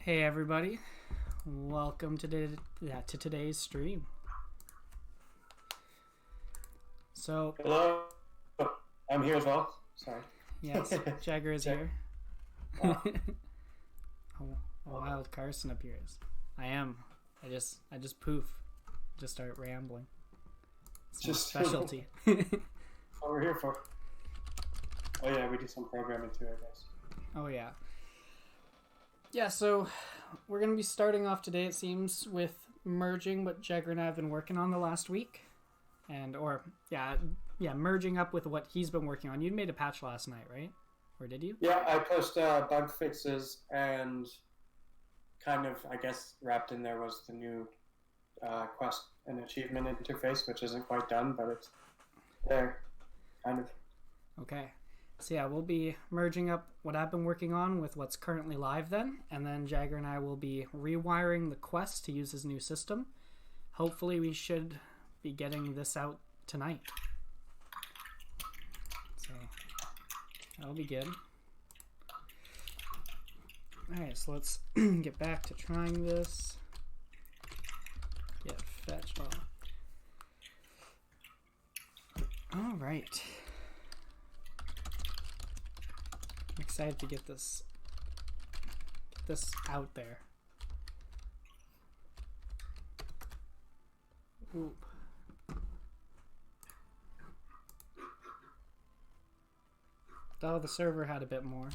Hey everybody, welcome to today's stream. So, hello, I'm here as well. Sorry. Yes, Jaegar is here. Wow. A wild Carson appears. I am. I just poof. Just start rambling. It's my specialty. That's what we're here for. Oh yeah, we do some programming too, I guess. Oh yeah. Yeah, so we're going to be starting off today, it seems, with merging what Jaegar and I have been working on the last week. Merging up with what he's been working on. You made a patch last night, right? Or did you? Yeah, I posted bug fixes and kind of, I guess, wrapped in there was the new quest and achievement interface, which isn't quite done, but it's there, kind of. Okay. So yeah, we'll be merging up what I've been working on with what's currently live then, and then Jaegar and I will be rewiring the quest to use his new system. Hopefully we should be getting this out tonight. So that'll be good. Alright, so let's get back to trying this. Get fetch all. Alright. I'm excited to get this out there. Oop. Oh, the server had a bit more.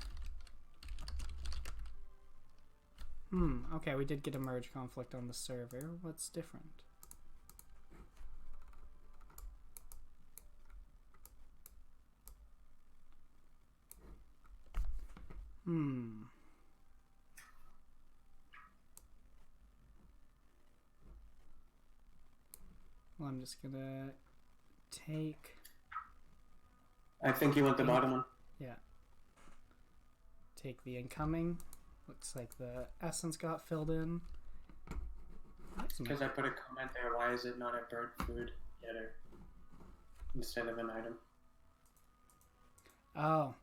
Okay, we did get a merge conflict on the server. What's different? Well, I'm just gonna take... I think you want the bottom one. Yeah. Take the incoming. Looks like the essence got filled in. Because I put a comment there, why is it not a bird food getter instead of an item? Oh,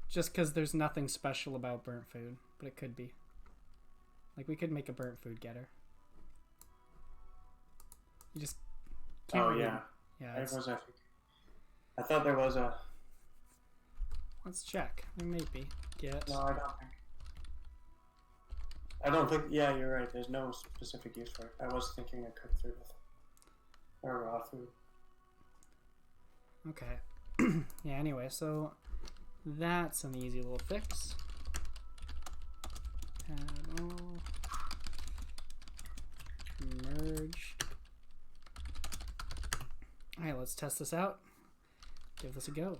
just because there's nothing special about burnt food, but it could be. Like, we could make a burnt food getter. You just can't. Oh, really... yeah. Yeah. There was, I thought there was a... Let's check. There may be. Get. No, I don't think. Yeah, you're right. There's no specific use for it. I was thinking a cooked food or raw food. Okay. Yeah, anyway, so that's an easy little fix. Add all. Merged. Alright, let's test this out. Give this a go.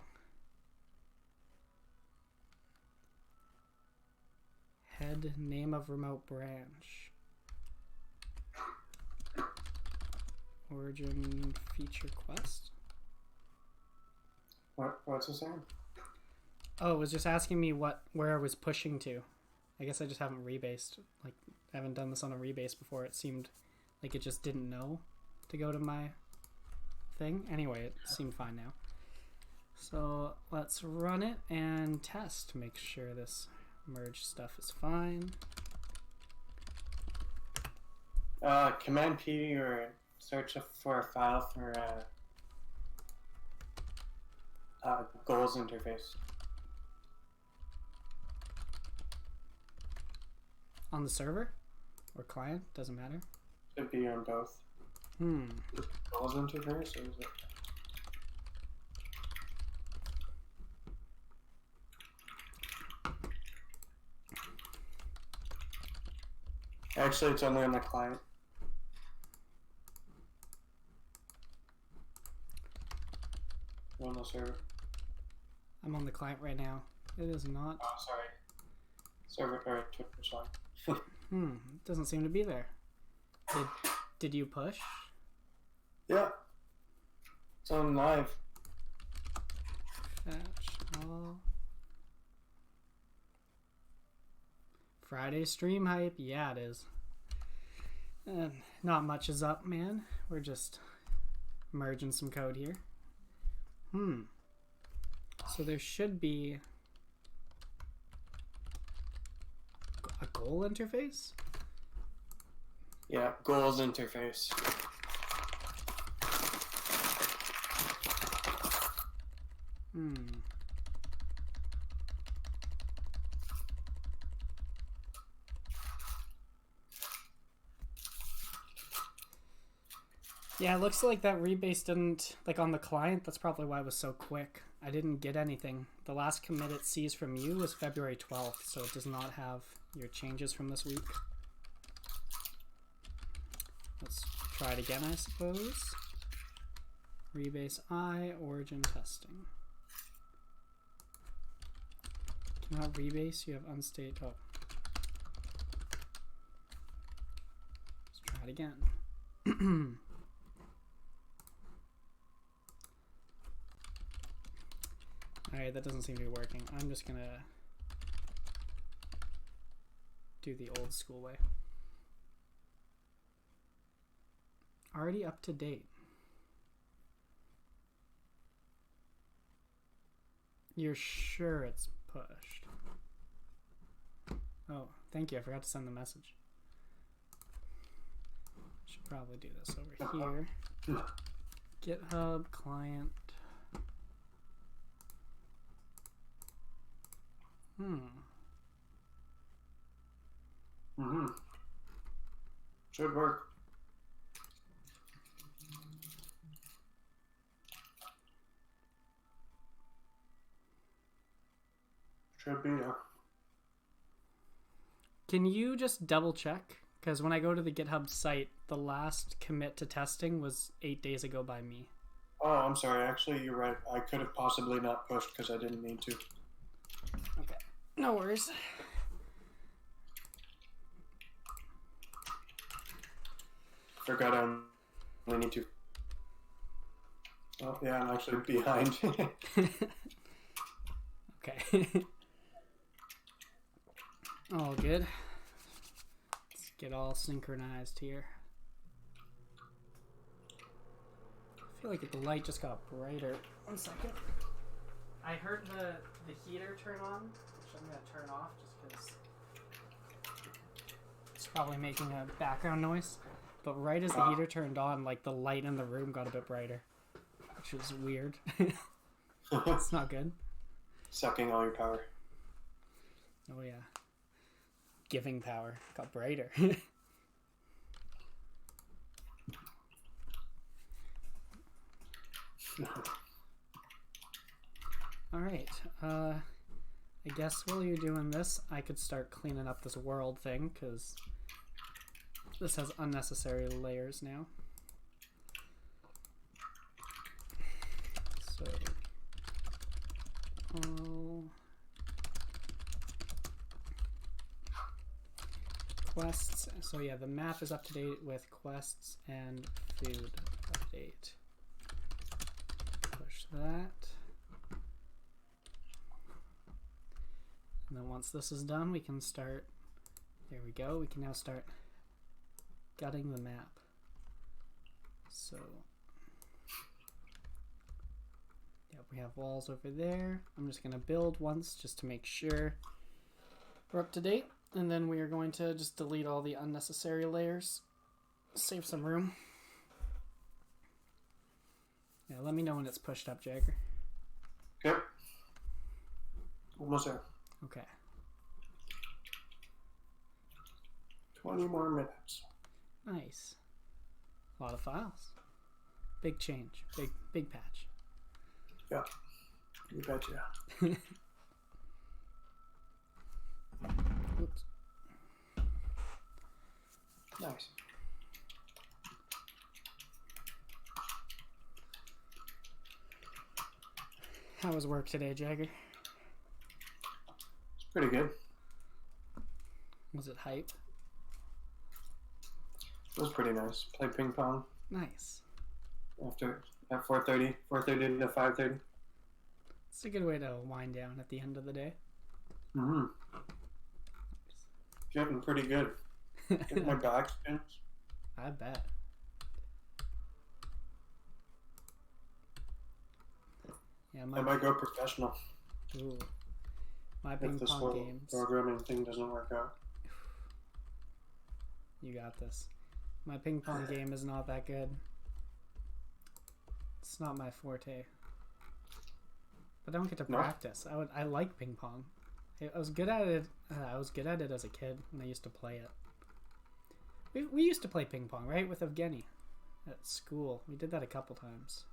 Head name of remote branch. Origin feature quest. What's it saying? Oh, it was just asking me where I was pushing to. I guess I just haven't rebased. Like, I haven't done this on a rebase before. It seemed like it just didn't know to go to my thing. Anyway, it seemed fine now. So let's run it and test to make sure this merge stuff is fine. Command P or search for a file for goals interface. On the server? Or client? Doesn't matter. Should be on both. Goals interface, or is it? Actually, it's only on the client. You're on the server. I'm on the client right now. It is not. Oh, sorry. Server or Twitch line. It doesn't seem to be there. Did you push? Yeah. It's on live. Fetch all. Friday stream hype? Yeah, it is. Not much is up, man. We're just merging some code here. So there should be A goal interface? Yeah, goals interface. Yeah, it looks like that rebase didn't, like on the client, that's probably why it was so quick. I didn't get anything. The last commit it sees from you was February 12th, so it does not have your changes from this week. Let's try it again, I suppose. Rebase I, origin testing. Cannot rebase, you have unstaged. Oh. Let's try it again. Alright, that doesn't seem to be working. I'm just gonna do the old school way. Already up to date. You're sure it's pushed? Oh, thank you. I forgot to send the message. Should probably do this over here. GitHub client. Should work. Should be, yeah. Can you just double check? Because when I go to the GitHub site, the last commit to testing was 8 days ago by me. Oh, I'm sorry. Actually, you're right. I could have possibly not pushed because I didn't need to. Okay. No worries. Forgot I only need to. Oh, yeah, I'm actually behind. Okay. All good. Let's get all synchronized here. I feel like the light just got brighter. 1 second. I heard the heater turn on, which I'm going to turn off just because it's probably making a background noise. But right as the heater turned on, like the light in the room got a bit brighter, which was weird. It's not good. Sucking all your power. Oh yeah. Giving power. Got brighter. Alright. I guess while you're doing this, I could start cleaning up this world thing, because this has unnecessary layers now. So, quests. So yeah, the map is up to date with quests and food update. Push that. And then once this is done, we can start, there we go, we can now start gutting the map. So, yeah, we have walls over there. I'm just going to build once just to make sure we're up to date. And then we are going to just delete all the unnecessary layers. Save some room. Yeah, let me know when it's pushed up, Jaeger. Okay. Almost there. Okay. 20 more minutes. Nice. A lot of files. Big change. Big patch. Yeah. You betcha. Oops. Nice. How was work today, Jaeger? It's pretty good. Was it hype? It was pretty nice. Played ping pong. Nice. At 4:30 to 5:30. It's a good way to wind down at the end of the day. Mm-hmm. Getting pretty good. Getting my back spins. I bet. Yeah, I might go professional. Ooh. My If ping this pong whole games. programming thing doesn't work out. You got this. My ping pong game is not that good. It's not my forte. But I don't get to practice. I like ping pong. I was good at it. I was good at it as a kid, and I used to play it. We used to play ping pong, right, with Evgeny at school. We did that a couple times.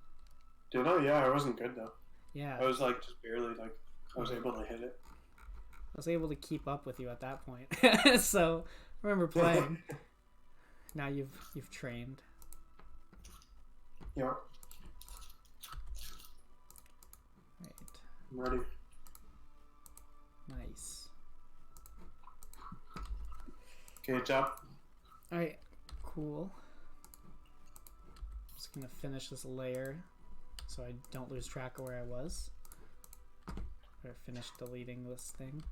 Did I? Yeah, I wasn't good though. Yeah. I was like just barely like I was able to hit it. I was able to keep up with you at that point. So I remember playing. Now you've trained. Yeah. Right. I'm ready. Nice. Cage up. Alright, cool. Just gonna finish this layer so I don't lose track of where I was. Better finish deleting this thing.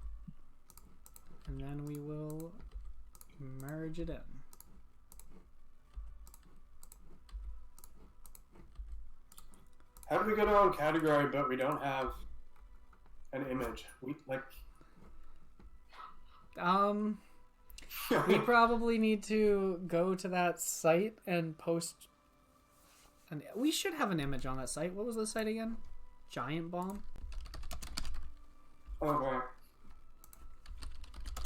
And then we will merge it in. How do we get our own category but we don't have an image? We probably need to go to that site and post. And we should have an image on that site. What was the site again? Giant Bomb? Okay.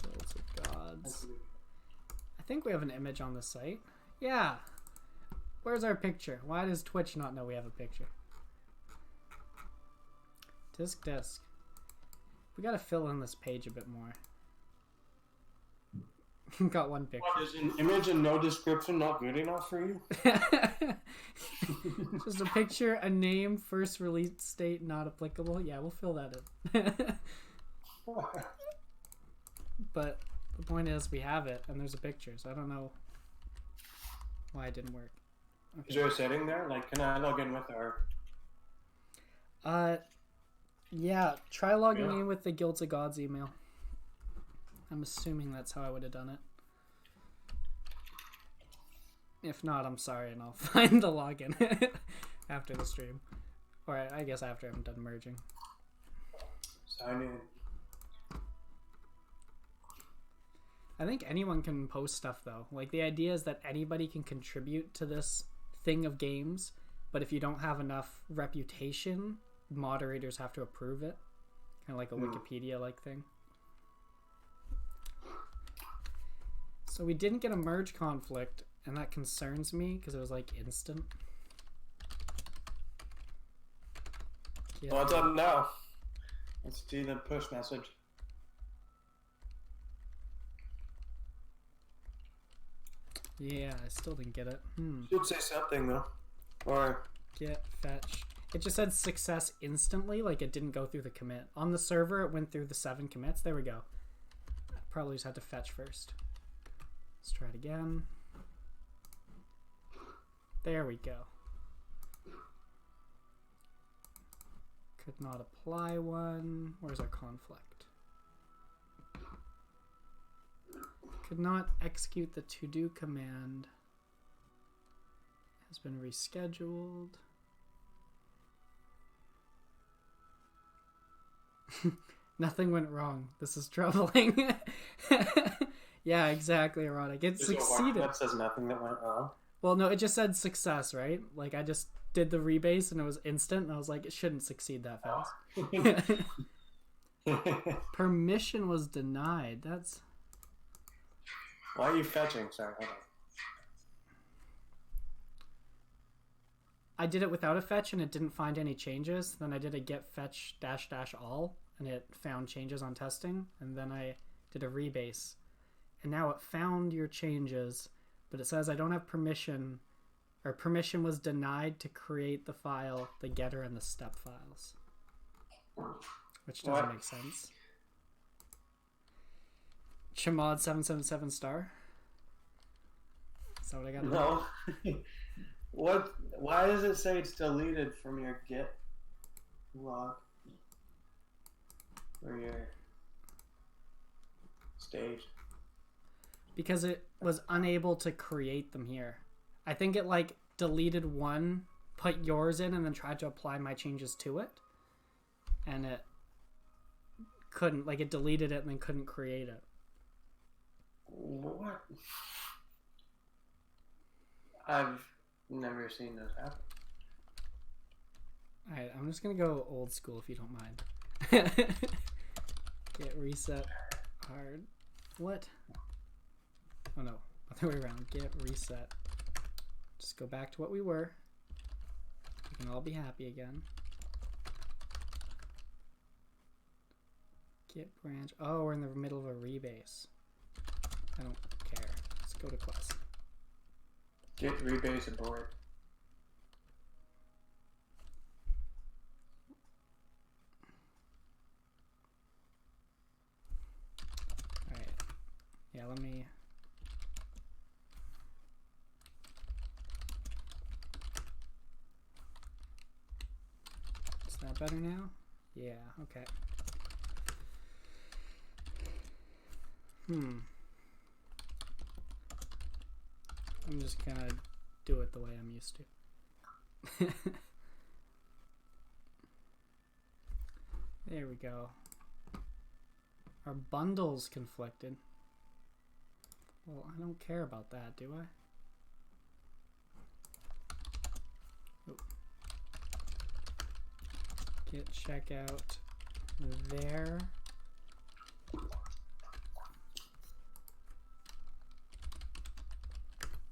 Guilds of Gods. I think we have an image on the site. Yeah. Where's our picture? Why does Twitch not know we have a picture? Disc. We gotta fill in this page a bit more. Got one picture. What, is an image and no description not good enough for you? Just a picture, a name, first release date not applicable. Yeah, we'll fill that in. But the point is we have it and there's a picture, so I don't know why it didn't work. Okay. Is there a setting there? Like, can I log in with our... Yeah, try logging in with the Guilds of Gods email. I'm assuming that's how I would have done it. If not, I'm sorry, and I'll find the login after the stream. Or I guess after I'm done merging. Sign in. I think anyone can post stuff, though. Like, the idea is that anybody can contribute to this thing of games, but if you don't have enough reputation, moderators have to approve it. Kind of like a Wikipedia-like thing. So we didn't get a merge conflict, and that concerns me because it was like instant. Yeah. What's up now? Let's see the push message. Yeah, I still didn't get it. Should say something though. Or get fetch. It just said success instantly, like it didn't go through the commit. On the server, it went through the 7 commits. There we go. I probably just had to fetch first. Let's try it again. There we go. Could not apply one. Where's our conflict? Could not execute the to-do command. Has been rescheduled. Nothing went wrong. This is troubling. Yeah, exactly, Erotic. It succeeded. That says nothing that went wrong. Well, no, it just said success, right? Like, I just did the rebase and it was instant, and I was like, it shouldn't succeed that fast. Permission was denied. That's... Why are you fetching? Sorry, hold on. I did it without a fetch and it didn't find any changes. Then I did a get fetch -- all and it found changes on testing. And then I did a rebase. And now it found your changes, but it says I don't have permission, or permission was denied to create the file, the getter, and the step files. Which doesn't make sense. Chamad 777 star. Is that what I got? No. What? Why does it say it's deleted from your Git log or your stage? Because it was unable to create them here. I think it like deleted one, put yours in, and then tried to apply my changes to it, and it couldn't. Like, it deleted it and then couldn't create it. What? I've never seen this happen. Alright, I'm just gonna go old school if you don't mind. Get reset hard. What? Oh no, other way around. Get reset. Just go back to what we were. We can all be happy again. Get branch. Oh, we're in the middle of a rebase. I don't care. Let's go to quest. Get rebase abort. Alright. Yeah, let me... Is that better now? Yeah, okay. I'm just gonna do it the way I'm used to. There we go. Our bundles conflicted. Well, I don't care about that, do I? Oh. Get checkout there.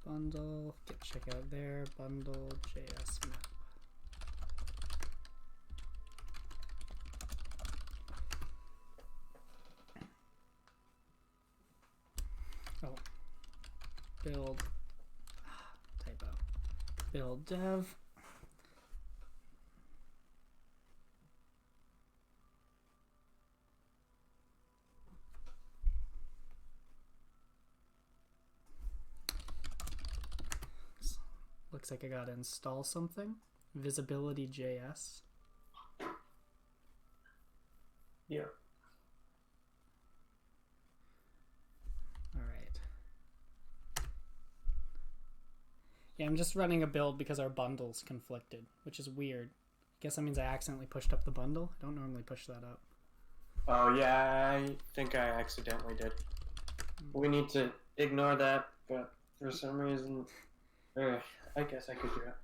Bundle, get checkout there, bundle, JS map. Oh, build, typo, build dev. Looks like I gotta install something. Visibility JS. Yeah. Alright. Yeah, I'm just running a build because our bundles conflicted, which is weird. I guess that means I accidentally pushed up the bundle. I don't normally push that up. Oh yeah, I think I accidentally did. We need to ignore that, but for some reason, I guess I could do it.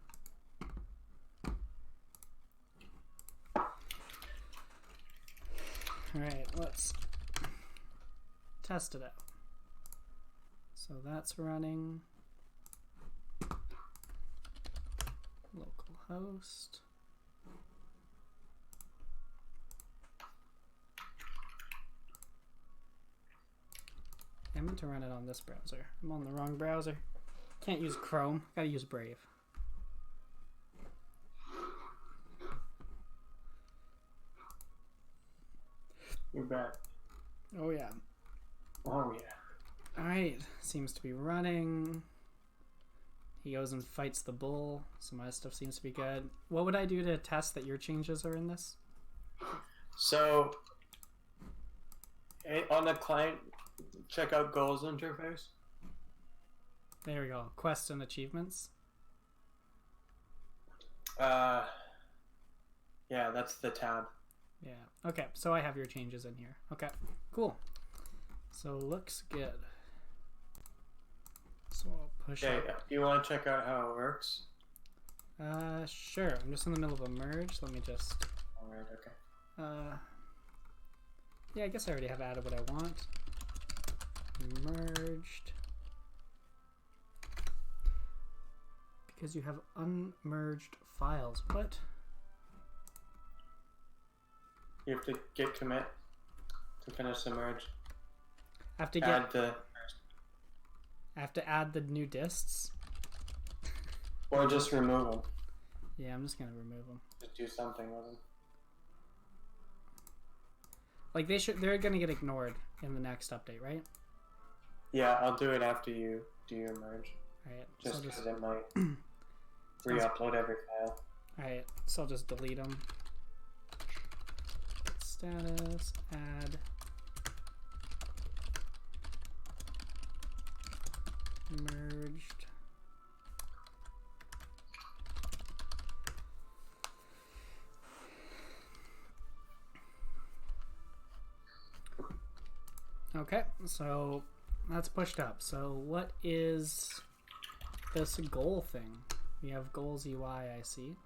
Alright, let's test it out. So that's running. Localhost. I meant to run it on this browser. I'm on the wrong browser. Can't use Chrome. Gotta use Brave. You're back. Oh yeah. Oh yeah. Alright, seems to be running. He goes and fights the bull, so my stuff seems to be good. What would I do to test that your changes are in this? So, on the client, check out goals interface. There we go. Quests and achievements. Yeah, that's the tab. Yeah. Okay, so I have your changes in here. Okay, cool. So looks good. So I'll push Okay, up. you want to check out how it works? Sure. I'm just in the middle of a merge. Let me just... Alright, okay. Yeah, I guess I already have added what I want. Merged. Because you have unmerged files. What? You have to git commit to finish the merge. I have to I have to add the new dists. Or just remove them. Yeah, I'm just gonna remove them. Just do something with them. Like they're gonna get ignored in the next update, right? Yeah, I'll do it after you do your merge. Alright. Just because it might re-upload every file. Alright, so I'll just delete them. Status, add. Merged. Okay, so that's pushed up. So what is this goal thing? We have goals UI, I see.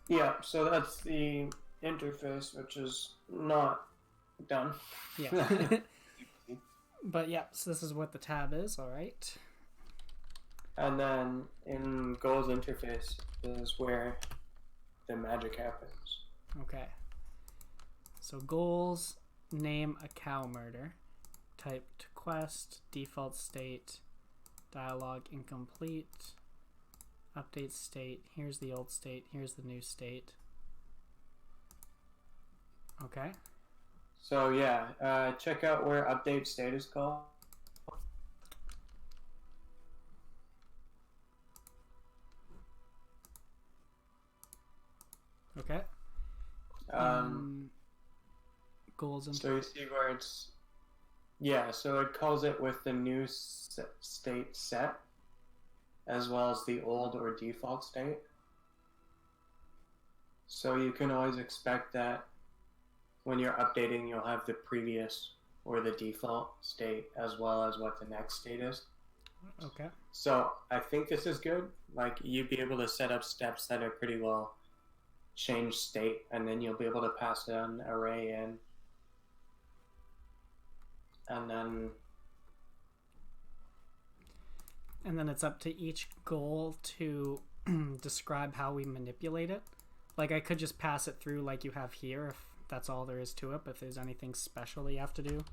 Yeah, so that's the interface, which is not done. Yeah. But yeah, so this is what the tab is, alright. And then in goals interface is where the magic happens. Okay. So goals, name a cow murder, type to quest, default state, dialogue incomplete, update state, here's the old state, here's the new state. Okay. So yeah, check out where update state is called. Okay. Goals and So you see where it's, yeah, so it calls it with the new state set as well as the old or default state. So you can always expect that when you're updating, you'll have the previous or the default state as well as what the next state is. Okay. So I think this is good. Like, you'd be able to set up steps that are pretty well changed state, and then you'll be able to pass an array in. And then it's up to each goal to describe how we manipulate it. Like, I could just pass it through like you have here if that's all there is to it, but if there's anything special you have to do,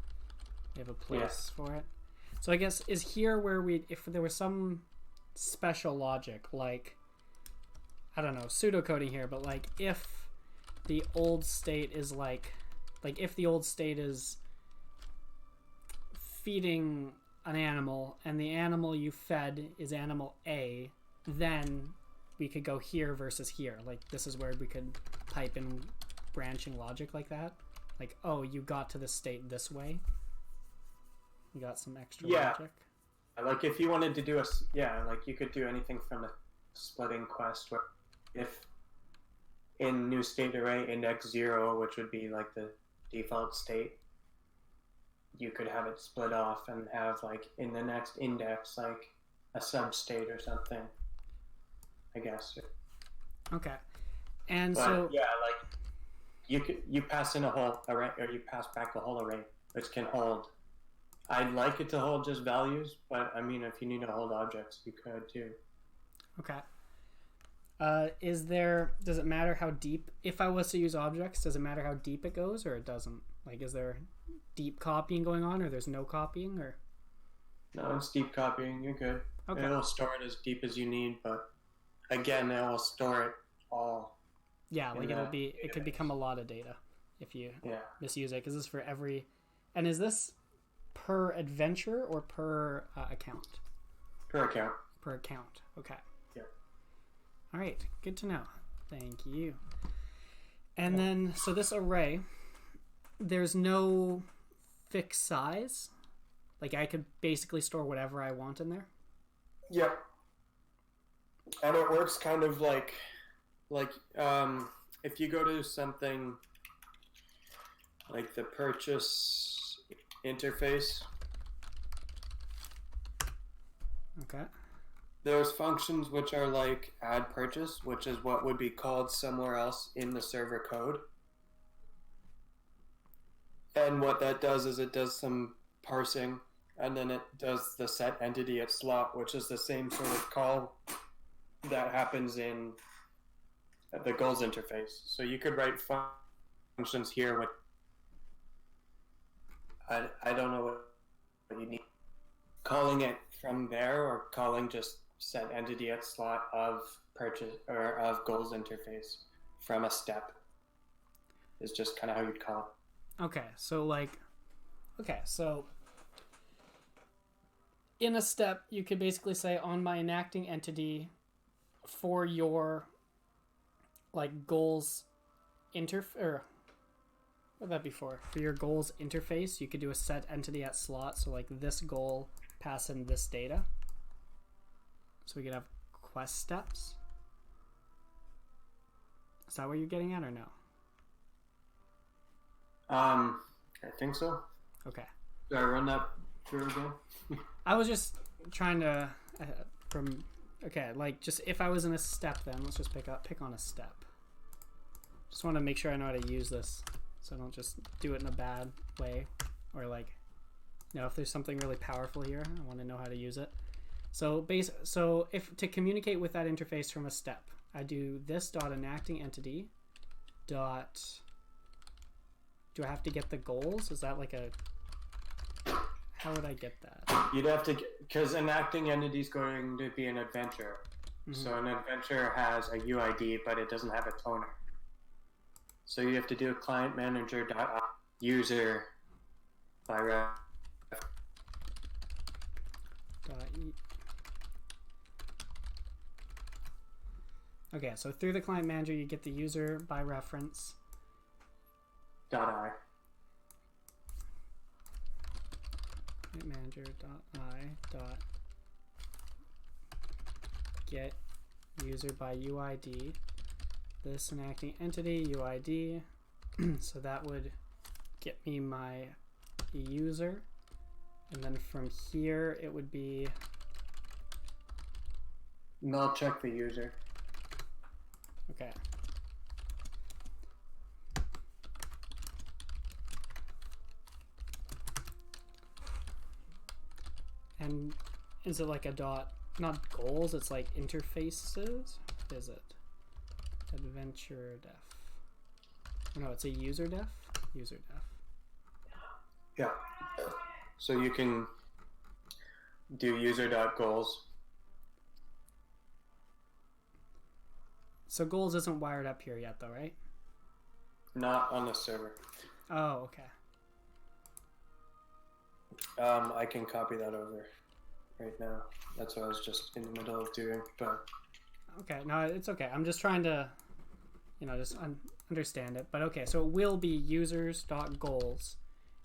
we have a place for it. So I guess is here where if there was some special logic, like, I don't know, pseudocoding here, but like if the old state is like if the old state is feeding an animal and the animal you fed is animal A, then we could go here versus here. Like, this is where we could type in branching logic like that. Like, oh, you got to the state this way. You got some extra logic. Like, if you wanted to do like you could do anything from a splitting quest where if in new state array index 0, which would be like the default state, you could have it split off and have like in the next index like a substate or something, I guess. Okay. And but, so yeah, like you pass in a whole array, or you pass back a whole array which can hold. I'd like it to hold just values, but I mean, if you need to hold objects, you could too. Okay. Does it matter how deep, if I was to use objects, does it matter how deep it goes, or it doesn't? Like, is there deep copying going on, or there's no copying, or? No, it's deep copying. You're good. Okay. It'll store it as deep as you need, but again, it will store it all. Yeah, like it could become a lot of data if you misuse it, because this is for every. And is this per adventure or per account? Per account. Per account. Okay. Yeah. All right. Good to know. Thank you. And then, so this array, there's no fixed size. Like, I could basically store whatever I want in there. Yeah. And it works kind of like if you go to something like the purchase interface. Okay. There's functions which are like add purchase, which is what would be called somewhere else in the server code. And what that does is it does some parsing, and then it does the set entity at slot, which is the same sort of call that happens in the goals interface. So you could write functions here with I don't know what you need. Calling it from there, or calling just set entity at slot of purchase or of goals interface from a step is just kind of how you'd call it. Okay, so in a step, you could basically say on my enacting entity for your like goals or what would that be for your goals interface, you could do a set entity at slot. So like this goal pass in this data, so we could have quest steps. Is that what you're getting at, or no? I think so. Okay. Do I run that through again? I was just trying to from okay, like just if I was in a step, then let's just pick on a step. Just want to make sure I know how to use this, so I don't just do it in a bad way, or like, you know, if there's something really powerful here, I want to know how to use it. So if to communicate with that interface from a step, I do this dot enacting entity dot. Do I have to get the goals? Is that like a? How would I get that? You'd have to, because enacting entity is going to be an adventure. So an adventure has a UID, but it doesn't have a toner. So you have to do a client manager dot user by ref. Okay, so through the client manager, you get the user by reference. .i. Client manager .i get user by UID. This enacting entity UID. So that would get me my user, and then from here it would be. Null check the user. Okay. And is it like a dot, not goals, it's like interfaces? Is it? Adventure def. No, it's a user def? User def. Yeah. So you can do user.goals. So goals isn't wired up here yet though, right? Not on the server. Oh, okay. I can copy that over right now. That's what I was just in the middle of doing, but... Okay, no, it's okay. I'm just trying to, you know, just understand it. But okay, so it will be users.goals.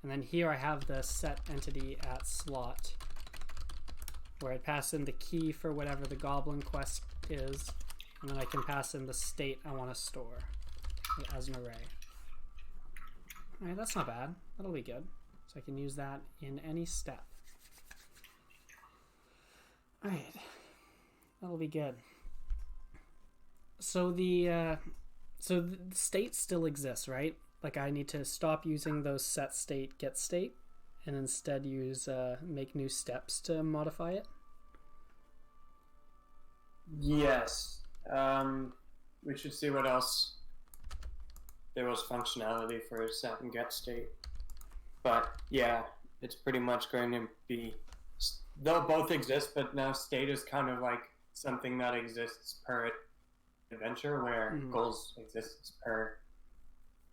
And then here I have the set entity at slot, where I pass in the key for whatever the goblin quest is. And then I can pass in the state I want to store as an array. Alright, that's not bad. That'll be good. So I can use that in any step. Alright. That'll be good. So the state still exists, right? Like I need to stop using those set state, get state, and instead use make new steps to modify it? Yes. We should see what else there was functionality for set and get state. But yeah, it's pretty much going to be, they'll both exist, but now state is kind of like something that exists per adventure, where goals exists per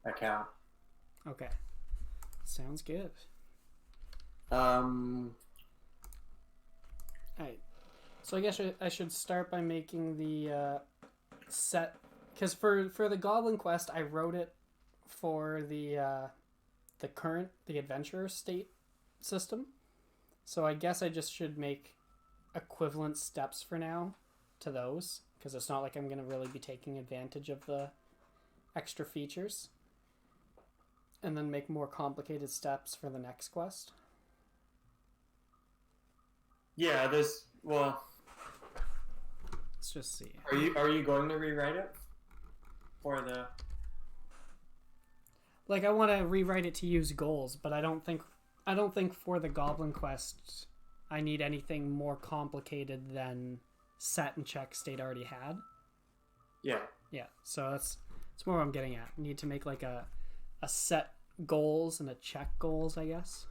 account. Okay. Sounds good. Alright. So I guess I should start by making the set, because for the Goblin quest I wrote it for the adventure state system. So I guess I just should make equivalent steps for now to those, because it's not like I'm going to really be taking advantage of the extra features. And then make more complicated steps for the next quest. Yeah, well... Let's just see. Are you going to rewrite it? For the... Like, I want to rewrite it to use goals, but I don't think for the Goblin quest I need anything more complicated than set and check state already had. Yeah. Yeah, so that's more what I'm getting at. I need to make like a set goals and a check goals, I guess.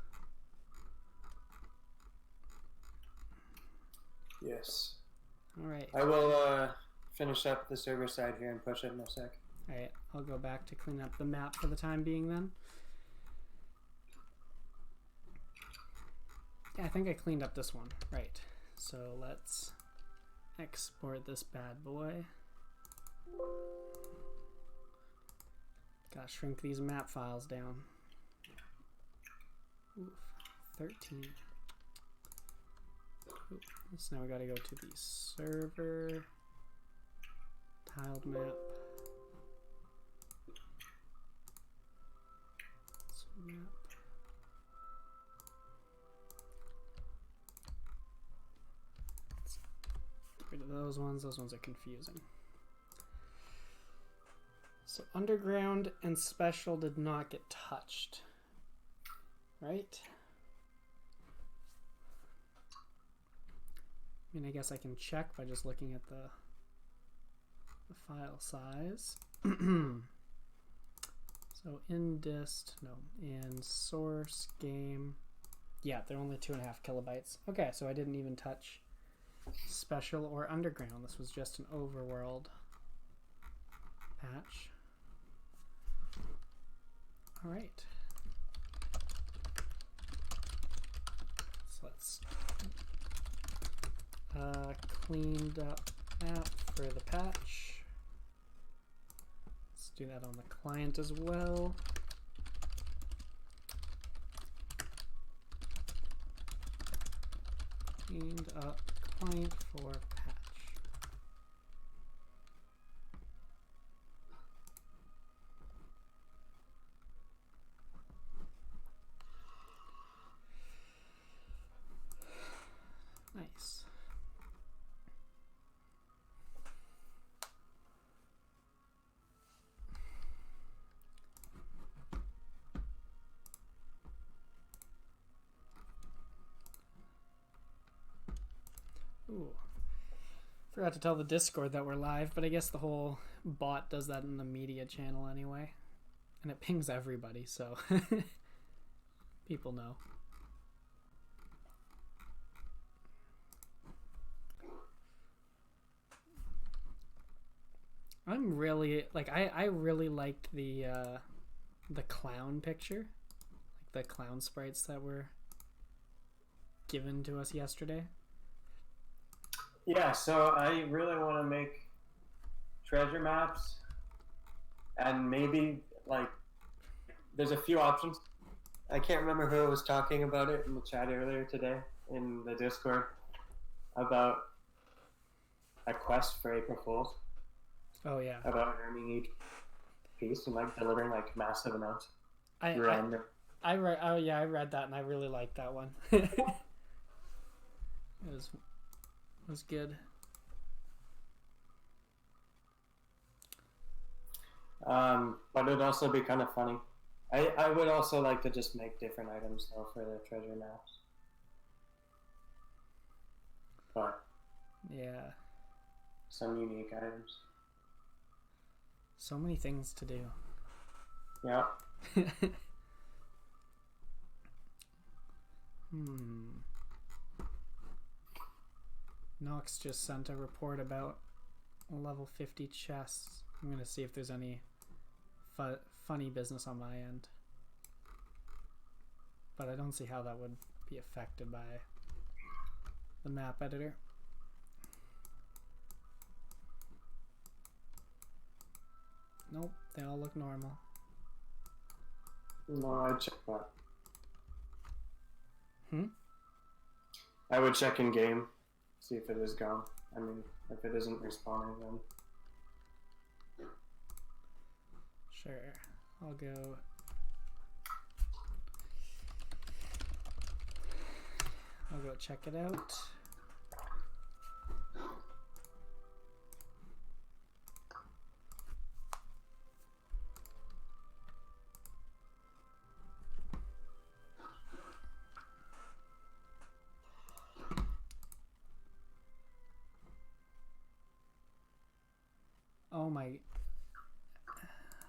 Yes. Alright. I will finish up the server side here and push it in a sec. Alright, I'll go back to clean up the map for the time being then. Yeah, I think I cleaned up this one. Right. So let's export this bad boy. Gotta shrink these map files down. Oof, 13. Oof. So now we gotta go to the server, tiled map. those ones are confusing. So underground and special did not get touched, right? I mean, I guess I can check by just looking at the file size. So in dist, no, in source game, yeah, they're only 2.5 kilobytes. Okay, so I didn't even touch special or underground. This was just an overworld patch. All right. So let's cleaned up map for the patch. Let's do that on the client as well. Cleaned up client for patch. Nice. Ooh. Forgot to tell the Discord that we're live, but I guess the whole bot does that in the media channel anyway. And it pings everybody, so people know. I'm really like I really liked the clown picture, like the clown sprites that were given to us yesterday. Yeah, so I really want to make treasure maps, and maybe like there's a few options. I can't remember who was talking about it in the chat earlier today in the Discord about a quest for April Fools. Oh yeah. About earning each piece and like delivering like massive amounts. I read. Oh yeah, I read that and I really liked that one. It was good. But it'd also be kind of funny. I would also like to just make different items though for the treasure maps. But yeah, some unique items. So many things to do. Yeah. Nox just sent a report about level 50 chests. I'm gonna see if there's any funny business on my end, but I don't see how that would be affected by the map editor. Nope, they all look normal. No, I'd check that. I would check in game, see if it is gone. I mean, if it isn't respawning, then. Sure, I'll go. I'll go check it out. Oh my.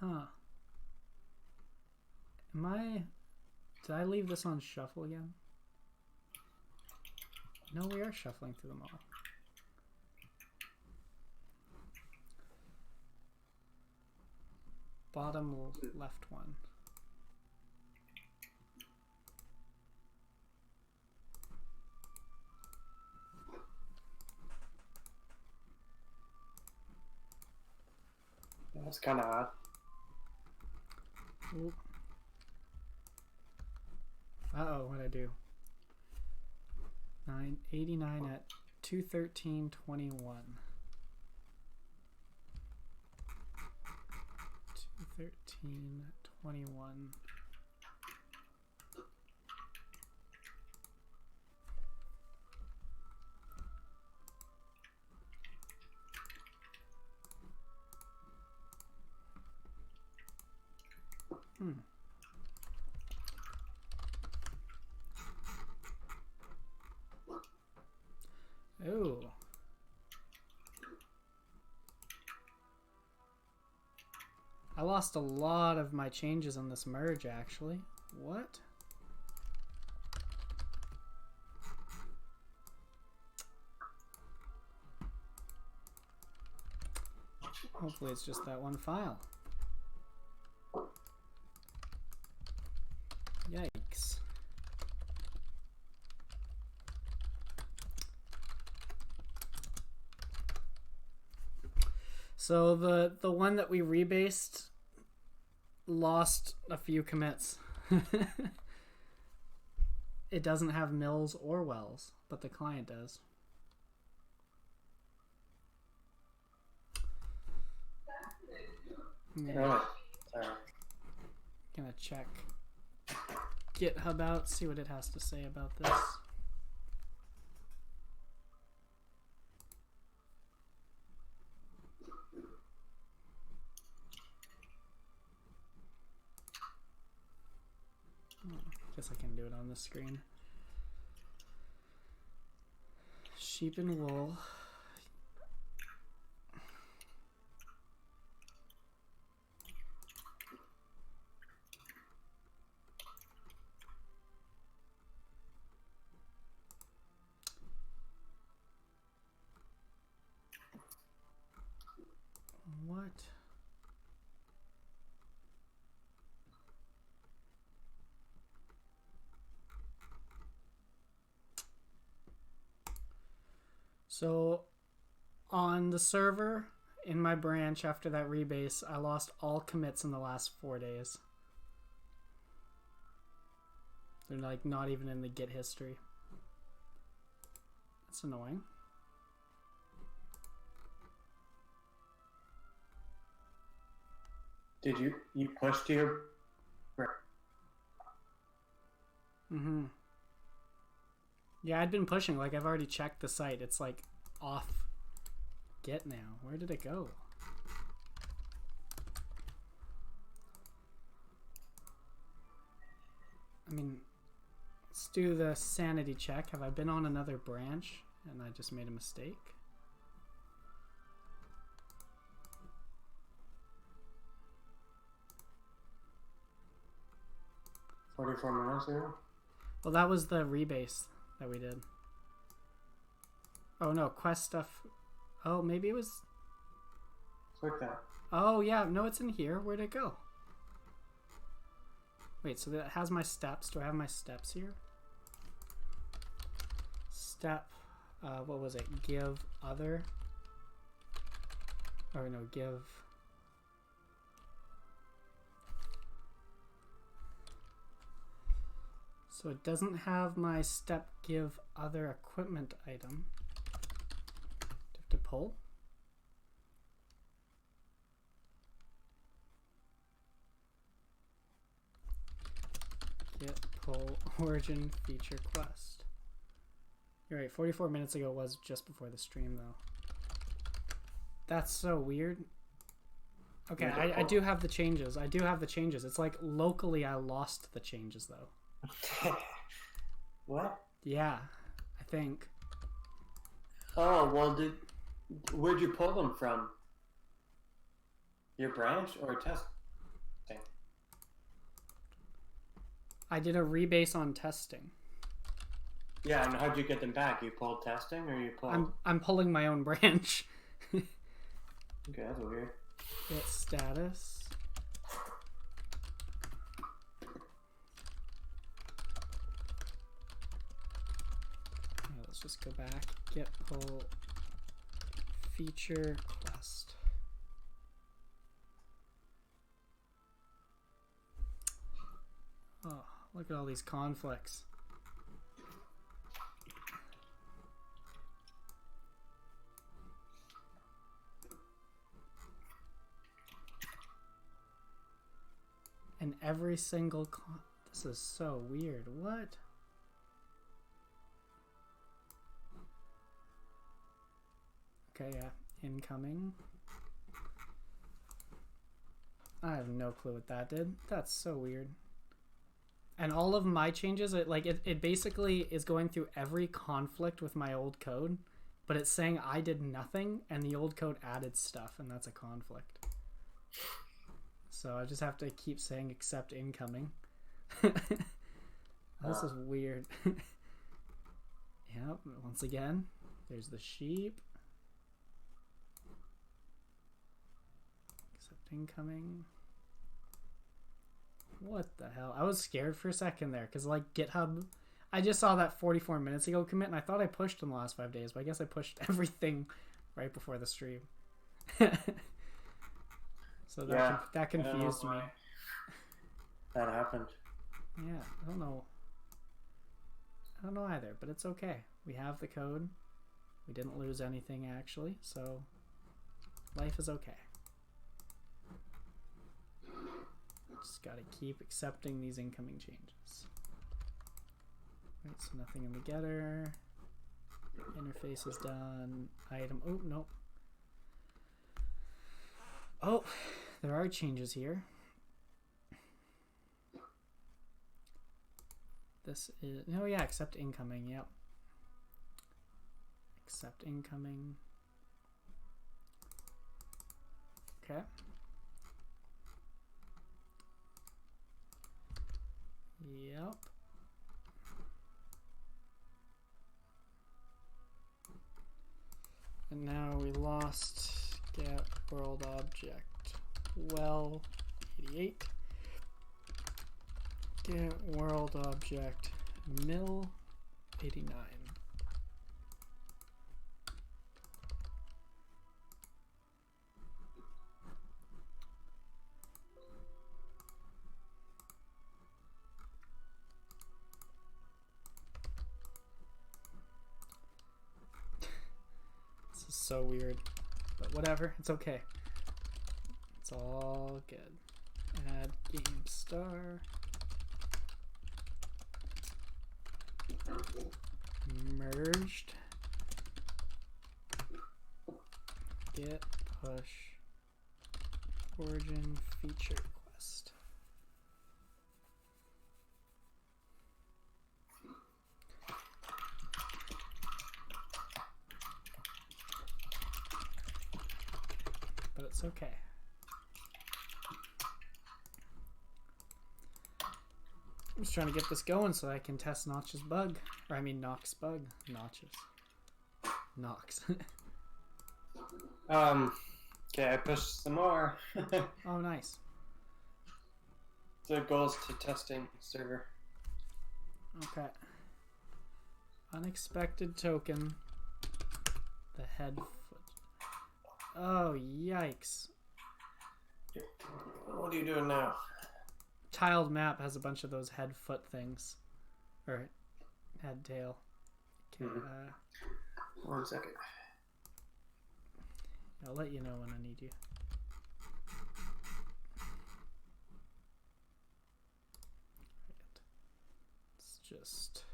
Huh. Did I leave this on shuffle again? No, we are shuffling through them all. Bottom left one. That's kind of odd. Oop. Uh-oh, what'd I do? 989 at 213.21. 213.21. Oh. I lost a lot of my changes on this merge, actually. What? Hopefully it's just that one file. Yikes. So the one that we rebased lost a few commits. It doesn't have mills or wells, but the client does. Yeah. Gonna check GitHub out, see what it has to say about this. Guess I can do it on the screen. Sheep and wool. What? So on the server in my branch after that rebase, I lost all commits in the last 4 days. They're like not even in the Git history. That's annoying. Did you push to your... Mm-hmm. Yeah, I'd been pushing. Like, I've already checked the site. It's like off Git now. Where did it go? I mean, let's do the sanity check. Have I been on another branch and I just made a mistake? $44 ago? Well, that was the rebase that we did. Oh, no, quest stuff. Oh, maybe it was... Click that. Oh, yeah, no, it's in here. Where'd it go? Wait, so that has my steps. Do I have my steps here? Step, what was it? Give other. Or no, give. So it doesn't have my step give other equipment item. Do I have to pull? Git pull origin feature quest. You're right, 44 minutes ago was just before the stream though. That's so weird. Okay, I do have the changes. I do have the changes. It's like locally I lost the changes though. What? Yeah, I think. Oh, well, where'd you pull them from? Your branch or testing? I did a rebase on testing. Yeah, and how'd you get them back? You pulled testing or you pulled... I'm pulling my own branch. Okay, that's weird. Git status. Let's just go back. Git pull feature quest. Oh, look at all these conflicts. And every single this is so weird. What? Okay, yeah. Incoming. I have no clue what that did. That's so weird. And all of my changes, it basically is going through every conflict with my old code, but it's saying I did nothing and the old code added stuff, and that's a conflict. So I just have to keep saying accept incoming. This is weird. Yep, once again, there's the sheep. Accept incoming. What the hell? I was scared for a second there because, like, GitHub, I just saw that 44 minutes ago commit and I thought I pushed in the last 5 days, but I guess I pushed everything right before the stream. So that confused me. That happened. Yeah, I don't know either, but it's okay. We have the code. We didn't lose anything actually, so life is okay. Just gotta keep accepting these incoming changes. Right, so nothing in the getter. Interface is done. Item. Oh, nope. Oh, there are changes here. This is. Oh, yeah, accept incoming. Yep. Accept incoming. Okay. Yep. And now we lost get world object well 88. Get world object mill 89. So weird, but whatever, it's okay. It's all good. Add game star. Merged. Git push origin feature request. But it's okay. I'm just trying to get this going so I can test Notch's bug. Or I mean Nox bug. Notch's. Nox. Okay, I pushed some more. Oh, nice. The goal is to testing server. Okay. Unexpected token. The head foot. Oh, yikes. What are you doing now? Tiled map has a bunch of those head foot things. Or head tail. Okay, 1 second. I'll let you know when I need you. It's just...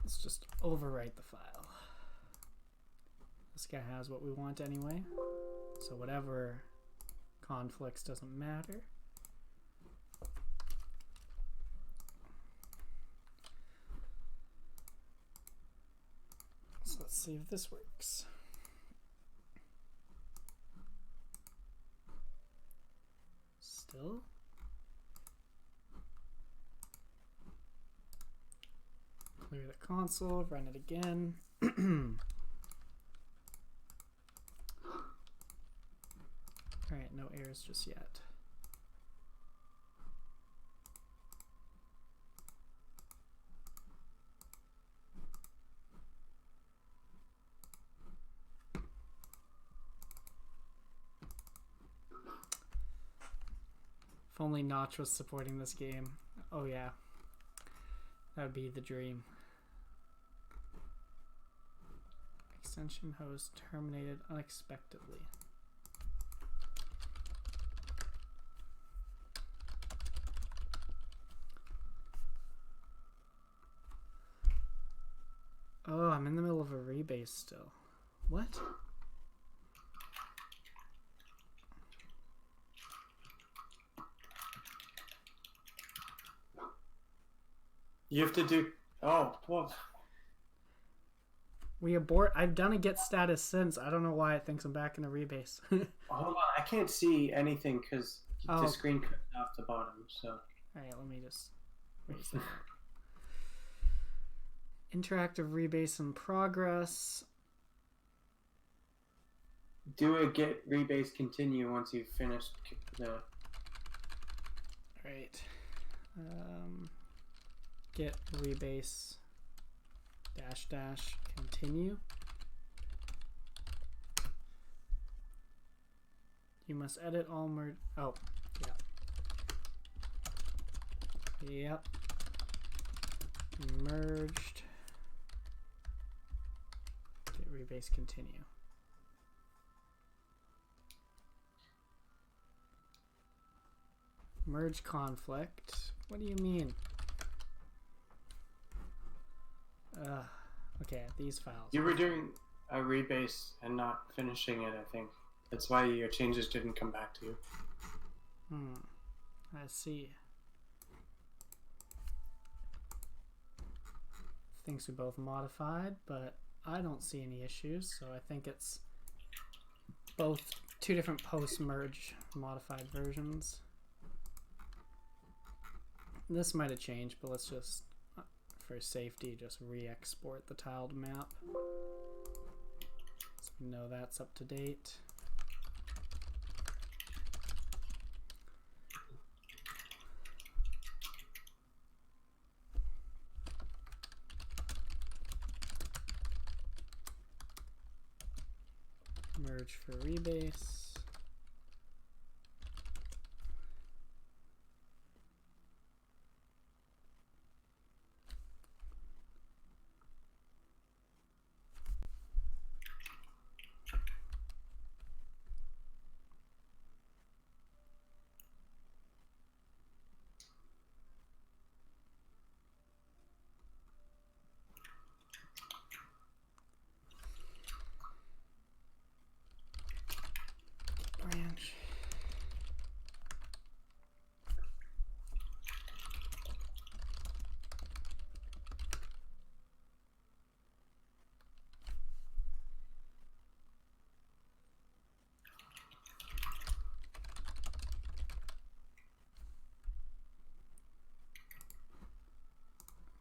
let's just overwrite the file. This guy has what we want anyway, so whatever conflicts doesn't matter. So let's see if this works. Still? Clear the console, run it again. Alright, no errors just yet. If only Notch was supporting this game. Oh yeah. That would be the dream. Extension host terminated unexpectedly. Oh, I'm in the middle of a rebase still. What? You have to do... Oh, well... We abort. I've done a get status since. I don't know why it thinks I'm back in a rebase. Hold on, I can't see anything because Oh. the screen cut off the bottom, so... Alright, let me just raise that up. Interactive rebase in progress. Do a get rebase continue once you've finished the... Alright. Get rebase -- continue. You must edit all merge. Oh, yeah. Yep. Merged. Get rebase continue. Merge conflict. What do you mean? Okay, these files. You were doing a rebase and not finishing it, I think. That's why your changes didn't come back to you. I see. Things we both modified, but I don't see any issues, so I think it's both two different post-merge modified versions. This might have changed, but let's just, for safety, just re-export the tiled map. So we know that's up to date. Merge for rebase. Branch.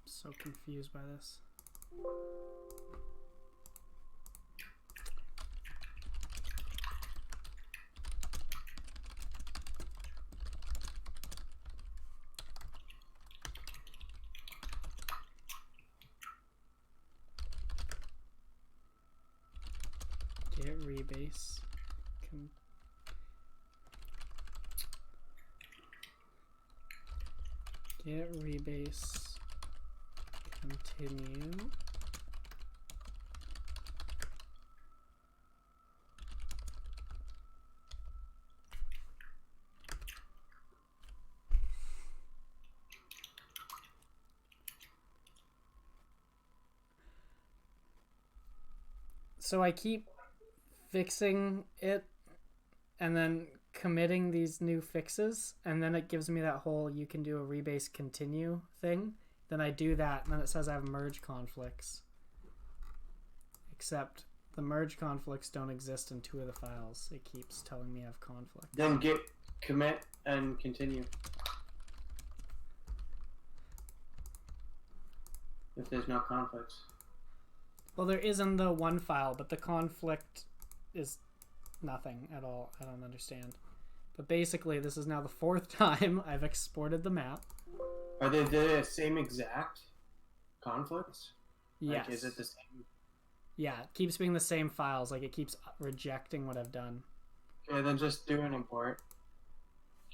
I'm so confused by this. Get rebase. Get rebase. Continue. So I keep fixing it and then committing these new fixes, and then it gives me that whole you can do a rebase continue thing. Then I do that, and then it says I have merge conflicts. Except the merge conflicts don't exist in two of the files. It keeps telling me I have conflict. Then get commit and continue. If there's no conflicts. Well, there is in the one file, but the conflict is nothing at all. I don't understand. But basically, this is now the 4th time I've exported the map. Are they the same exact conflicts? Yes. Like, is it the same? Yeah, it keeps being the same files. Like, it keeps rejecting what I've done. Okay, then just do an import.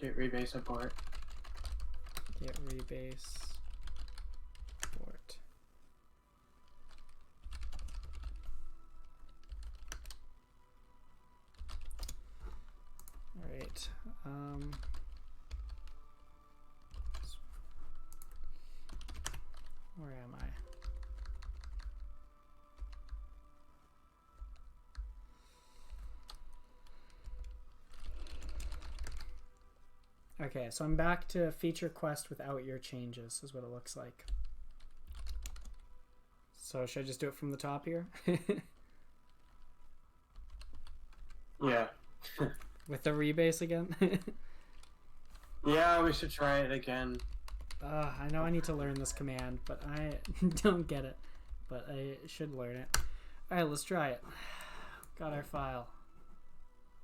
Get rebase import. Get rebase import. Alright. Where am I? Okay, so I'm back to feature quest without your changes, is what it looks like. So should I just do it from the top here? Yeah. With the rebase again? Yeah, we should try it again. I know I need to learn this command, but I don't get it. But I should learn it. Alright, let's try it. Got our file.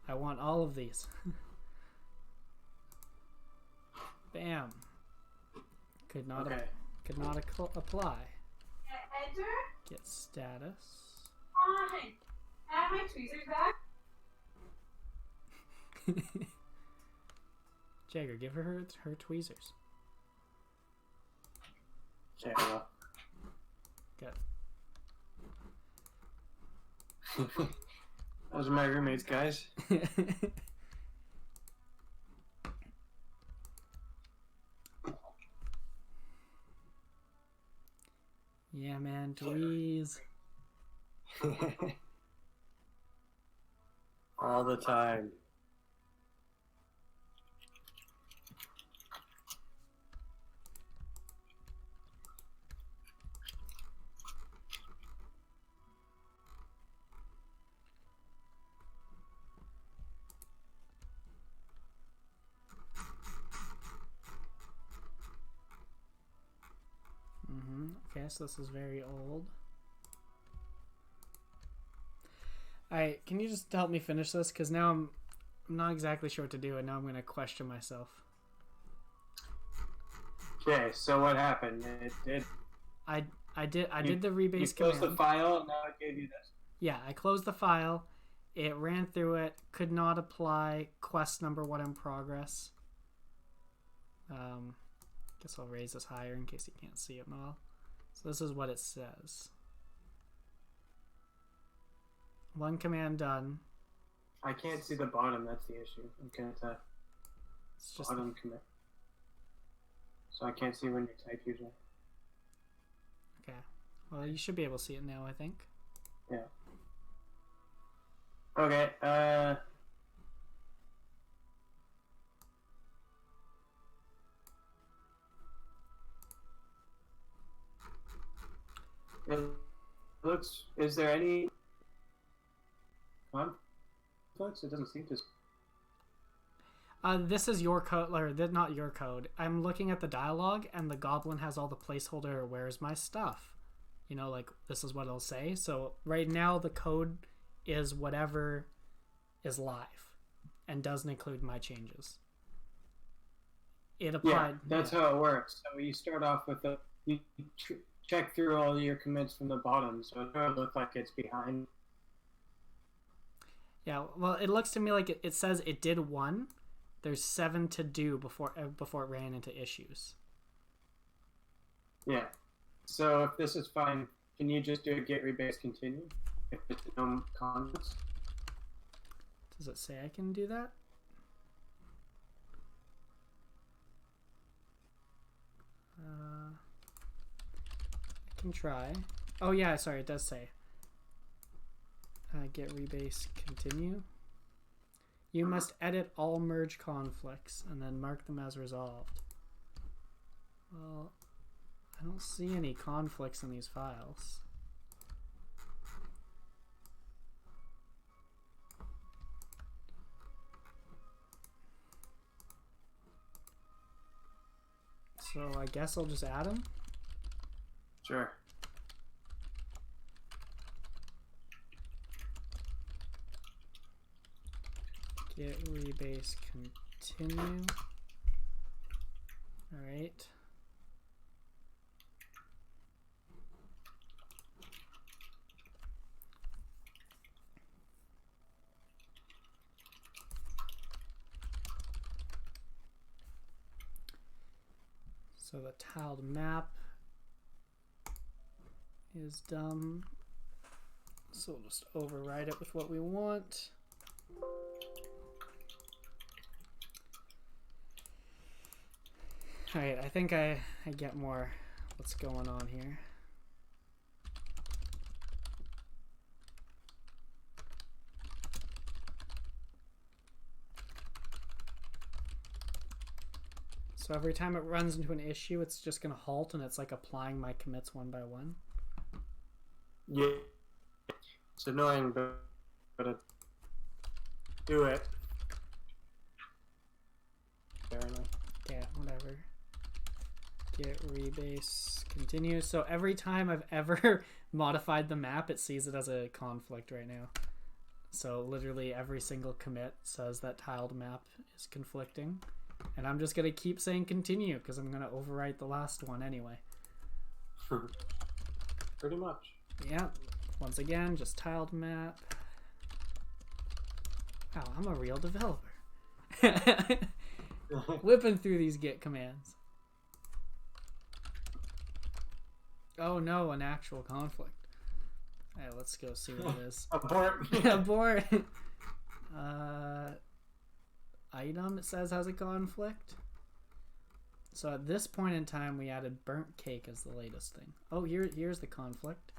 I want all of these. Bam. Could not apply. Enter. Get status. Fine. Have my tweezers back. Jaeger, give her tweezers. Okay, well. Good. Those are my roommates, guys. Yeah, man, tweeze. All the time. Okay, so this is very old. Alright, can you just help me finish this? Because now I'm not exactly sure what to do, and now I'm going to question myself. Okay, so what happened? I did the rebase you closed command. the file, and now it gave you this. Yeah, I closed the file. It ran through it. Could not apply. Quest number 1 in progress. Guess I'll raise this higher in case you can't see it well. So this is what it says. 1 command done. I can't see the bottom, that's the issue. I'm looking at It's just bottom commit. So I can't see when you type usually. okay. Well, you should be able to see it now, I think. Yeah. Okay, it looks, is there any conflicts? It doesn't seem to. This is your code, or not your code. I'm looking at the dialogue, and the goblin has all the placeholder, where's my stuff? You know, like, this is what it'll say. So right now, the code is whatever is live, and doesn't include my changes. It applied. Yeah, that's how it works. So you start off with you check through all your commits from the bottom, so it doesn't look like it's behind. Yeah, well, it looks to me like it says it did 1. There's 7 to do before it ran into issues. Yeah. So if this is fine, can you just do a get rebase continue? If there's no conflicts? Does it say I can do that? I can try. Oh yeah, sorry, it does say. Get rebase continue. You must edit all merge conflicts and then mark them as resolved. Well, I don't see any conflicts in these files. So I guess I'll just add them. Sure. Get rebase continue. All right. So the tiled map is done. So we'll just override it with what we want. Alright, I think I get more what's going on here. So every time it runs into an issue, it's just going to halt, and it's like applying my commits one by one. Yeah. It's annoying, but it do it. Fair enough. Yeah, whatever. Get rebase continue. So every time I've ever modified the map, it sees it as a conflict right now. So literally every single commit says that tiled map is conflicting. And I'm just going to keep saying continue because I'm going to overwrite the last one anyway. Pretty much. Yeah. Once again, just tiled map. Wow, I'm a real developer. Whipping through these git commands. Oh no, an actual conflict. Alright, let's go see what it is. Abort. Abort. Item, it says, has a conflict. So at this point in time, we added burnt cake as the latest thing. Oh, here's the conflict.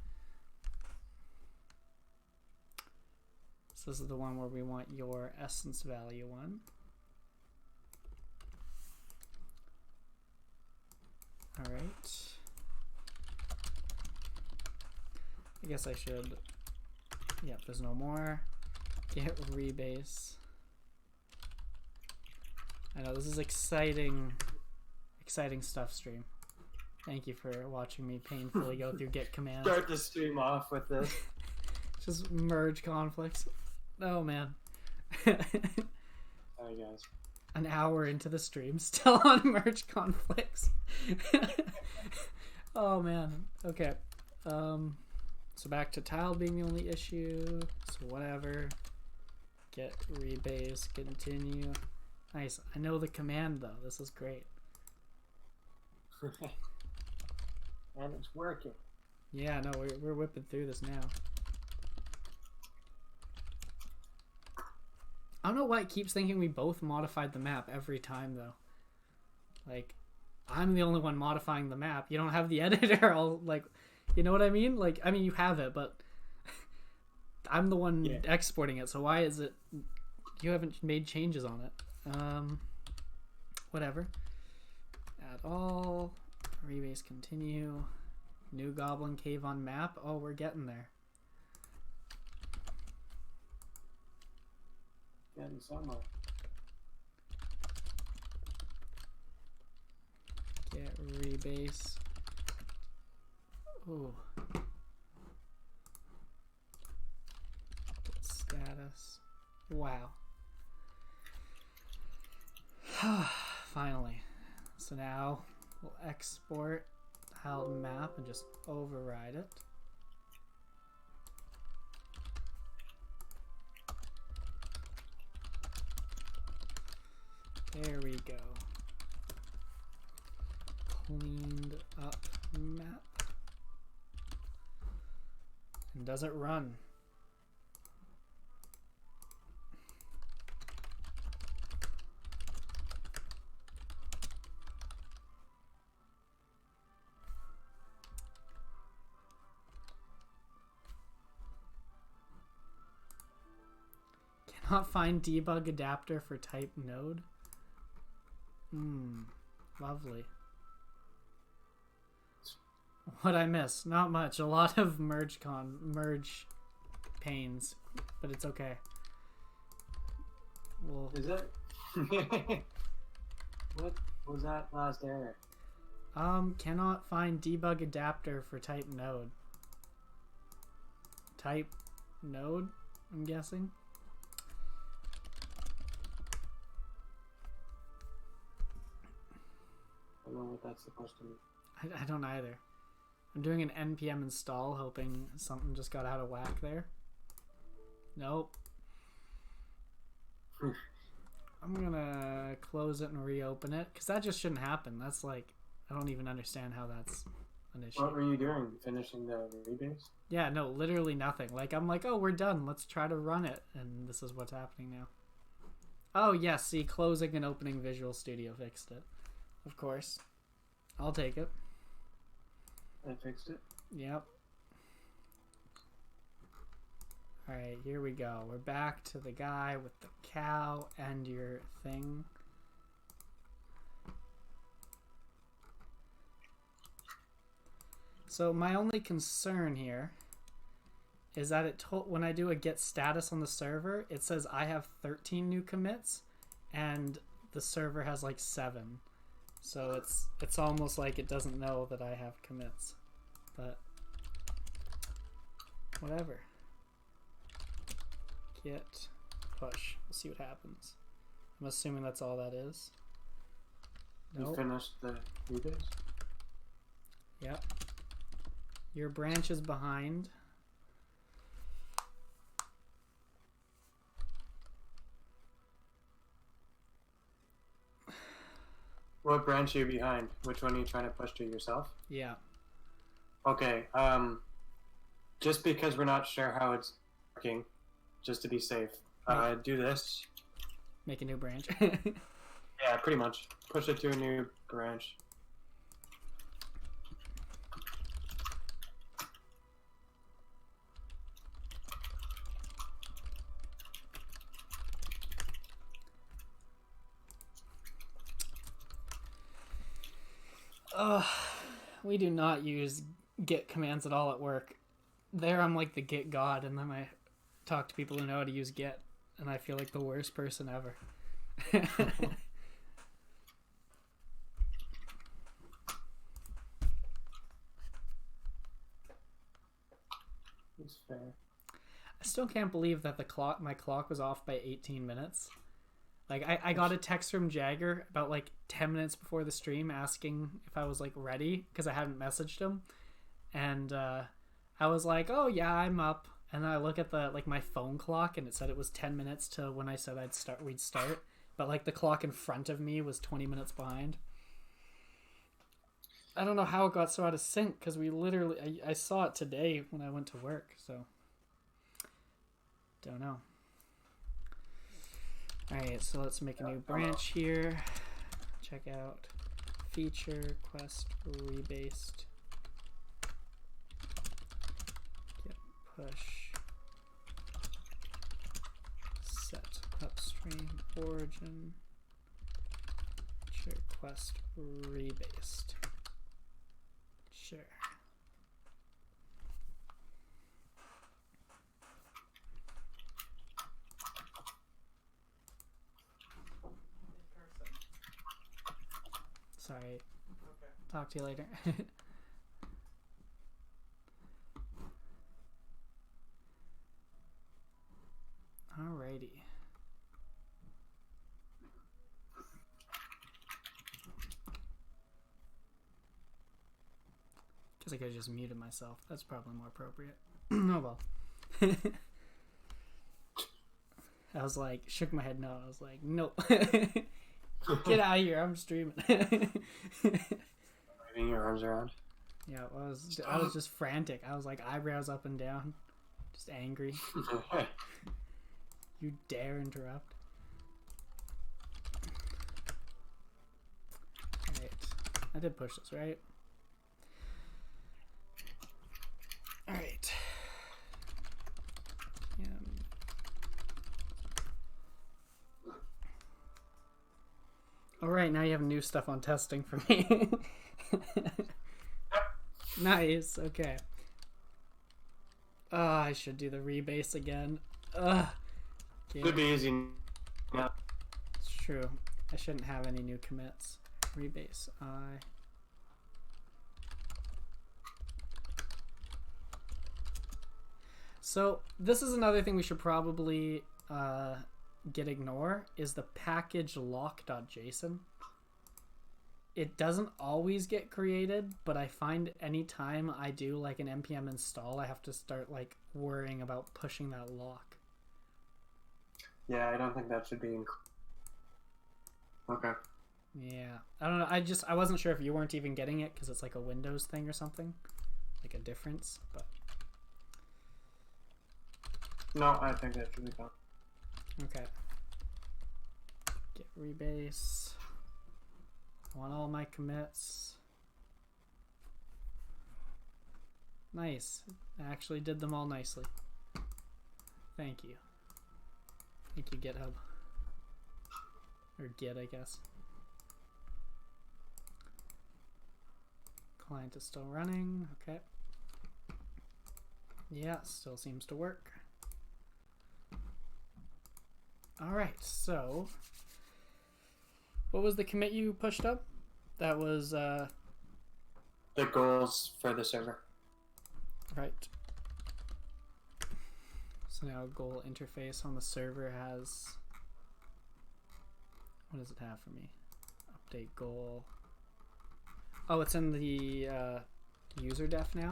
So this is the one where we want your essence value one. Alright. I guess I should... Yep, there's no more. Get rebase. I know, this is exciting stuff, stream. Thank you for watching me painfully go through git commands. Start the stream off with this. Just merge conflicts. Oh, man. Hi, guys. An hour into the stream, still on merge conflicts. Oh, man. Okay. So back to tile being the only issue. So whatever. Get rebase, continue. Nice. I know the command though. This is great. And it's working. Yeah, no, we're whipping through this now. I don't know why it keeps thinking we both modified the map every time though. Like, I'm the only one modifying the map. You don't have the editor. I'll like, you know what I mean? Like, I mean you have it, but I'm the one exporting it. So why is it you haven't made changes on it? Whatever. Add all. Rebase continue. New goblin cave on map. Oh, we're getting there. Getting somewhere. Get rebase. Ooh. Get status. Wow. Finally. So now we'll export tiled map and just override it. There we go. Cleaned up map. And does it run? Cannot find debug adapter for type node. Lovely. What'd I miss? Not much. A lot of merge pains, but it's okay. Well, is it? What was that last error? Cannot find debug adapter for type node. Type node, I'm guessing. I don't know what that's supposed to mean. I don't either. I'm doing an npm install, hoping something just got out of whack there. Nope. I'm gonna close it and reopen it, because that just shouldn't happen. That's like, I don't even understand how that's an issue. What were you doing? Finishing the rebase? Yeah, no, literally nothing. Like, I'm like, oh, we're done. Let's try to run it. And this is what's happening now. Oh, yes, see, closing and opening Visual Studio fixed it. Of course. I'll take it. I fixed it. Yep. Alright, here we go. We're back to the guy with the cow and your thing. So my only concern here is that when I do a get status on the server, it says I have 13 new commits, and the server has like 7. So it's almost like it doesn't know that I have commits. But whatever. Get push. We'll see what happens. I'm assuming that's all that is. You Nope. finished the rebase? Yep. Your branch is behind. What branch are you behind? Which one are you trying to push to yourself? Yeah. Okay, just because we're not sure how it's working, just to be safe, do this. Make a new branch. Yeah, pretty much. Push it to a new branch. We do not use git commands at all at work. There I'm like the git god, and then I talk to people who know how to use git, and I feel like the worst person ever. It's fair. I still can't believe that my clock was off by 18 minutes. Like I got a text from Jaeger about like 10 minutes before the stream asking if I was like ready because I hadn't messaged him, and I was like, oh yeah, I'm up. And then I look at the like my phone clock, and it said it was 10 minutes to when I said we'd start, but like the clock in front of me was 20 minutes behind. I don't know how it got so out of sync because we literally I saw it today when I went to work, so don't know. Alright, so let's make a new branch here. Check out feature, quest, rebased. Get push. Set upstream origin. Sure, quest, rebased. Sure. Sorry. Okay. Talk to you later. Alrighty. Guess I could have just muted myself. That's probably more appropriate. Oh well. I was like, shook my head no. I was like, nope. Get out of here! I'm streaming. Waving your arms around. Yeah, I was just frantic. I was like eyebrows up and down, just angry. You dare interrupt? Alright, I did push this, right? Alright. Alright, now you have new stuff on testing for me. Nice, okay. I should do the rebase again. Could be easy. Yeah. It's true. I shouldn't have any new commits. Rebase I. So this is another thing we should probably ignore is the package lock.json. It doesn't always get created, but I find anytime I do like an npm install, I have to start like worrying about pushing that lock. Yeah, I don't think that should be okay. Yeah, I don't know. I wasn't sure if you weren't even getting it because it's like a Windows thing or something, like a difference. But no, I think that should be fine. okay. Get rebase. I want all my commits. Nice. I actually did them all nicely. Thank you. Thank you, GitHub. Or Git, I guess. Client is still running. Okay. Yeah, still seems to work. Alright, so what was the commit you pushed up? That was The goals for the server. right. So now goal interface on the server has, what does it have for me? Update goal. Oh, it's in the user def now.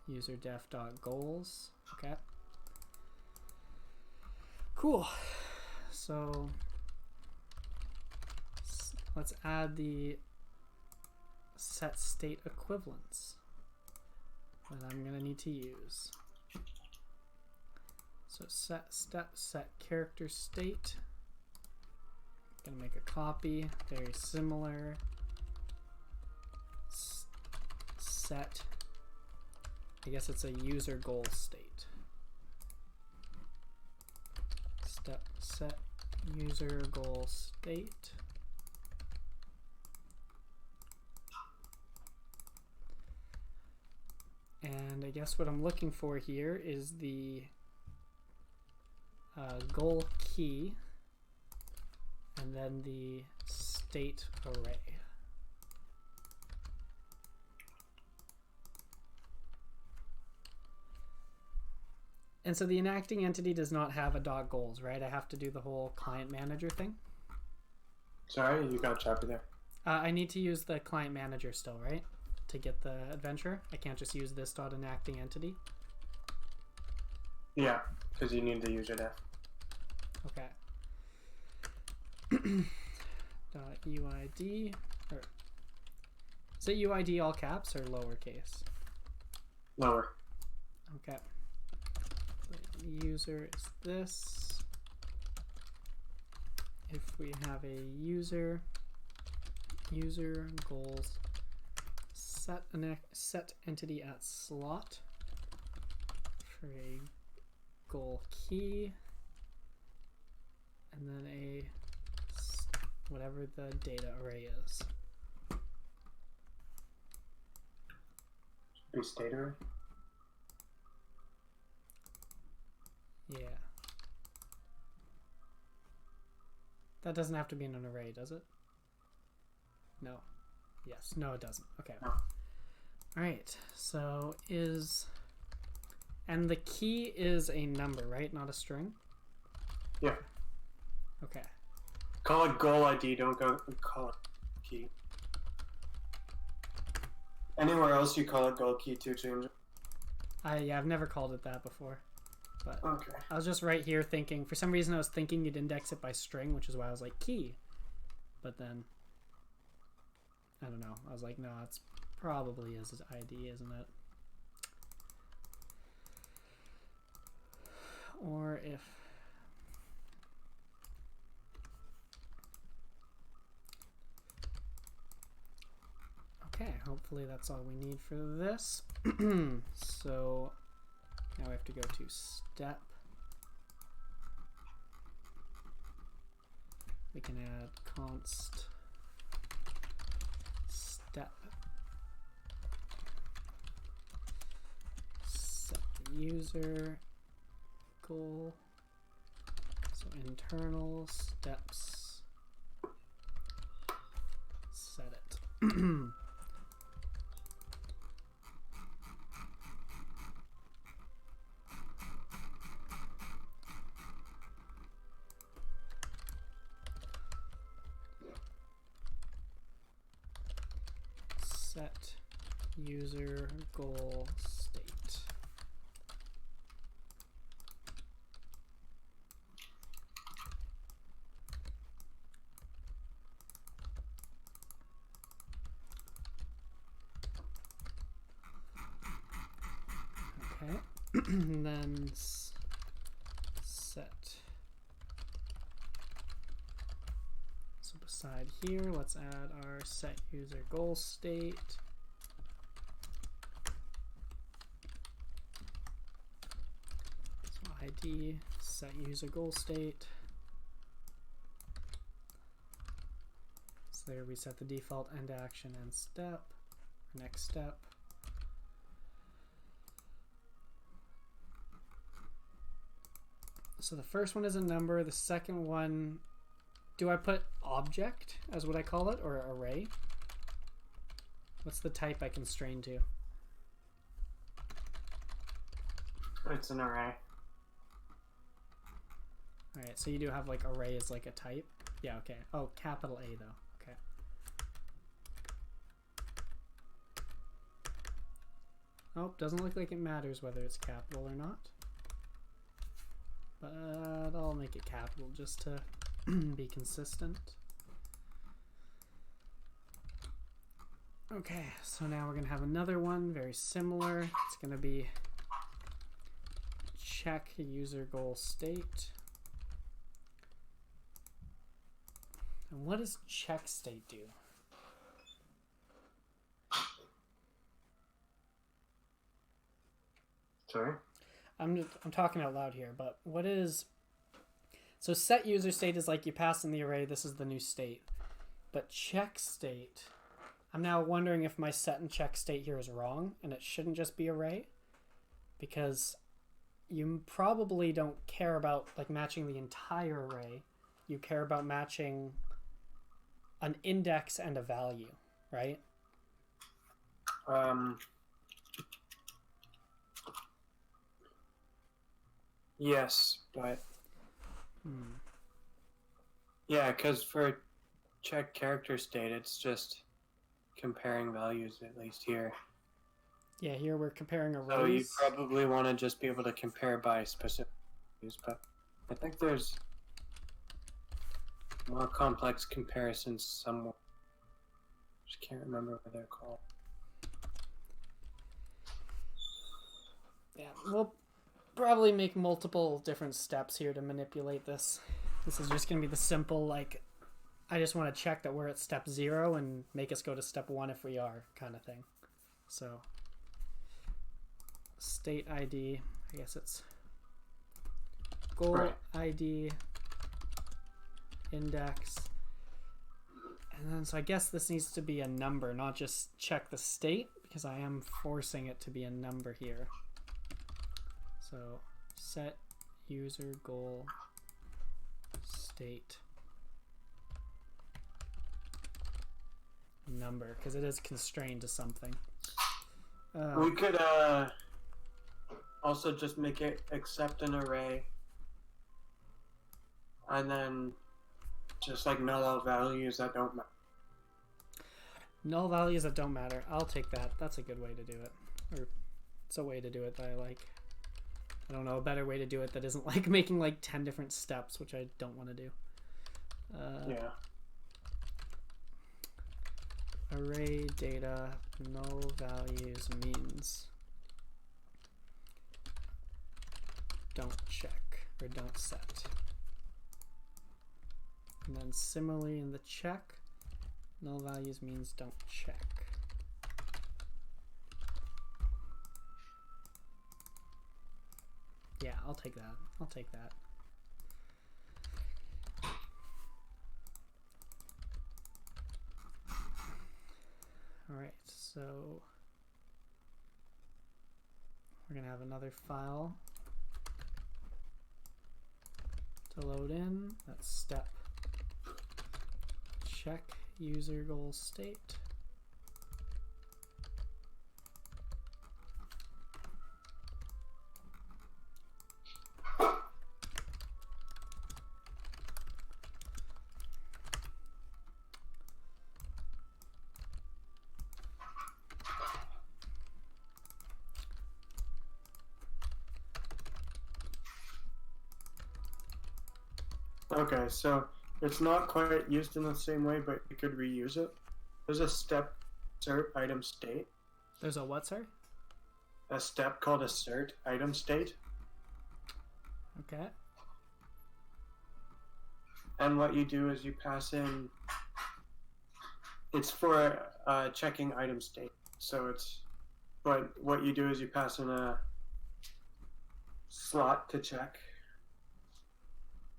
User def.goals. Okay. Cool. So let's add the set state equivalents that I'm gonna need to use. So set step, set character state. Gonna make a copy, very similar. Set, I guess it's a user goal state. Step set user goal state. And I guess what I'm looking for here is the goal key and then the state array. And so the enacting entity does not have a .goals, right? I have to do the whole client manager thing. Sorry, you got choppy there. I need to use the client manager still, right? To get the adventure. I can't just use this .enacting entity. Yeah, because you need the user def. Okay. .uid, or is it UID all caps or lowercase? Lower. Okay. The user is this. If we have a user goals set entity at slot for a goal key, and then a whatever the data array is. Be state array. Yeah. That doesn't have to be in an array, does it? No. Yes. No, it doesn't. Okay. No. Alright. So is... And the key is a number, right? Not a string? Yeah. Okay. Call it goal ID, don't go call it key. Anywhere else you call it goal key to change it. Yeah, I've never called it that before. But Okay. I was just right here thinking, for some reason I was thinking you'd index it by string, which is why I was like key. But then, I don't know. I was like, no, it's probably is his ID, isn't it? Or if... Okay, hopefully that's all we need for this. So now we have to go to step. We can add const step set the user goal. So internal steps set it. Set user goal state. Okay, and then set. So beside here, let's add our set user goal state. So ID, set user goal state. So there we set the default end action and step. Next step. So the first one is a number. The second one, do I put object as what I call it, or array? What's the type I constrain to? It's an array. Alright, so you do have like array as like a type? Yeah, okay. Oh, capital A though. Okay. Oh, doesn't look like it matters whether it's capital or not. But I'll make it capital just to be consistent. Okay, so now we're going to have another one very similar. It's going to be check user goal state. And what does check state do? Sorry? I'm talking out loud here, but what is... So set user state is like you pass in the array, this is the new state. But check state, I'm now wondering if my set and check state here is wrong, and it shouldn't just be array. Because you probably don't care about like matching the entire array. You care about matching an index and a value, right? Yes, but yeah, because for check character state, it's just comparing values, at least here. Yeah, here we're comparing arrays. So you probably want to just be able to compare by specific values, but I think there's more complex comparisons somewhere. Just can't remember what they're called. Yeah, we'll probably make multiple different steps here to manipulate this. This is just going to be the simple, like, I just want to check that we're at step 0 and make us go to step 1 if we are, kind of thing. So, state ID, I guess it's goal ID, index, and then so I guess this needs to be a number, not just check the state, because I am forcing it to be a number here. So set user goal state number, because it is constrained to something. We could also just make it accept an array and then just like null values that don't matter. Null values that don't matter. I'll take that. That's a good way to do it. Or it's a way to do it that I like. I don't know a better way to do it that isn't like making like 10 different steps, which I don't want to do. Yeah. Array data null values means don't check or don't set. And then similarly in the check, null values means don't check. Yeah, I'll take that. I'll take that. All right, so we're gonna have another file to load in. That's step check user goal state. Okay, so it's not quite used in the same way, but you could reuse it. There's a step assert item state. There's a what, sorry? A step called assert item state. Okay. And what you do is you pass in. It's for checking item state. So it's. But what you do is you pass in a slot to check.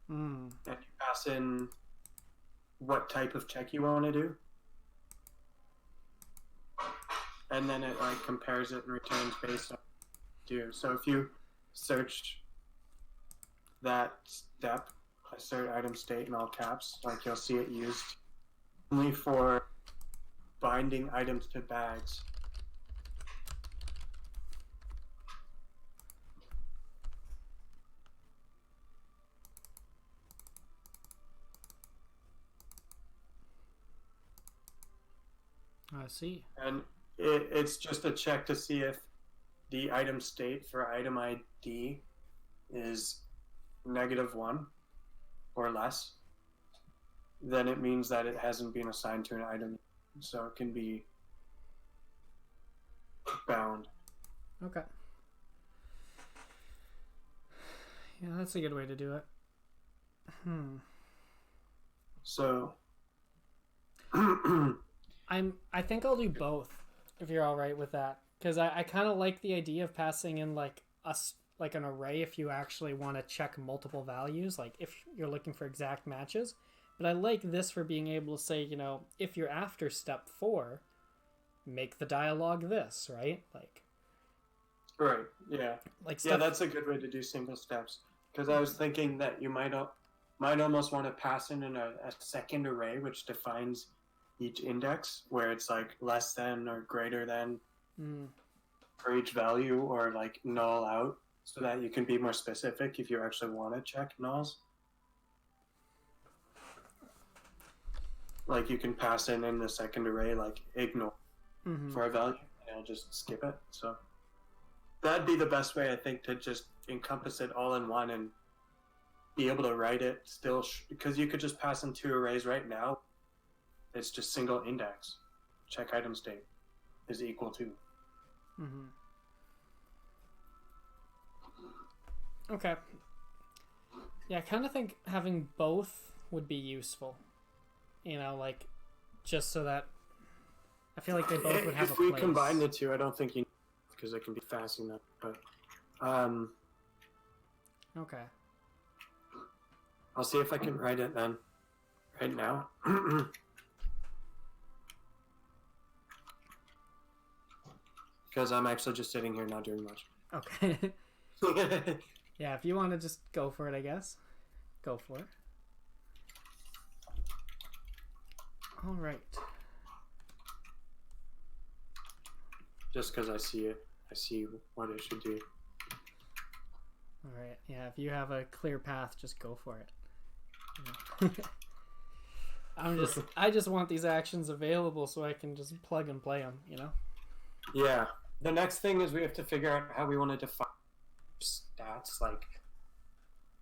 And you pass in what type of check you want to do. and then it like compares it and returns based on do. So if you search that step, assert item state in all caps, like you'll see it used only for binding items to bags. I see. And it's just a check to see if the item state for item ID is -1 or less. Then it means that it hasn't been assigned to an item, so it can be bound. Okay. Yeah, that's a good way to do it. So I think I'll do both if you're all right with that, because I kind of like the idea of passing in like an array if you actually want to check multiple values, like if you're looking for exact matches. But I like this for being able to say, if you're after step 4, make the dialogue this, right? Like, right, yeah, like yeah, that's a good way to do single steps. Because I was thinking that you might almost want to pass in a second array which defines each index, where it's like less than or greater than for each value, or like null out, so that you can be more specific if you actually want to check nulls. Like you can pass in the second array like ignore for a value, and it'll just skip it. So that'd be the best way, I think, to just encompass it all in one and be able to write it still, because you could just pass in 2 arrays right now. It's just single index. Check item state is equal to. Okay. Yeah, I kind of think having both would be useful. Like, just so that I feel like they both would have a place. If we combine the two, I don't think you need, because it can be fast enough. But okay. I'll see if I can write it then. Right now. Because I'm actually just sitting here not doing much. Okay. Yeah, if you want to just go for it, I guess. Go for it. All right. Just because I see it. I see what it should do. All right. Yeah, if you have a clear path, just go for it. I just want these actions available so I can just plug and play them, Yeah. The next thing is we have to figure out how we want to define stats. Like,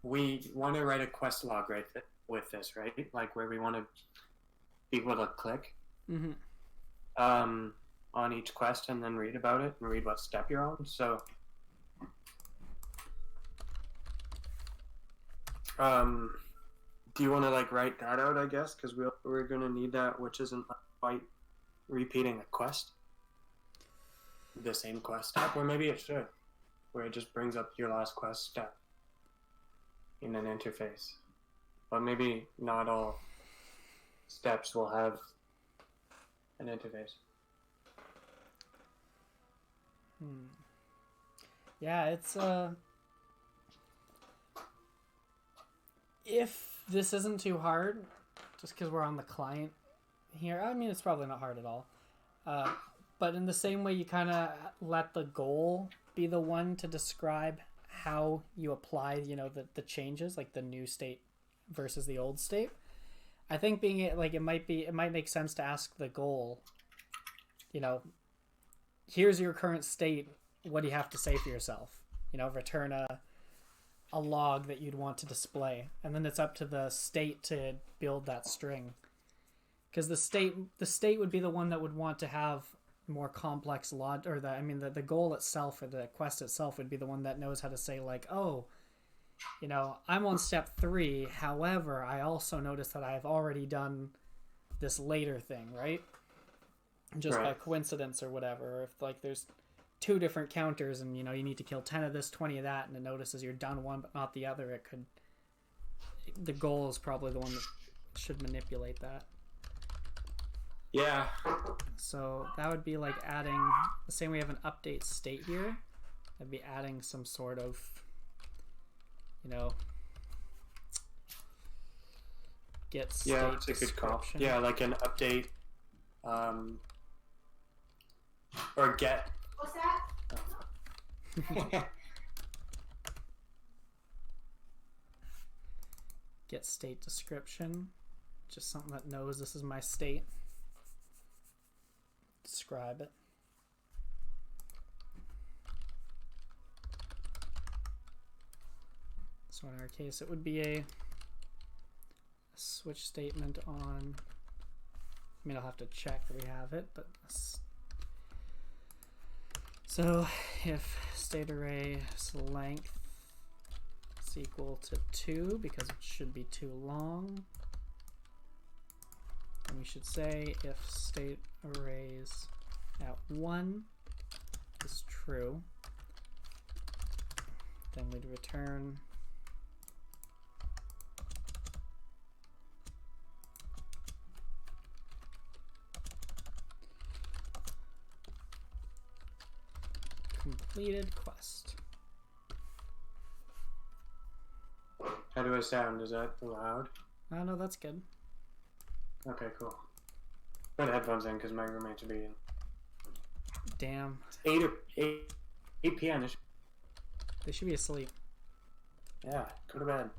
we want to write a quest log right with this, right? Like, where we want to be able to click on each quest and then read about it and read what step you're on. So do you want to like write that out, I guess, because we're going to need that, which isn't quite repeating a quest, the same quest step, or maybe it should, where it just brings up your last quest step in an interface. But maybe not all steps will have an interface. Yeah, it's if this isn't too hard, just because we're on the client here, I mean, it's probably not hard at all. But in the same way, you kind of let the goal be the one to describe how you apply, the changes, like the new state versus the old state. I think it might make sense to ask the goal, here's your current state. What do you have to say for yourself? Return a log that you'd want to display, and then it's up to the state to build that string. Because the state would be the one that would want to have more complex log, or the goal itself, or the quest itself, would be the one that knows how to say like, oh, I'm on step 3. However, I also noticed that I've already done this later thing, right? Just by coincidence or whatever. Or if like there's 2 different counters and you need to kill 10 of this, 20 of that, and it notices you're done one but not the other, the goal is probably the one that should manipulate that. Yeah. So that would be like adding the same way we have an update state here. That'd be adding some sort of, you know, get state Yeah, it's a good call. description. Yeah, like an update, or get. What's that? Get state description. Just something that knows this is my state. Describe it. So in our case, it would be a switch statement on. I mean, I'll have to check that we have it, but so if state array's length is equal to 2, because it should be too long, then we should say if state arrays at 1 is true, then we'd return completed quest. How do I sound? Is that loud? Oh no, that's good. Okay, cool. Put headphones in because my roommates will be in. Damn, 8 p.m. they should be asleep. Yeah, go to bed.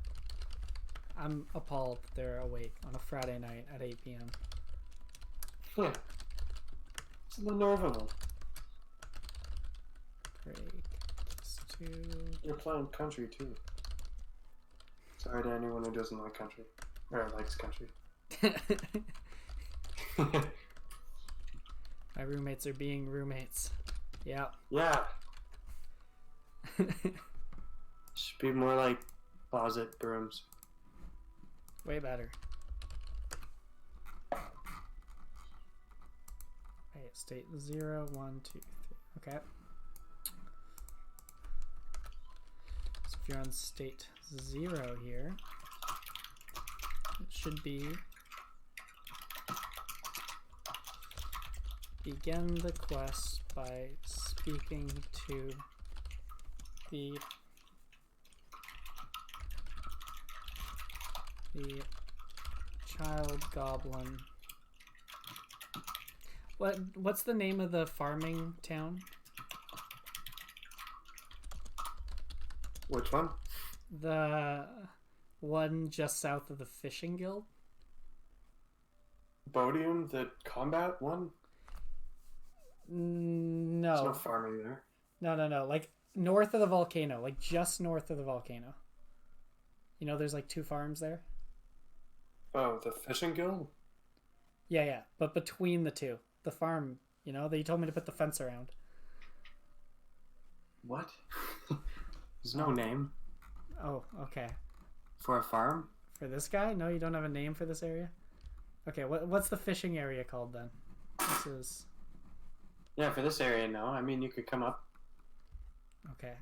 I'm appalled that they're awake on a Friday night at 8 p.m. Yeah. It's the nerve of them. Break. Just You're playing country too. Sorry to anyone who doesn't like country. Or likes country. to... My roommates are being roommates. Yeah. Yeah. Should be more like closet brooms. Way better. Wait, state 0, 1, 2, 3. Okay. So if you're on state 0 here, it should be begin the quest by speaking to the child goblin. What's the name of the farming town? Which one? The one just south of the fishing guild? Bodium, the combat one? No. There's no farming there. No. Like north of the volcano. Like just north of the volcano. You know, there's like 2 farms there. Oh, the fishing guild? Yeah. But between the 2. The farm, you know, they told me to put the fence around. What? There's no name Oh, okay. for a farm? For this guy? No, you don't have a name for this area? Okay, what's the fishing area called then? This is... Yeah, for this area, no. I mean, you could come up. Okay.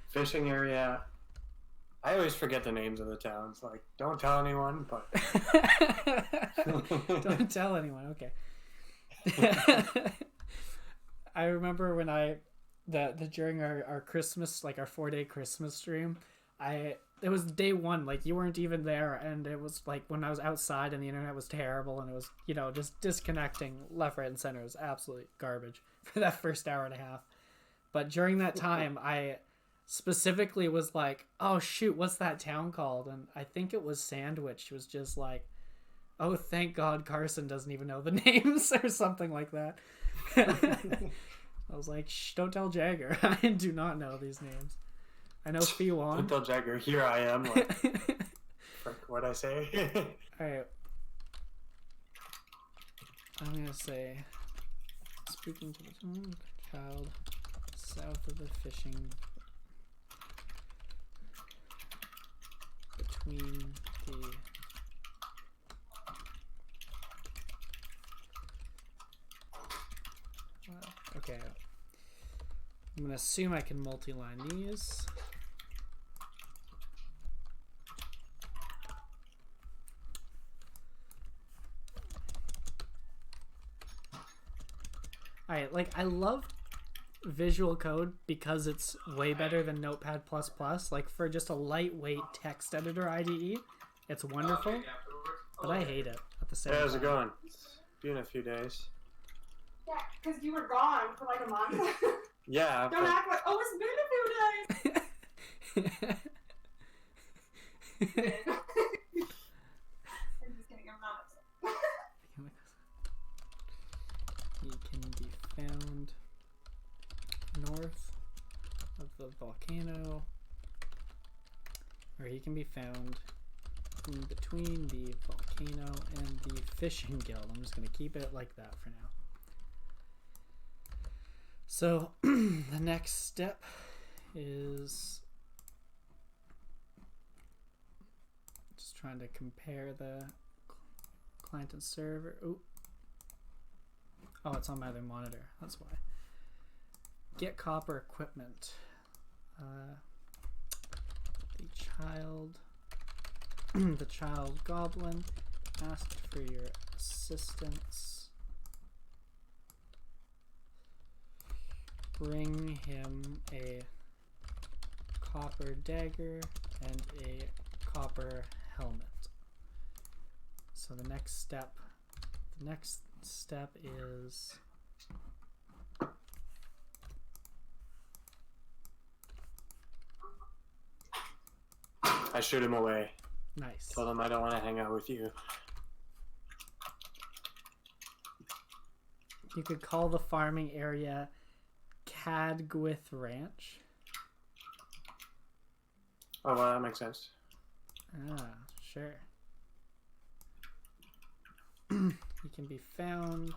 Fishing area. I always forget the names of the towns. Like, don't tell anyone, but... Don't tell anyone, okay. I remember when during our Christmas, like our 4-day Christmas stream, it was day 1, like you weren't even there, and it was like when I was outside and the internet was terrible and it was, you know, just disconnecting left, right, and center. It was absolute garbage for that first hour and a half. But during that time, I specifically was like, oh shoot, what's that town called? And I think it was Sandwich. It was just like, oh, thank God Carson doesn't even know the names or something like that. I was like, shh, don't tell Jaeger. I do not know these names. I know Fiwan. Don't tell Jaeger, here I am. Like, what'd I say? Alright. I'm going to say, speaking to the child south of the fishing between the okay. I'm gonna assume I can multi-line these. Alright, like, I love Visual Code because it's way better than Notepad++. Like, for just a lightweight text editor IDE, it's wonderful, but I hate it at the same time. Hey, how's it going? It's been a few days. Yeah, because you were gone for like a month. Yeah. Don't act like, oh, it's been a few days. I'm just kidding, I'm not upset. He can be found north of the volcano, or he can be found in between the volcano and the fishing guild. I'm just going to keep it like that for now. So the next step is just trying to compare the client and server. Ooh. Oh, it's on my other monitor. That's why. Get copper equipment. The child goblin asked for your assistance. Bring him a copper dagger and a copper helmet. So the next step is I shoot him away. nice. Tell him I don't want to hang out with you. You could call the farming area Cadgwith Ranch. Oh, well, that makes sense. Ah, sure. He can be found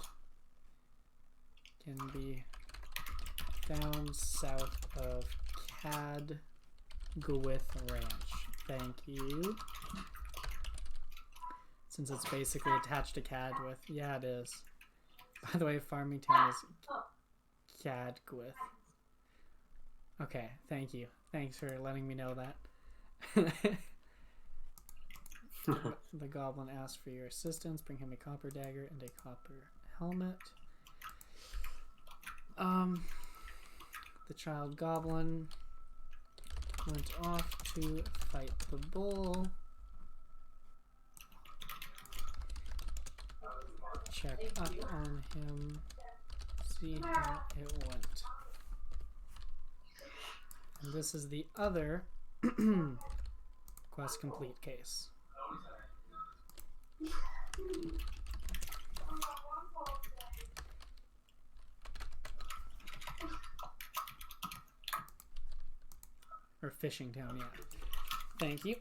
south of Cadgwith Ranch. Thank you. Since it's basically attached to Cadgwith. Yeah, it is. By the way, Farming Town is Cadgwith. Okay, thank you. Thanks for letting me know that. The goblin asked for your assistance. Bring him a copper dagger and a copper helmet. The child goblin went off to fight the bull. Check up on him. See how it went. And this is the other quest complete case. Or Fishing Town, yeah. Thank you.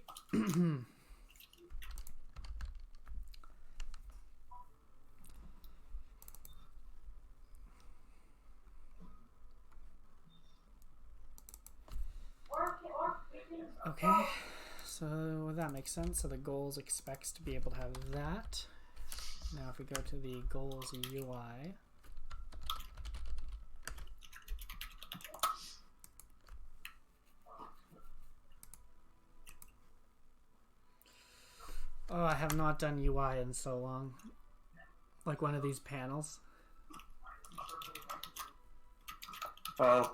Okay, so that makes sense. So the goals expects to be able to have that. Now if we go to the goals UI, oh, I have not done UI in so long. Like one of these panels. Oh,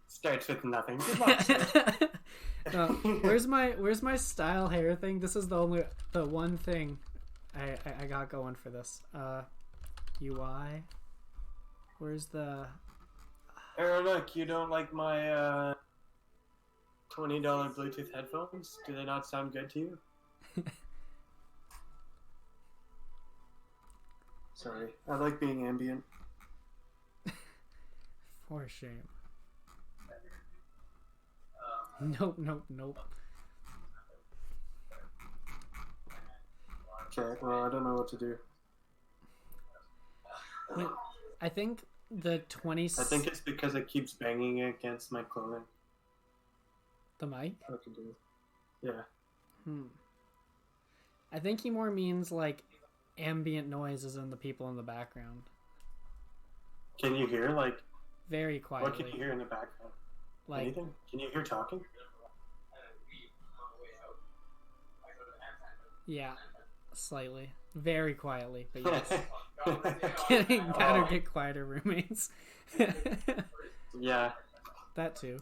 starts with nothing. Good luck, sir. No, where's my style hair thing? This is the one thing I got going for this. UI. Where's the? Oh, look, you don't like my $20 Bluetooth headphones? Do they not sound good to you? Sorry, I like being ambient. For shame. Nope, nope, nope. Okay, well, I don't know what to do. Wait, I think the 20... I think it's because it keeps banging against my clothing. The mic? What to do? Yeah. I think he more means like ambient noises and the people in the background. Can you hear, like... Very quietly. What can you hear in the background? Like, anything? Can you hear talking? Yeah, slightly. Very quietly, but yes. Getting better, get quieter roommates. Yeah. That too.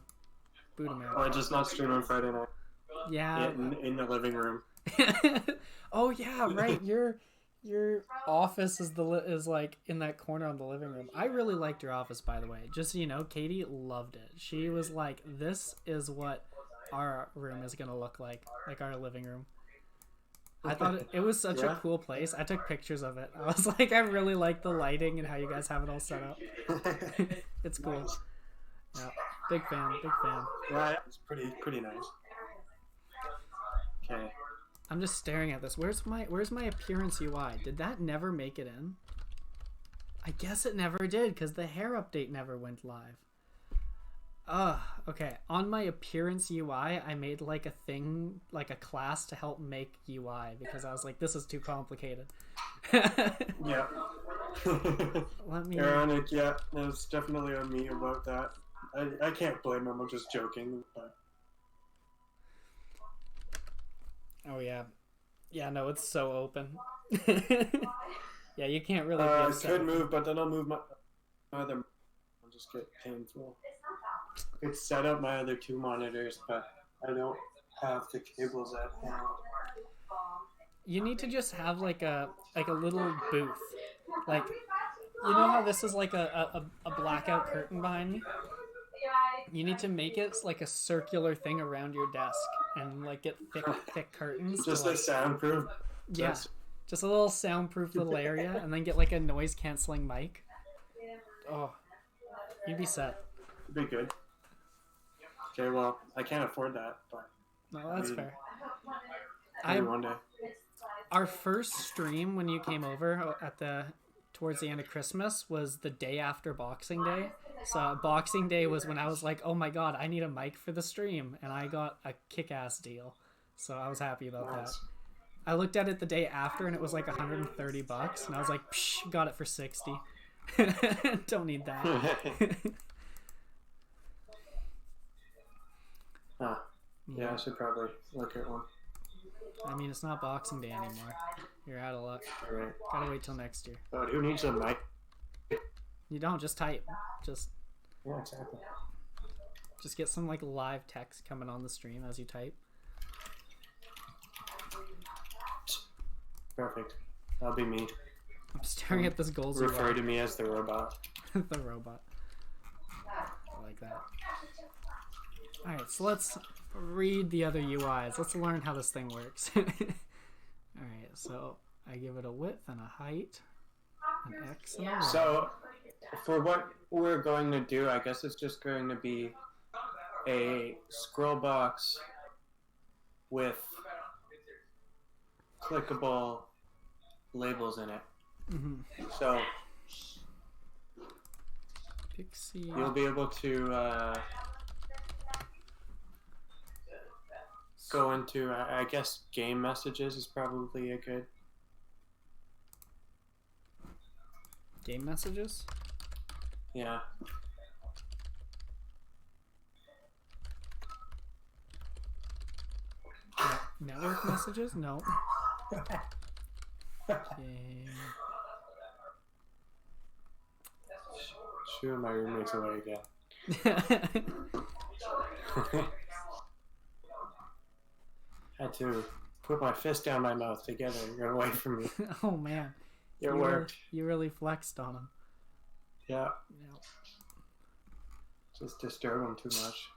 Boot 'em Or out. just not stream on Friday night. Yeah. In the living room. Oh yeah, right. Your office is like in that corner on the living room. I really liked your office, by the way. Just so you know, Katie loved it. She was like, "This is what our room is gonna look like our living room." I thought it was such a cool place. I took pictures of it. I was like, I really like the lighting and how you guys have it all set up. It's cool. Nice. Yeah, big fan. Yeah, it's pretty nice. Okay. I'm just staring at this. Where's my appearance UI? Did that never make it in? I guess it never did because the hair update never went live. Okay. On my appearance UI, I made like a thing, like a class to help make UI because I was like, this is too complicated. Yeah. Let me. Ironic, yeah. That's definitely on me about that. I can't blame him. I'm just joking. But... Oh yeah, yeah. No, it's so open. Yeah, you can't really. I could move, but then I'll move my other. I'll just get painful. I could set up my other two monitors, but I don't have the cables at hand. You need to just have like a little booth, like you know how this is like a blackout curtain behind me. You need to make it like a circular thing around your desk and like get thick curtains. Just to, like soundproof. Yeah, just a little soundproof little area, and then get like a noise canceling mic. Oh, you'd be set. It'd be good. Okay, well, I can't afford that, but No, that's fair. maybe one day. Our first stream when you came over towards the end of Christmas was the day after Boxing Day. So Boxing Day was when I was like, oh my god, I need a mic for the stream, and I got a kick-ass deal. So I was happy about that. I looked at it the day after and it was like $130, and I was like, psh, got it for 60. Don't need that. Huh. Yeah, I should probably look at one. I mean, it's not Boxing Day anymore. You're out of luck. All right. Gotta wait till next year. But who needs a mic? You don't, just type. Yeah, exactly. Just get some like live text coming on the stream as you type. Perfect. That'll be me. I'm staring at this goals. Refer to me as the robot. The robot. I like that. Alright, so let's read the other UIs. Let's learn how this thing works. Alright, so I give it a width and a height, an X and a Y. So, for what we're going to do, I guess it's just going to be a scroll box with clickable labels in it. Mm-hmm. So Pixie. you'll be able to go into, I guess, game messages is probably a good. Game messages? Yeah. Network messages? No. Game. Shoo my roommates away again. Had to put my fist down my mouth to get it away from me. Oh man. It worked. You really flexed on him. Yeah. Yeah. Just disturb them too much.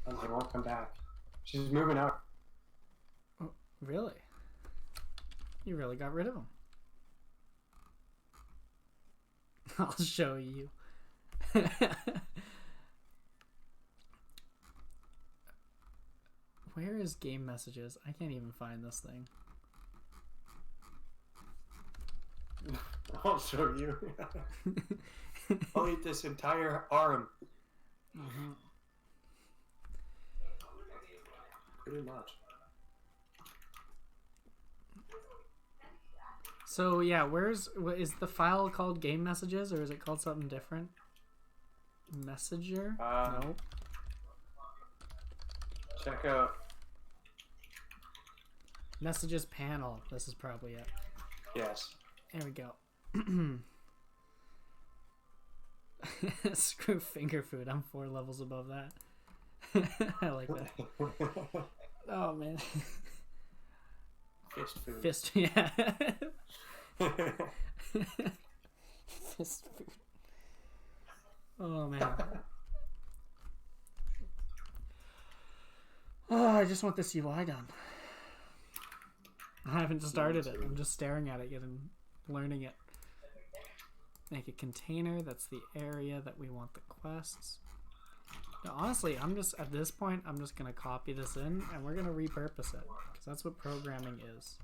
And they won't come back. She's moving out. Oh, really? You really got rid of him. I'll show you. Where is game messages? I can't even find this thing. I'll show you. I'll eat this entire arm. Mm-hmm. Pretty much. So yeah, is the file called game messages or is it called something different? Messenger? No. Check out. Messages panel. This is probably it. Yes. There we go. Screw finger food. I'm 4 levels above that. I like that. Oh man. Fist food. Fist, yeah. Fist food. Oh man. Oh, I just want this UI done. I haven't started it. I'm just staring at it yet and learning it. Make a container. That's the area that we want the quests. Now, honestly, I'm just at this point, I'm just gonna copy this in and we're gonna repurpose it because that's what programming is.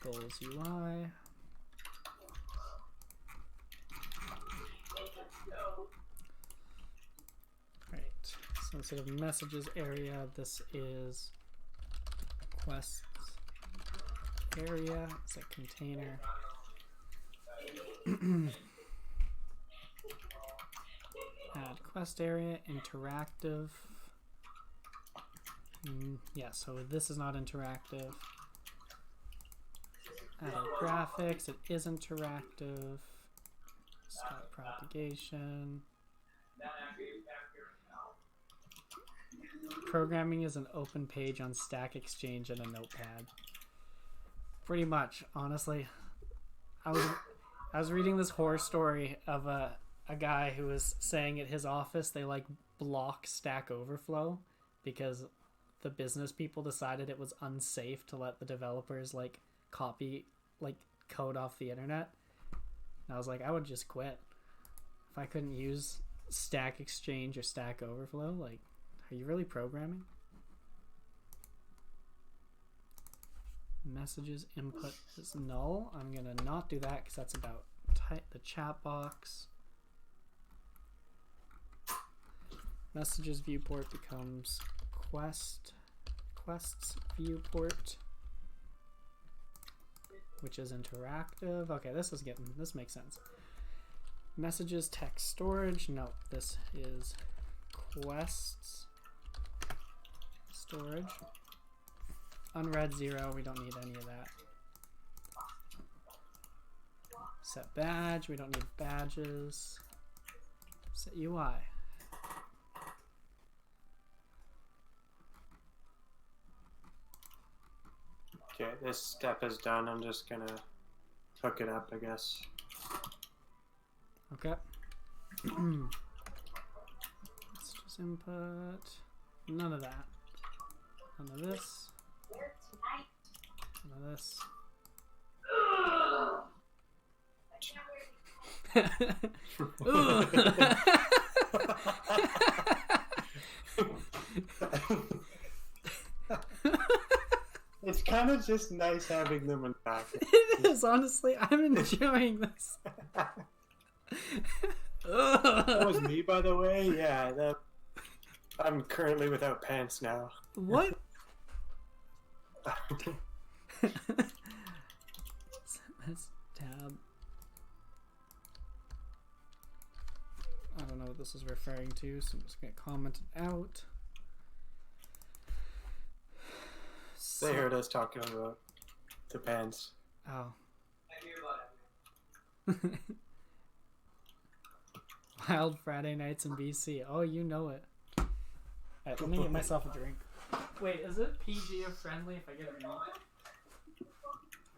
Goals UI. Right. So instead of messages area, this is quests area. It's a container. Add quest area, interactive. Yeah, so this is not interactive. Add graphics, it is interactive. Stop propagation. Programming is an open page on Stack Exchange and a notepad. Pretty much, honestly. I was reading this horror story of a guy who was saying at his office they like block Stack Overflow because the business people decided it was unsafe to let the developers like copy like code off the internet. And I was like, I would just quit if I couldn't use Stack Exchange or Stack Overflow. Like, are you really programming? Messages input is null. I'm gonna not do that because that's about the chat box. Messages viewport becomes quests viewport, which is interactive. Okay, this makes sense. Messages text storage. No, this is quests storage. Unread 0, we don't need any of that. Set badge, we don't need badges. Set UI. Okay, this step is done. I'm just gonna hook it up, I guess. Okay. Let's just input. None of that. None of this. None of this. It's kind of just nice having them in back. It is, honestly. I'm enjoying this. That was me, by the way. Yeah, I'm currently without pants now. What? That's tab. I don't know what this is referring to, so I'm just gonna comment it out. They heard us talking about the pants. Oh. Wild Friday nights in BC. Oh, you know it. Alright, let me get myself a drink. Wait, is it PG or friendly if I get a drink?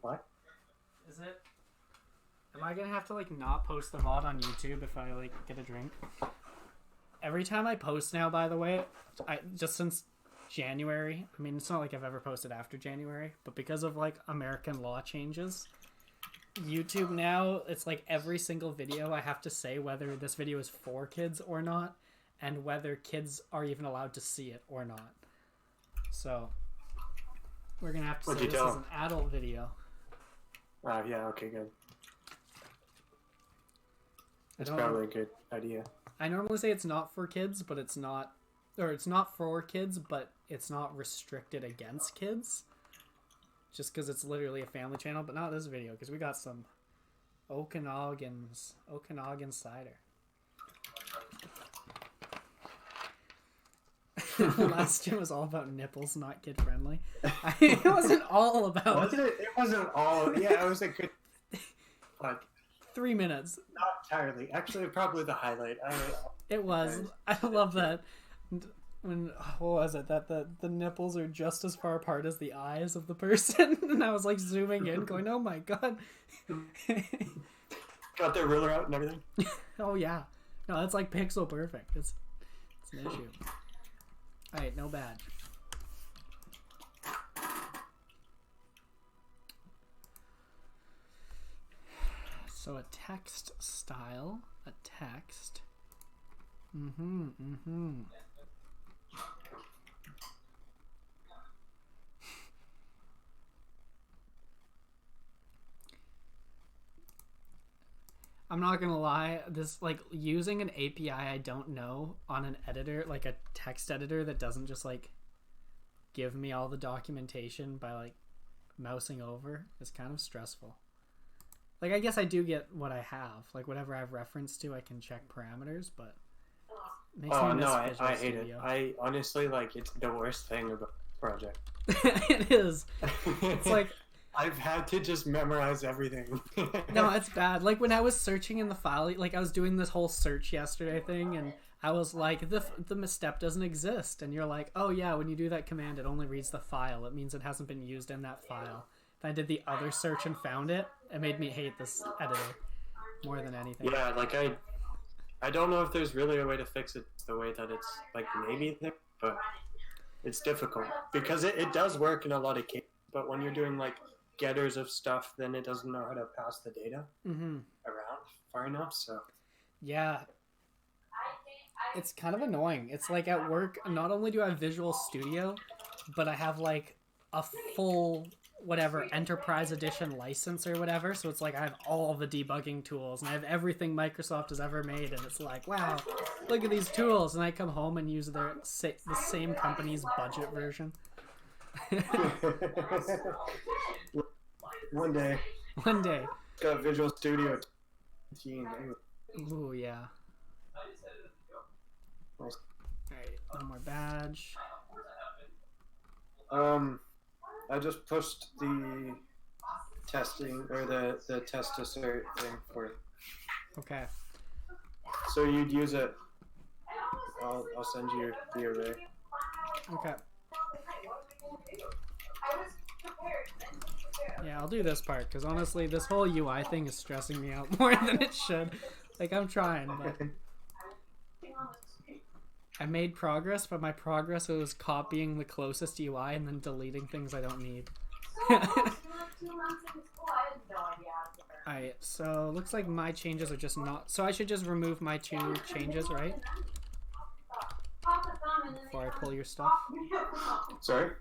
What? Is it? Am I gonna have to like not post the VOD on YouTube if I like get a drink? Every time I post now, by the way, just since January, I mean, it's not like I've ever posted after January, but because of like American law changes, YouTube now, it's like every single video I have to say whether this video is for kids or not, and whether kids are even allowed to see it or not. So we're gonna have to say this is an adult video. Yeah, okay, good. That's probably a good idea. I normally say it's not for kids, but it's not, or it's not for kids, but it's not restricted against kids. Just because it's literally a family channel, but not this video, because we got some Okanagan cider. Last year was all about nipples, not kid friendly. It wasn't all about. Wasn't it? It wasn't all. Yeah, it was a good. Like 3 minutes. not entirely. Actually, probably the highlight. It was. I love that. When what was it that the nipples are just as far apart as the eyes of the person, and I was like zooming in, going, "Oh my god!" Got their ruler out and everything. Oh yeah, no, that's like pixel perfect. It's an issue. All right, no badge. So a text style, a text. I'm not gonna lie, this like using an API I don't know on an editor, like a text editor that doesn't just like give me all the documentation by like mousing over is kind of stressful. Like I guess I do get what I have, like whatever I've referenced to I can check parameters, but it makes me miss Visual I hate it. Studio. I honestly like it's the worst thing about the project. It is. It's like I've had to just memorize everything. no, it's bad. Like when I was searching in the file, like I was doing this whole search yesterday thing, and I was like, the misstep doesn't exist, and you're like, oh yeah, when you do that command, it only reads the file. It means it hasn't been used in that file. Then I did the other search and found it. It made me hate this editor more than anything. Yeah, like I don't know if there's really a way to fix it the way that it's like maybe there, but it's difficult because it does work in a lot of cases. But when you're doing like getters of stuff, then it doesn't know how to pass the data around far enough. So yeah, it's kind of annoying. It's like at work, not only do I have Visual Studio, but I have like a full whatever enterprise edition license or whatever, so it's like I have all the debugging tools and I have everything Microsoft has ever made, and it's like, wow, look at these tools, and I come home and use the same company's budget version. One day got Visual Studio 15. Ooh yeah. Alright, one more badge. I just pushed the testing or the test assert thing for you. Okay. So you'd use it. I'll send you the array. Okay. Yeah, I'll do this part, because honestly, this whole UI thing is stressing me out more than it should. Like, I'm trying, but I made progress, but my progress was copying the closest UI and then deleting things I don't need. Alright, so looks like my changes are just not... So I should just remove my 2 changes, right? Before I pull your stuff. Sorry?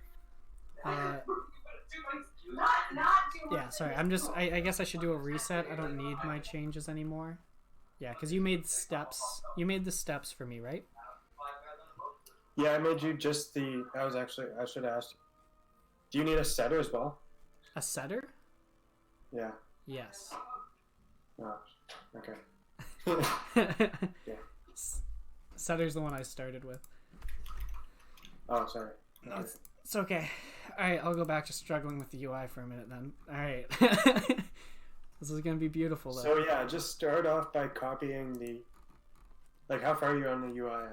Yeah, sorry. I'm just... I guess I should do a reset. I don't need my changes anymore. Yeah, because you made steps. You made the steps for me, right? Yeah, I made you just the... I should have asked you. Do you need a setter as well? A setter? Yeah. Yes. Oh, okay. Yeah. Setter's the one I started with. Oh, sorry. No, it's okay. Alright, I'll go back to struggling with the UI for a minute then. Alright. This is going to be beautiful though. So yeah, just start off by copying the... Like, how far are you on the UI?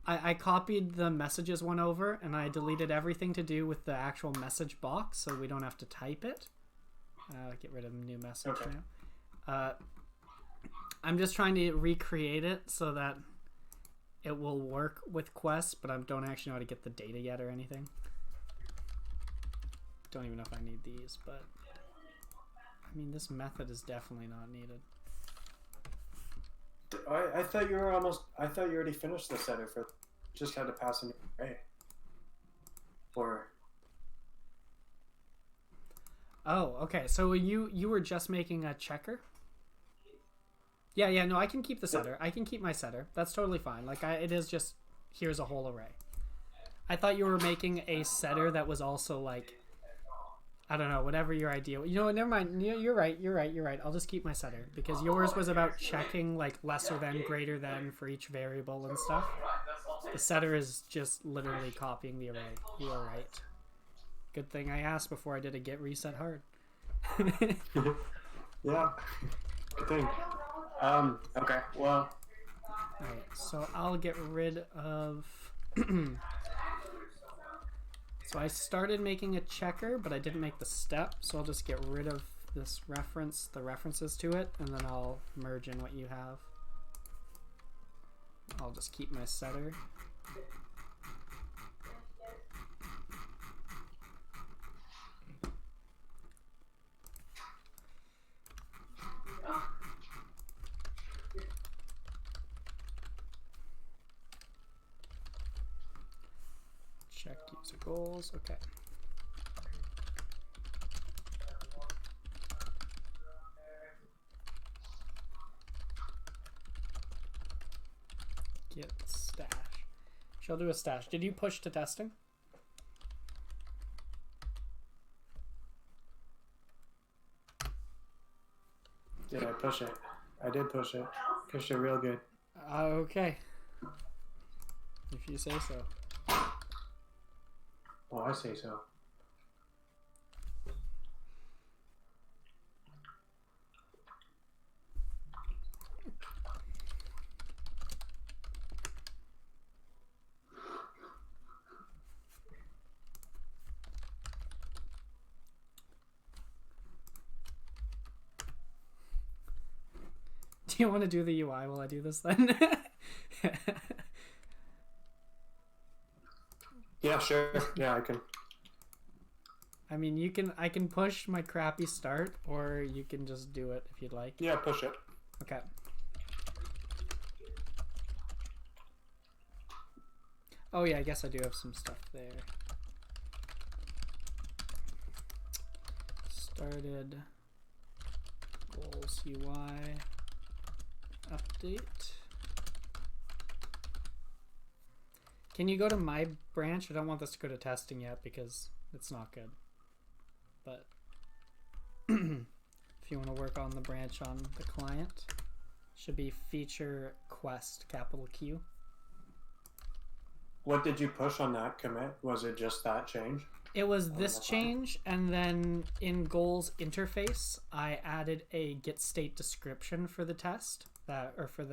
I copied the messages one over, and I deleted everything to do with the actual message box, so we don't have to type it. Get rid of new message now. I'm just trying to recreate it so that it will work with quests, but I don't actually know how to get the data yet or anything. Don't even know if I need these, but... I mean, this method is definitely not needed. I thought you were almost... I thought you already finished the setter for... Just had to pass an array. Or... Oh, okay. So you were just making a checker? Yeah, no, I can keep the setter. I can keep my setter. That's totally fine. Like, it is just, here's a whole array. I thought you were making a setter that was also, like, I don't know, whatever your ideal. You know what? Never mind. You're right. I'll just keep my setter because yours was about checking like lesser than, greater than for each variable and stuff. The setter is just literally copying the array. You are right. Good thing I asked before I did a get reset hard. Yeah. Good thing. Okay. Well. Alright, so I'll get rid of... So I started making a checker, but I didn't make the step, so I'll just get rid of this reference, the references to it, and then I'll merge in what you have. I'll just keep my setter. Check user goals. Okay. Get stash. Shall do a stash. Did you push to testing? Did I push it? I did push it. Pushed it real good. Okay. If you say so. Oh, I say so. Do you want to do the UI while I do this then? Yeah, sure. Yeah, I can. I mean, I can push my crappy start, or you can just do it if you'd like. Yeah, push it. Okay. Oh yeah, I guess I do have some stuff there. Started goals UI update. Can you go to my branch? I don't want this to go to testing yet because it's not good. But if you want to work on the branch on the client, should be feature quest capital Q. What did you push on that commit? Was it just that change? It was this change, and then in goals interface, I added a get state description for the test for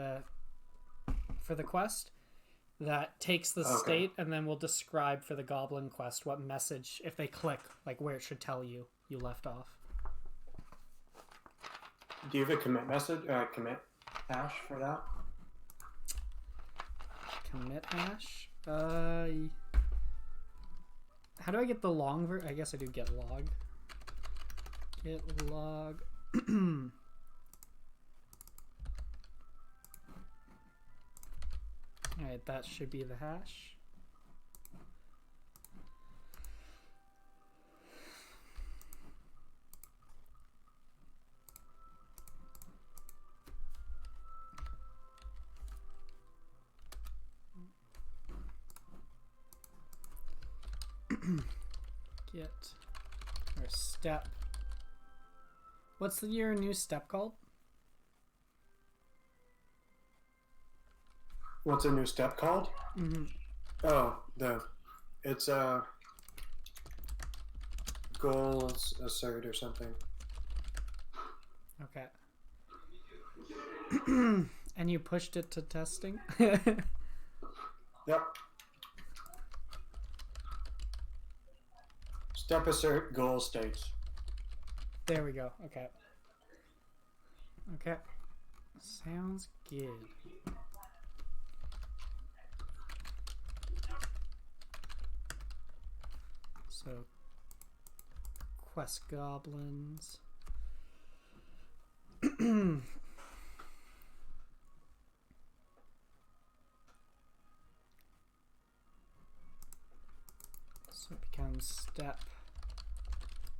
the quest that takes the state and then will describe for the goblin quest what message, if they click, like where it should tell you left off. Do you have a commit message? Commit hash for that? Commit hash. How do I get the long I guess I do get log. Get log. Alright, that should be the hash. Get or step. What's your new step called? What's a new step called? Mm-hmm. Oh, it's goals assert or something. Okay. And you pushed it to testing? Yep. Step assert goal states. There we go. Okay. Okay. Sounds good. So, quest goblins. So it becomes step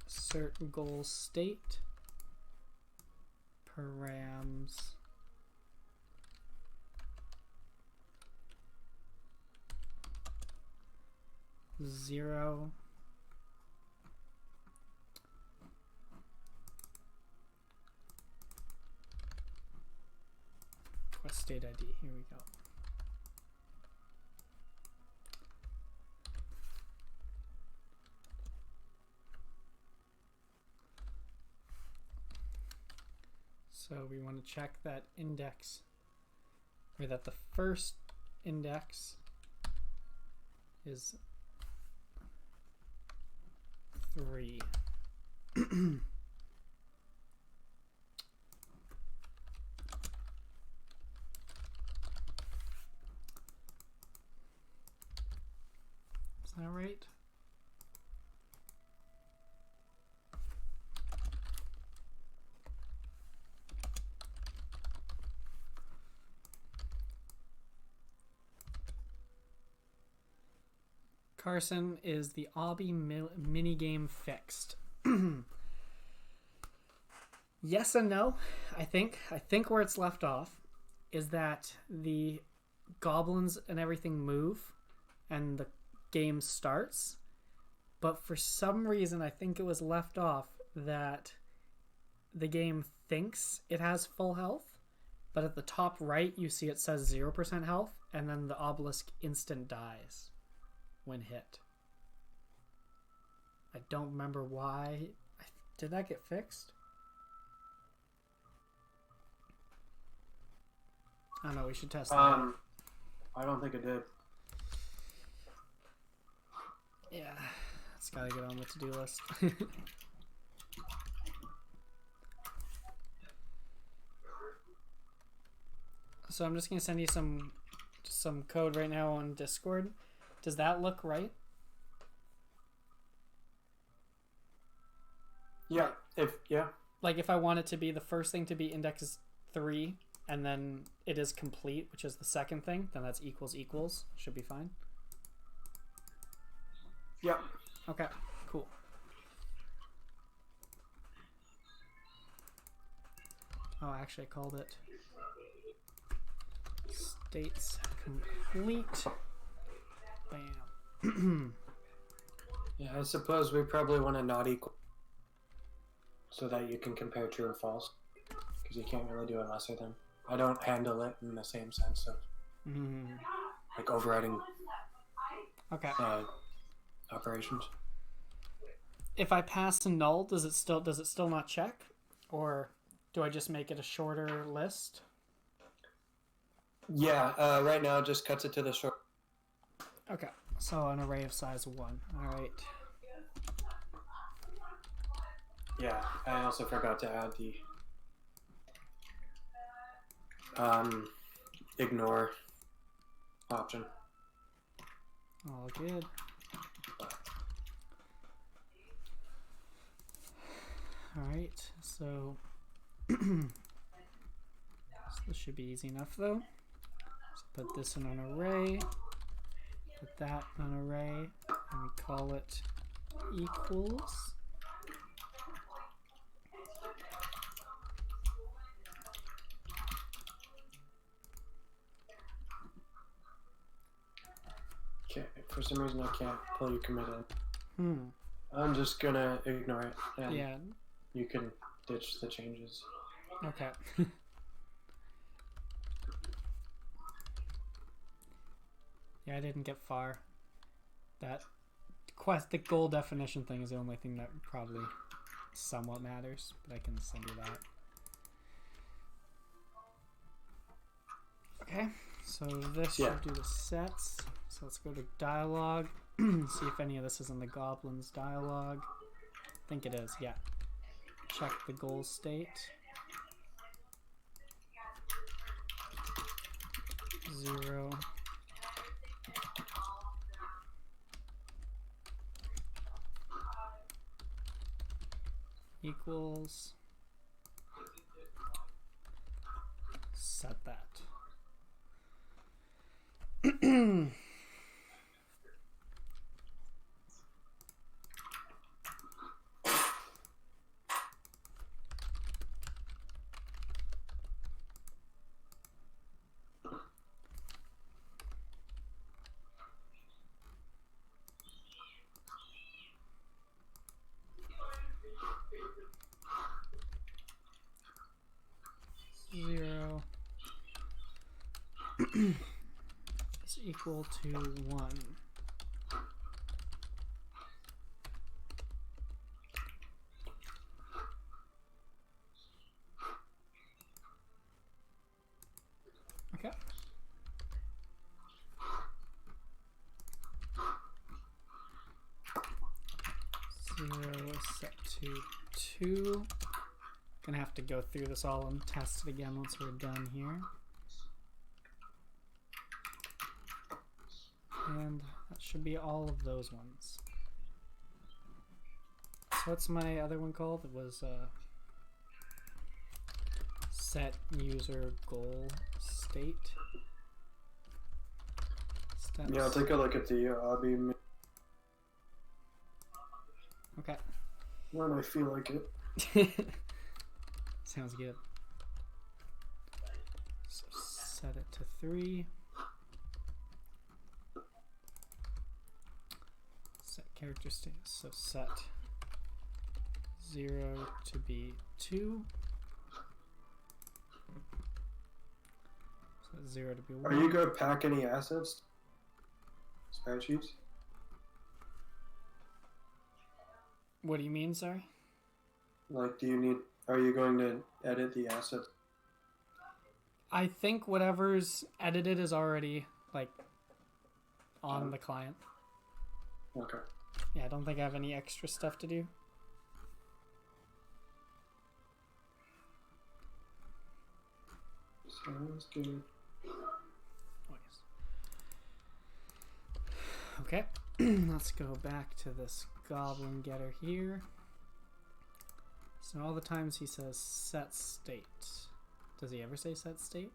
assert goal state params zero state ID. Here we go. So we want to check that index, or that the first index is 3. Is that right? Carson, is the obby minigame fixed? Yes and no. I think where it's left off is that the goblins and everything move and the game starts, but for some reason I think it was left off that the game thinks it has full health, but at the top right you see it says 0% health, and then the obelisk instant dies when hit. I don't remember why. Did that get fixed? I don't know, we should test that. I don't think it did. Yeah, it's gotta get on the to-do list. So I'm just gonna send you some code right now on Discord. Does that look right? Yeah. Like if I want it to be the first thing to be index 3 and then it is complete, which is the second thing, then that's equals. Should be fine. Yeah. Okay, cool. Oh, actually I called it states complete. Bam. Yeah, I suppose we probably want to not equal so that you can compare true and false, because you can't really do it lesser than. I don't handle it in the same sense of like overriding operations. If I pass a null, does it still not check, or do I just make it a shorter list? Yeah, right now it just cuts it to the short. Okay, so an array of size 1. All right. Yeah, I also forgot to add the ignore option. All good. All right, so this should be easy enough though. Just put this in an array, put that in an array, and we call it equals. Okay, for some reason I can't pull your commit in. I'm just gonna ignore it, and yeah, you can ditch the changes. okay. Yeah, I didn't get far. The goal definition thing is the only thing that probably somewhat matters, but I can send you that. Okay, so this should do the sets. So let's go to dialogue, see if any of this is in the goblins dialogue. I think it is, yeah. Check the goal state. 0. Equals. Set that. 0. is equal to 1. Okay. 0 is set to 2. Gonna have to go through this all and test it again once we're done here. And that should be all of those ones. So what's my other one called? It was set user goal state. Steps. Yeah, I'll take a look at the hobby Okay. when I feel like it. Sounds good. So set it to 3. Set character state. So set 0 to be 2. Set 0 to be 1. Are you going to pack any assets? Spy sheets? What do you mean, sorry? Like, are you going to edit the assets? I think whatever's edited is already, like, on the client. Okay. Yeah, I don't think I have any extra stuff to do. Sounds good. Oh, yes. Okay, let's go back to this goblin getter here. So all the times he says set state. Does he ever say set state?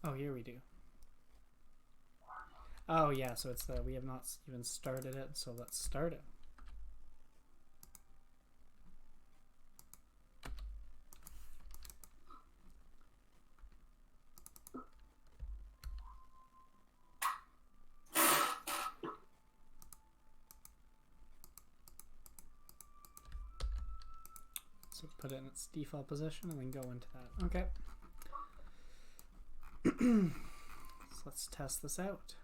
Oh, here we do. Oh yeah, so it's the, we have not even started it, so let's start it. So put it in its default position and then go into that. Okay. So let's test this out.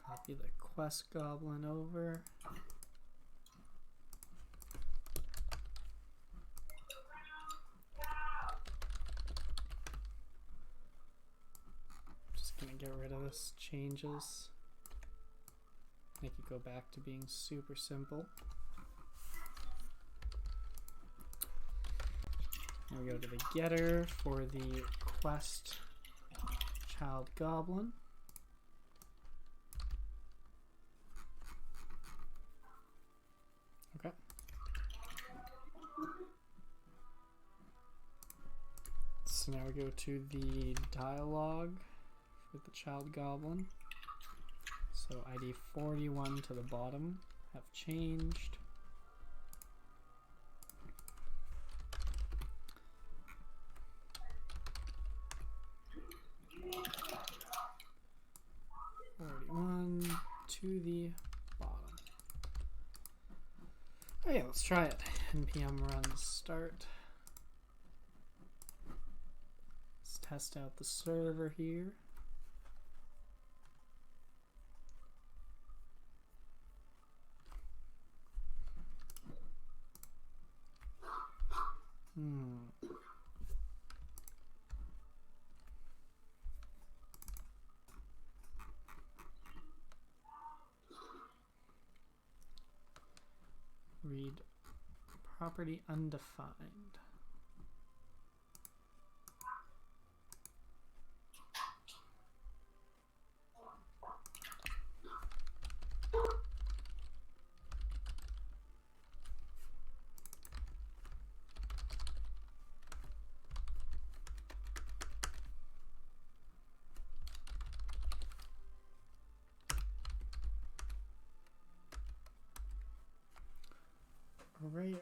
Copy the quest goblin over. Just gonna get rid of this changes. Make it go back to being super simple. Now we go to the getter for the quest child goblin. Okay. So now we go to the dialogue for the child goblin. So ID 41 to the bottom have changed. To the bottom. Oh yeah, let's try it. npm run start. Let's test out the server here. Read property undefined. Array.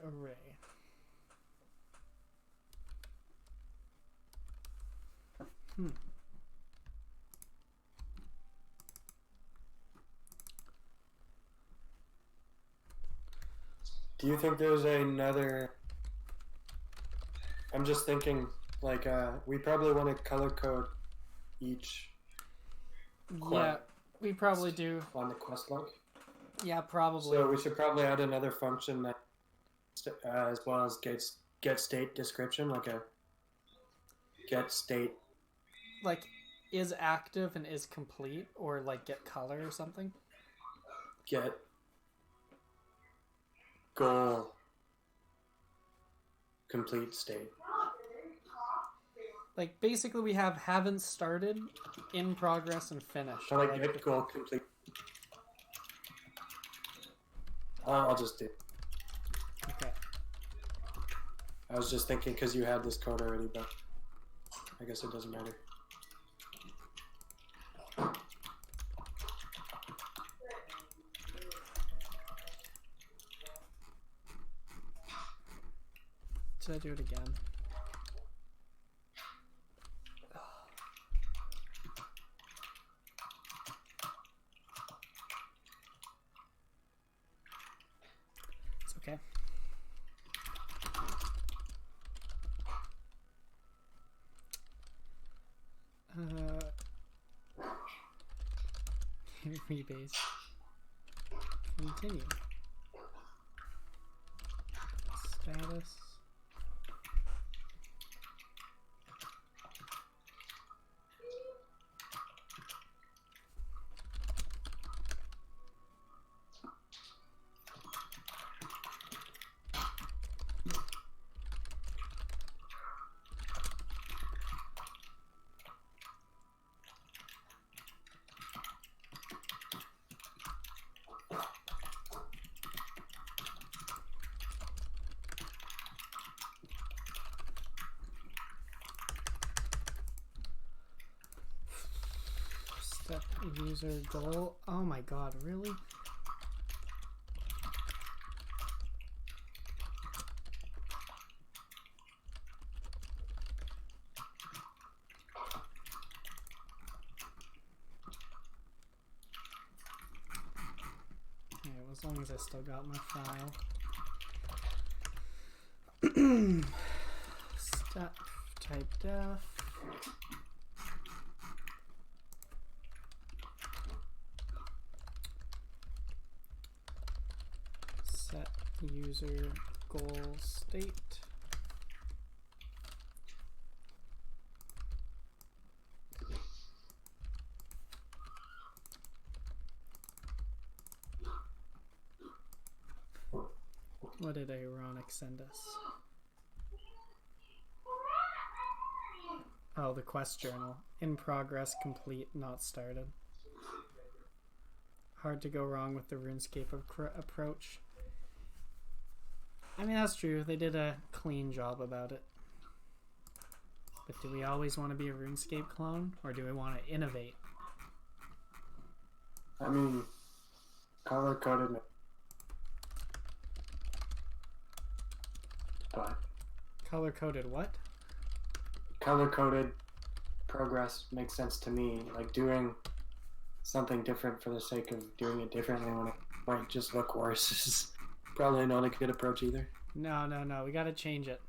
Do you think there's another I'm just thinking, like, we probably want to color code each Yeah, we probably do. on the quest log. Yeah, probably. So we should probably add another function that, as well as get state description, like a get state. Like, is active and is complete, or like get color or something. Get goal complete state. Like, basically we have haven't started, in progress, and finished. I like get goal complete. I'll just do. Okay. I was just thinking because you had this code already, but I guess it doesn't matter. Should I do it again? It's okay. Rebase. Continue. Status. Set user goal. Oh my god, really? Yeah, as long as I still got my file. Step type def. Set user goal state. What did Ironic send us? Oh, the quest journal. In progress, complete, not started. Hard to go wrong with the RuneScape approach. I mean, that's true. They did a clean job about it. But do we always want to be a RuneScape clone? Or do we want to innovate? I mean, color coded. But Color coded what? color coded progress makes sense to me. Like doing something different for the sake of doing it differently when it might just look worse is probably not a good approach either. No, no, no. We gotta change it.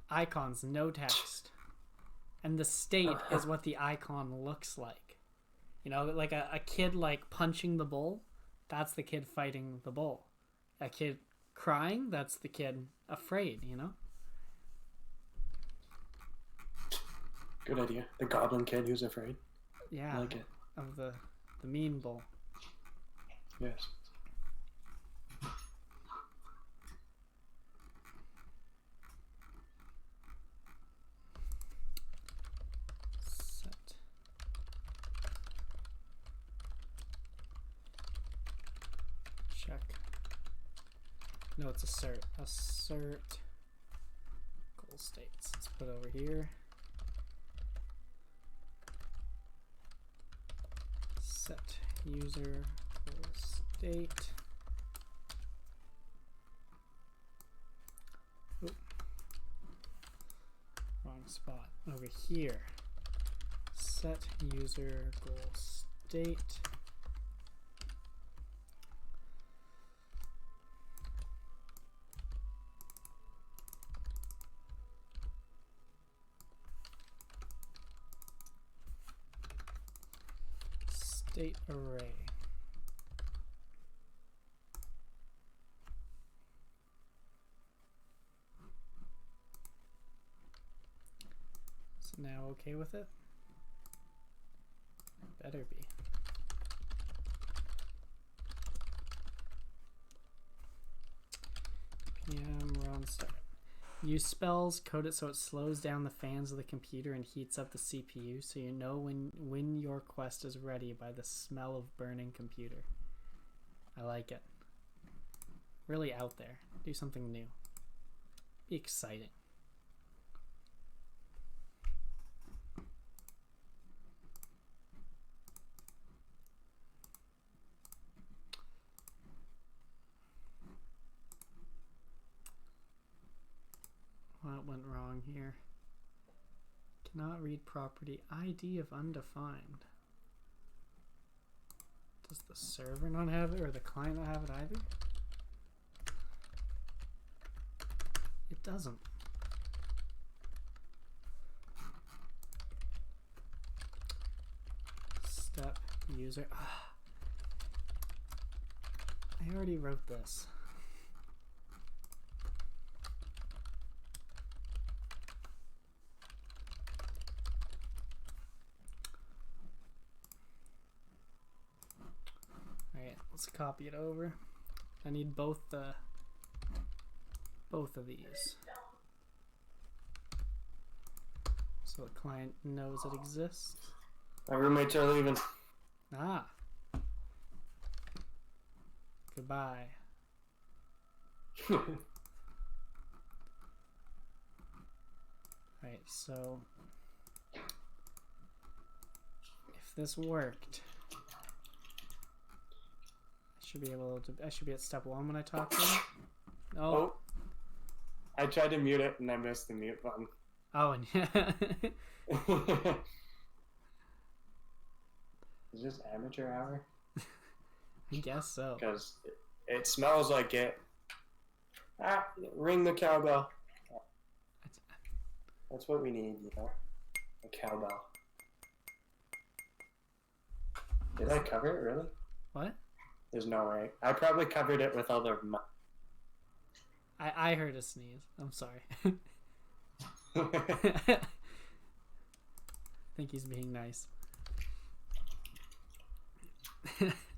Icons, no text. And the state is what the icon looks like. You know, like a kid like punching the bull, that's the kid fighting the bull. A kid crying, that's the kid afraid, you know? Good idea. The goblin kid who's afraid. Yeah. I like it. Of the mean bull. Yes. Set. Check. No, it's assert. Assert goal states. Let's put it over here. Set user goal state. Oop. Wrong spot. Over here. Set user goal state. Update array. So now okay with it? Better be. PM run start. Use spells, code it so it slows down the fans of the computer and heats up the CPU so you know when your quest is ready by the smell of burning computer. I like it. Really out there. Do something new. Be exciting. What went wrong here? Cannot read property. ID of undefined. Does the server not have it or the client not have it either? It doesn't. Step user. I already wrote this. Let's copy it over. I need both of these so the client knows it exists. My roommates are leaving. Ah. Goodbye. Alright, so if this worked, I should be at step 1 when I talk to him. Oh. I tried to mute it and I missed the mute button. Oh, and yeah. Is this amateur hour? I guess so. Because it smells like it. Ah, ring the cowbell. That's what we need, you know? A cowbell. Did I cover it, really? What? There's no way. I probably covered it with other... I heard a sneeze. I'm sorry. Think he's being nice.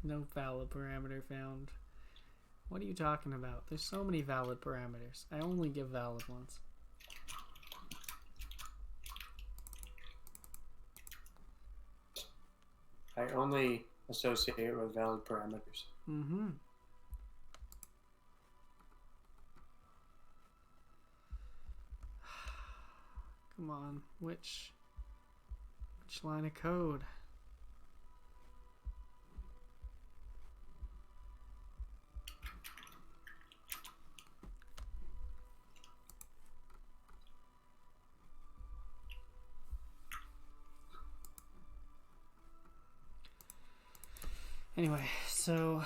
No valid parameter found. What are you talking about? There's so many valid parameters. I only give valid ones. I only associate it with valid parameters. Mm-hmm. Come on, which line of code? Anyway, so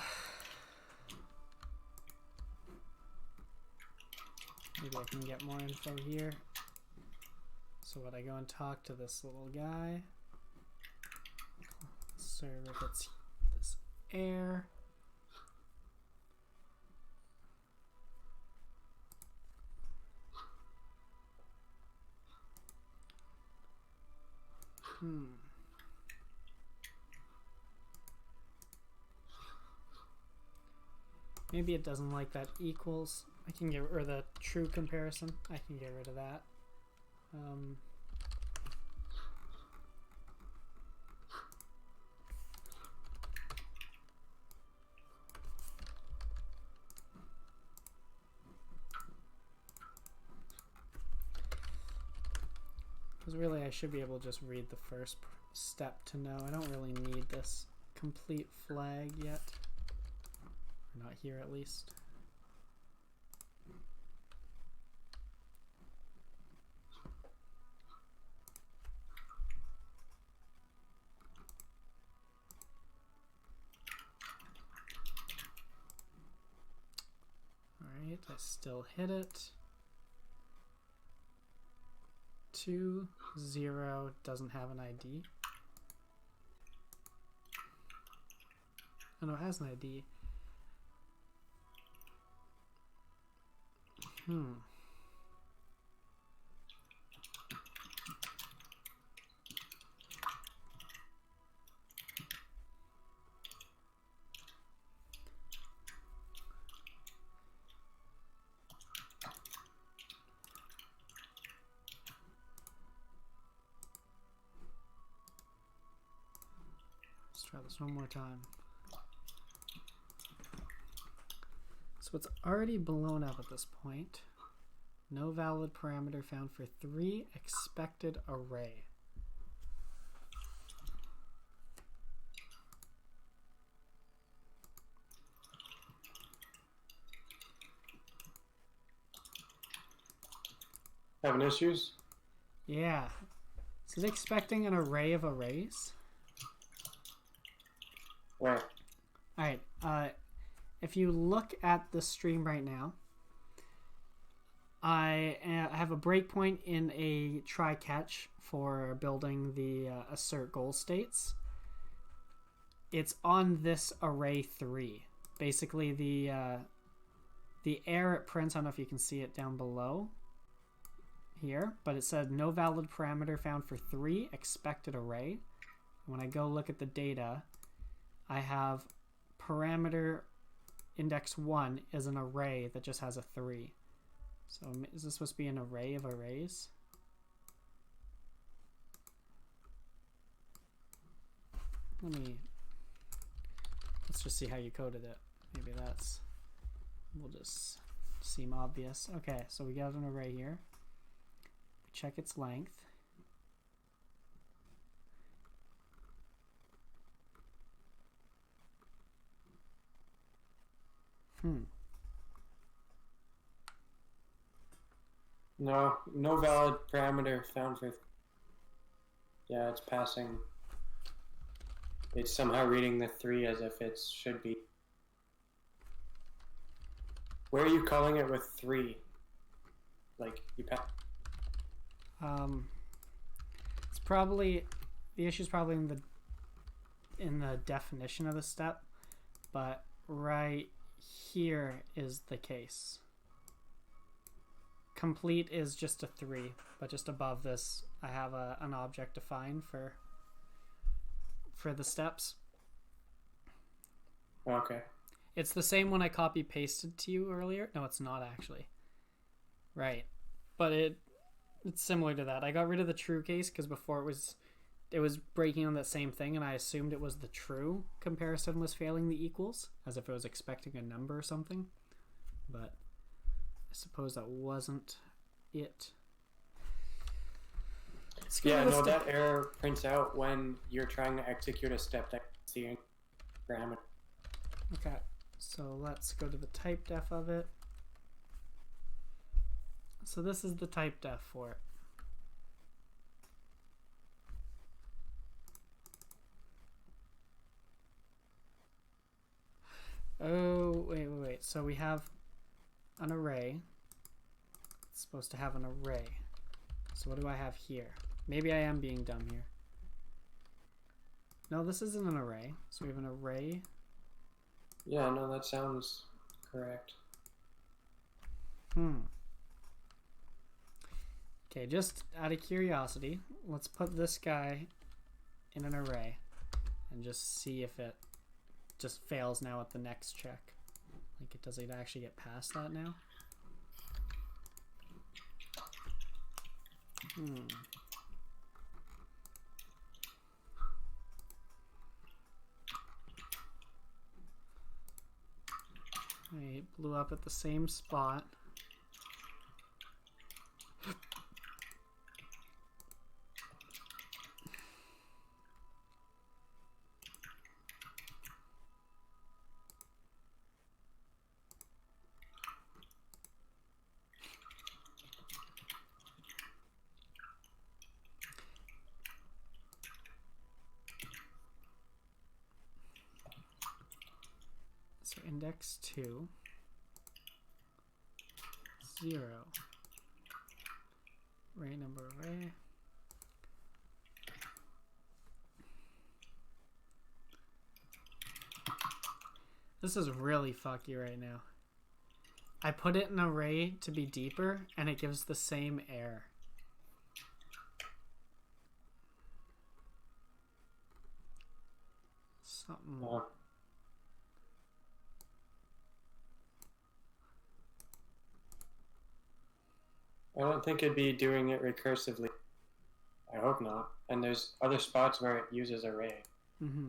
maybe I can get more info here. So when I go and talk to this little guy, server gets this error. Maybe it doesn't like that equals. I can get, or the true comparison. I can get rid of that. Because really I should be able to just read the first step to know. I don't really need this complete flag yet. Or not here at least. Alright, I still hit it. 2, 0 doesn't have an ID. Oh no, it has an ID. Let's try this one more time. So it's already blown up at this point. No valid parameter found for 3 expected array. Having issues? Yeah. Is it expecting an array of arrays? Where? Alright, if you look at the stream right now, I have a breakpoint in a try-catch for building the assert goal states. It's on this array 3. Basically, the error it prints, I don't know if you can see it down below here, but it said no valid parameter found for 3 expected array. When I go look at the data, I have parameter index 1 is an array that just has a 3. So is this supposed to be an array of arrays? Let's just see how you coded it. Maybe will just seem obvious. Okay, so we got an array here. We check its length. No valid parameter found for. Yeah, it's passing. It's somehow reading the 3 as if it should be. Where are you calling it with 3? Like you pass. It's probably the issue's probably in the definition of the step, but right here is the case. Complete is just a 3, but just above this I have an object defined for the steps. Okay. It's the same one I copy pasted to you earlier. No, it's not actually. Right. But it's similar to that. I got rid of the true case because before it was breaking on that same thing, and I assumed it was the true comparison was failing the equals, as if it was expecting a number or something. But I suppose that wasn't it. Yeah, no, that error prints out when you're trying to execute a step that's the parameter. Okay, so let's go to the type def of it. So this is the type def for it. Oh, wait. So we have an array. It's supposed to have an array. So what do I have here? Maybe I am being dumb here. No, this isn't an array. So we have an array. Yeah, no, that sounds correct. Okay, just out of curiosity, let's put this guy in an array and just see if it just fails now at the next check. Like, does it actually get past that now? It blew up at the same spot. So index 2, 0, array number array. This is really fucky right now. I put it in array to be deeper, and it gives the same error. Something. I don't think it'd be doing it recursively. I hope not. And there's other spots where it uses array.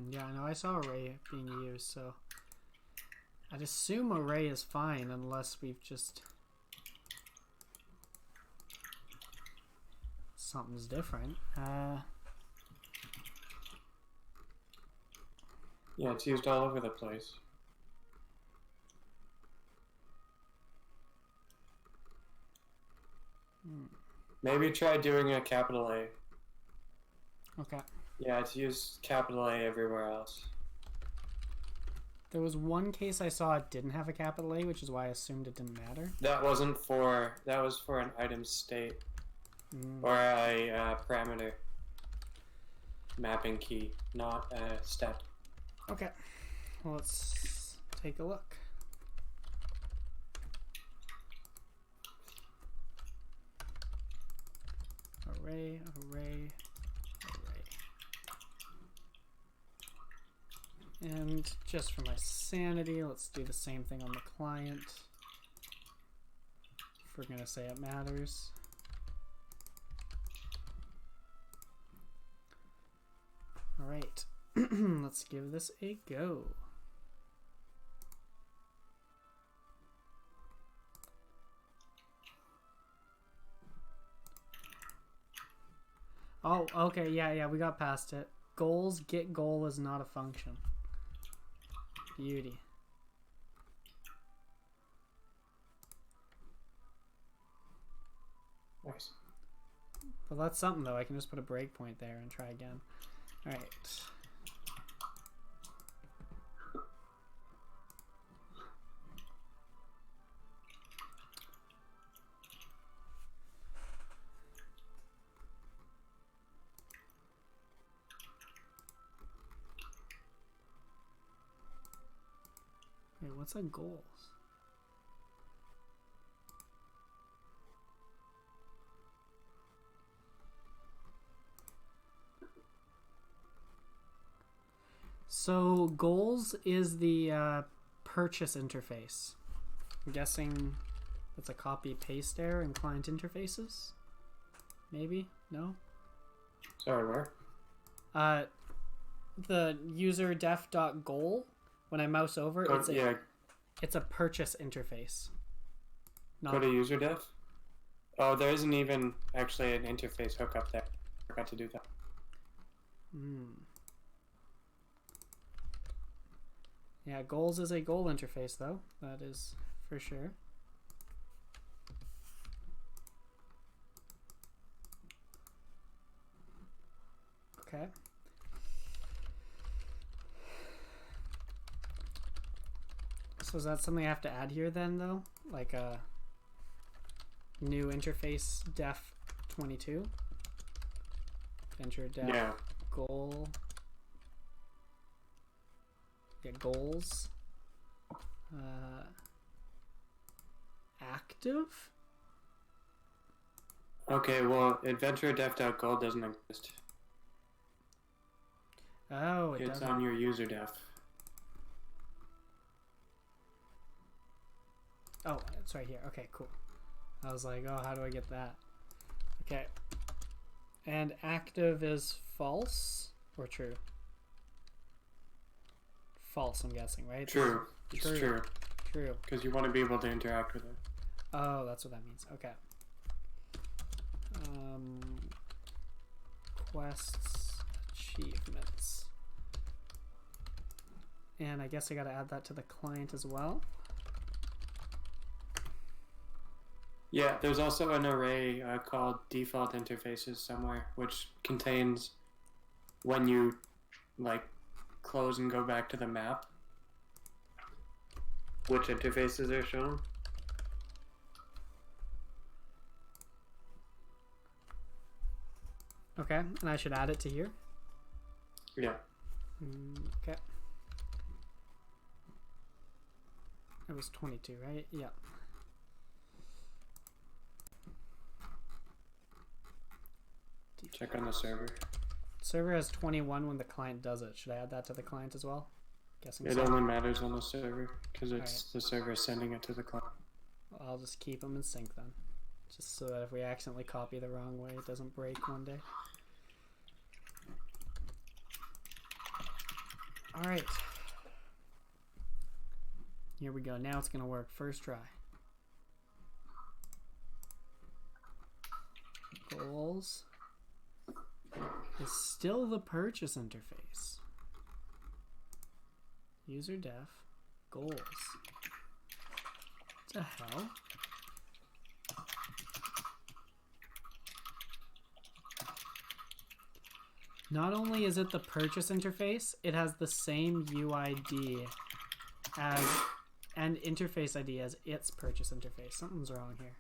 Yeah, I know. I saw array being used, so I'd assume array is fine unless we've just... Something's different. Yeah, it's used all over the place. Maybe try doing a capital A. Okay. Yeah, it's used capital A everywhere else. There was one case I saw it didn't have a capital A, which is why I assumed it didn't matter. That was for an item state. Or a parameter mapping key, not a step. Okay. Well, let's take a look. Array. And just for my sanity, let's do the same thing on the client. If we're gonna say it matters. All right, let's give this a go. Oh, okay, yeah, we got past it. Goals, get goal is not a function. Beauty. Nice. Well, that's something though. I can just put a breakpoint there and try again. All right. Wait, what's a goals? So goals is the purchase interface. I'm guessing that's a copy paste error in client interfaces. Maybe? No? Sorry, where? The user def.goal. When I mouse over, it's a purchase interface. Go to user def. Oh, there isn't even actually an interface hookup there. I forgot to do that. Yeah, goals is a goal interface, though. That is for sure. Okay. So is that something I have to add here then, though? Like a new interface def 22? Enter def goal. Yeah, goals. Active? Okay, well, adventure def.goal doesn't exist. Oh, it doesn't. It's on your user def. Oh, it's right here. Okay, cool. I was like, oh, how do I get that? Okay. And active is false or true? False, I'm guessing, right? True. It's true. True. Because you want to be able to interact with it. Oh, that's what that means. Okay. Quests, achievements. And I guess I got to add that to the client as well. Yeah, there's also an array called default interfaces somewhere, which contains when you like close and go back to the map, which interfaces are shown. Okay, and I should add it to here? Yeah. Okay. It was 22, right? Yeah. Check on the server. Server has 21 when the client does it. Should I add that to the client as well? Guessing It so. only matters on the server because it's Alright. the server sending it to the client. I'll just keep them in sync then. Just so that if we accidentally copy the wrong way, it doesn't break one day. Alright. Here we go. Now it's going to work. First try. Goals is still the purchase interface. User def. Goals. What the hell? Not only is it the purchase interface, it has the same UID as and interface ID as its purchase interface. Something's wrong here.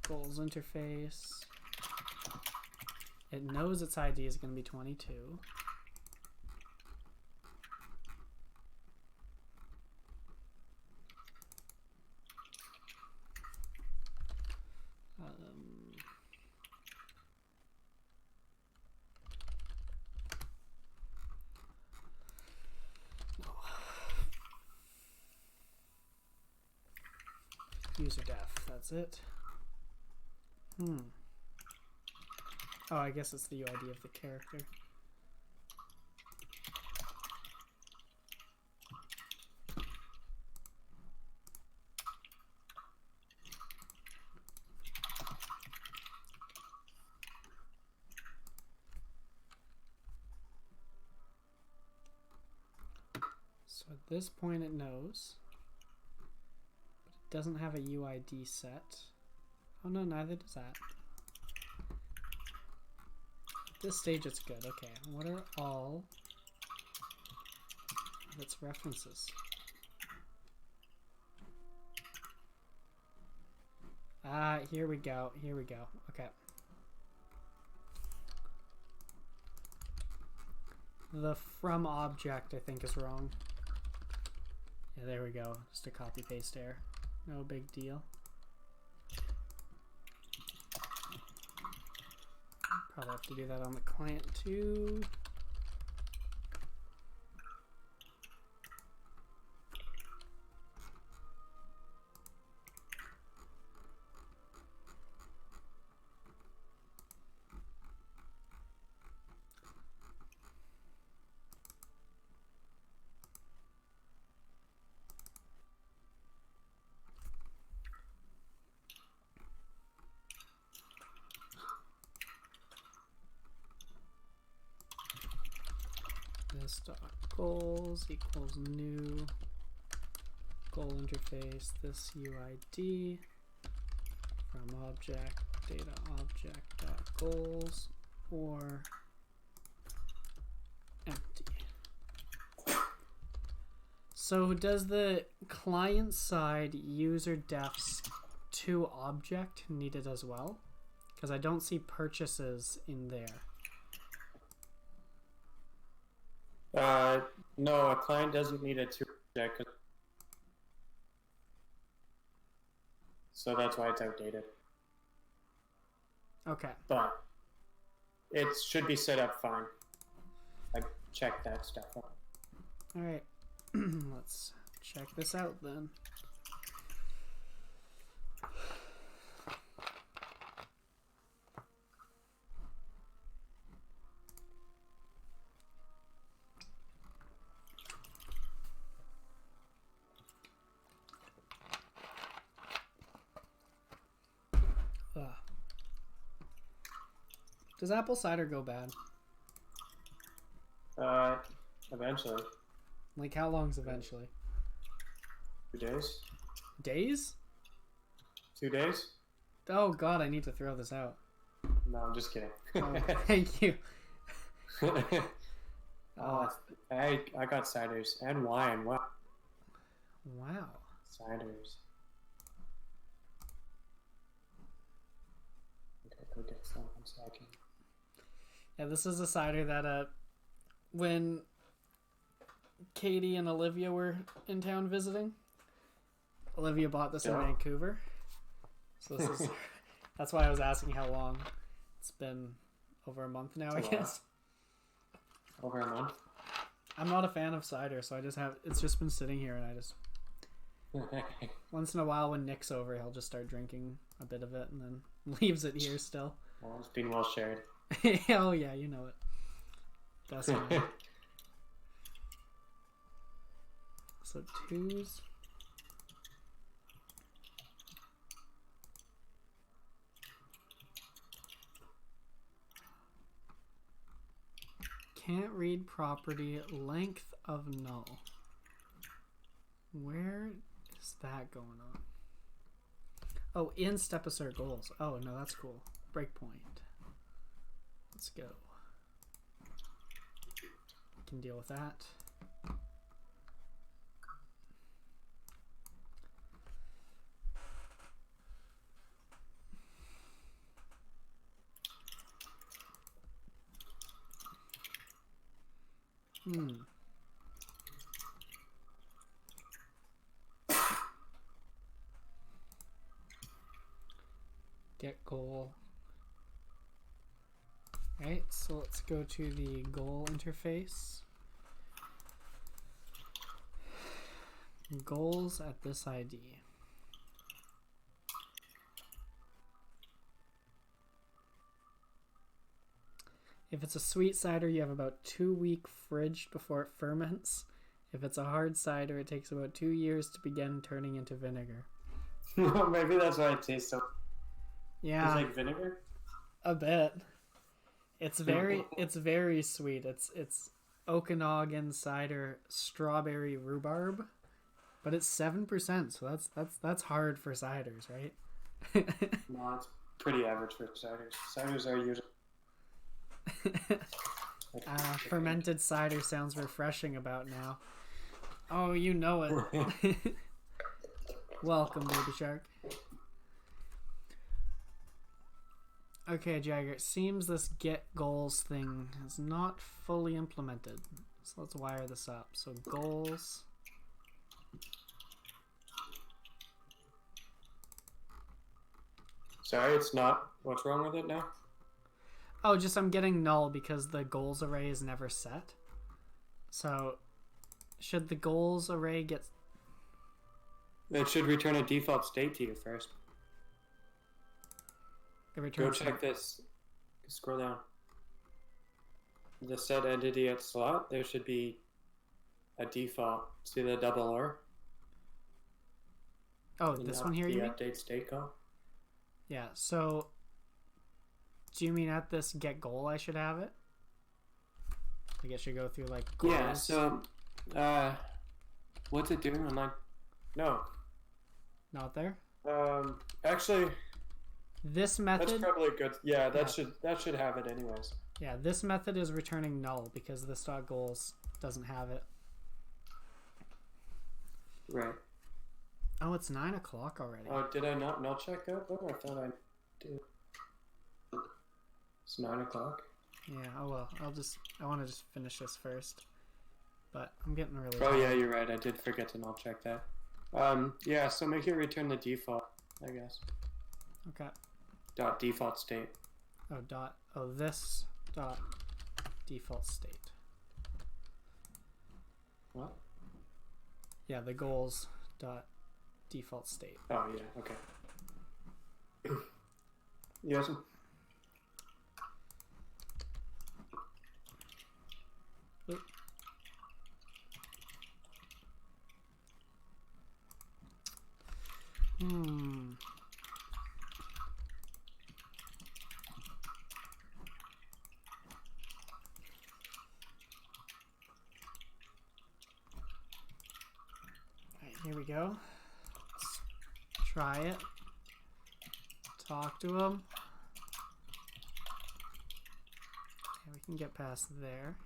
Goals interface. It knows its ID is going to be 22. User def, that's it. Oh, I guess it's the UID of the character. So at this point it knows. Doesn't have a UID set. Oh no, neither does that. At this stage it's good. Okay, what are all of its references? Ah, here we go. Here we go. Okay. The from object I think is wrong. Yeah, there we go. Just a copy paste error. No big deal. Probably have to do that on the client too. This dot goals equals new goal interface, this UID from object data object dot goals or empty. So does the client side user defs to object need it as well? Because I don't see purchases in there. No, a client doesn't need a to object, so that's why it's outdated. Okay. But it should be set up fine. I checked that stuff out. All right. Let's check this out then. Does apple cider go bad? Eventually. Like how long's eventually? 2 days? Days? 2 days? Oh god, I need to throw this out. No, I'm just kidding. Oh, thank you. Oh, I got ciders and wine. Wow. wow. Ciders. Okay, go get some 1 second. Yeah, this is a cider that when Katie and Olivia were in town visiting. Olivia bought this in Vancouver. So this is that's why I was asking how long. It's been over a month now, I guess. Over a month? I'm not a fan of cider, so it's just been sitting here, and I just once in a while when Nick's over, he'll just start drinking a bit of it and then leaves it here still. Well, it's been well shared. Oh yeah, you know it. That's fine. So 2s. Can't read property, length of null. Where is that going on? Oh, in step assert goals. Oh no, that's cool. Breakpoint. Let's go. Can deal with that. Get goal. Alright, so let's go to the goal interface. Goals at this ID. If it's a sweet cider, you have about 2 week fridge before it ferments. If it's a hard cider, it takes about 2 years to begin turning into vinegar. Maybe that's why it tastes so. Yeah, It's like vinegar. a bit. It's very sweet. It's Okanagan cider strawberry rhubarb, but it's 7%. So that's hard for ciders, right? No, it's pretty average for ciders. Ciders are usually. Fermented cider sounds refreshing about now. Oh, you know it. Welcome, baby shark. Okay, Jaeger, it seems this get goals thing is not fully implemented. So let's wire this up. So goals. Sorry, it's not. What's wrong with it now? Oh, just I'm getting null because the goals array is never set. So should the goals array get... It should return a default state to you first. Go check this. Scroll down. The set entity at slot, there should be a default. See the double or? Oh, this one here, you mean? The update state call? Yeah, so do you mean at this get goal I should have it? I guess you go through like goals. Yeah, so what's it doing on mine? No. Not there? Actually this method, that's probably good. Yeah, that should have it anyways. Yeah, this method is returning null because this dot goals doesn't have it. Right. Oh, it's 9 o'clock already. Oh, did I not null check that though? I thought I did. It's 9 o'clock. Yeah, oh well. I want to just finish this first. But I'm getting really Oh yeah, you're right. I did forget to null check that. Yeah, so make it return the default, I guess. Okay. Dot default state. This dot default state. What? Yeah, the goals dot default state. Oh yeah, okay. Yes. Oop. Alright, here we go. Let's try it. Talk to him. Okay, we can get past there.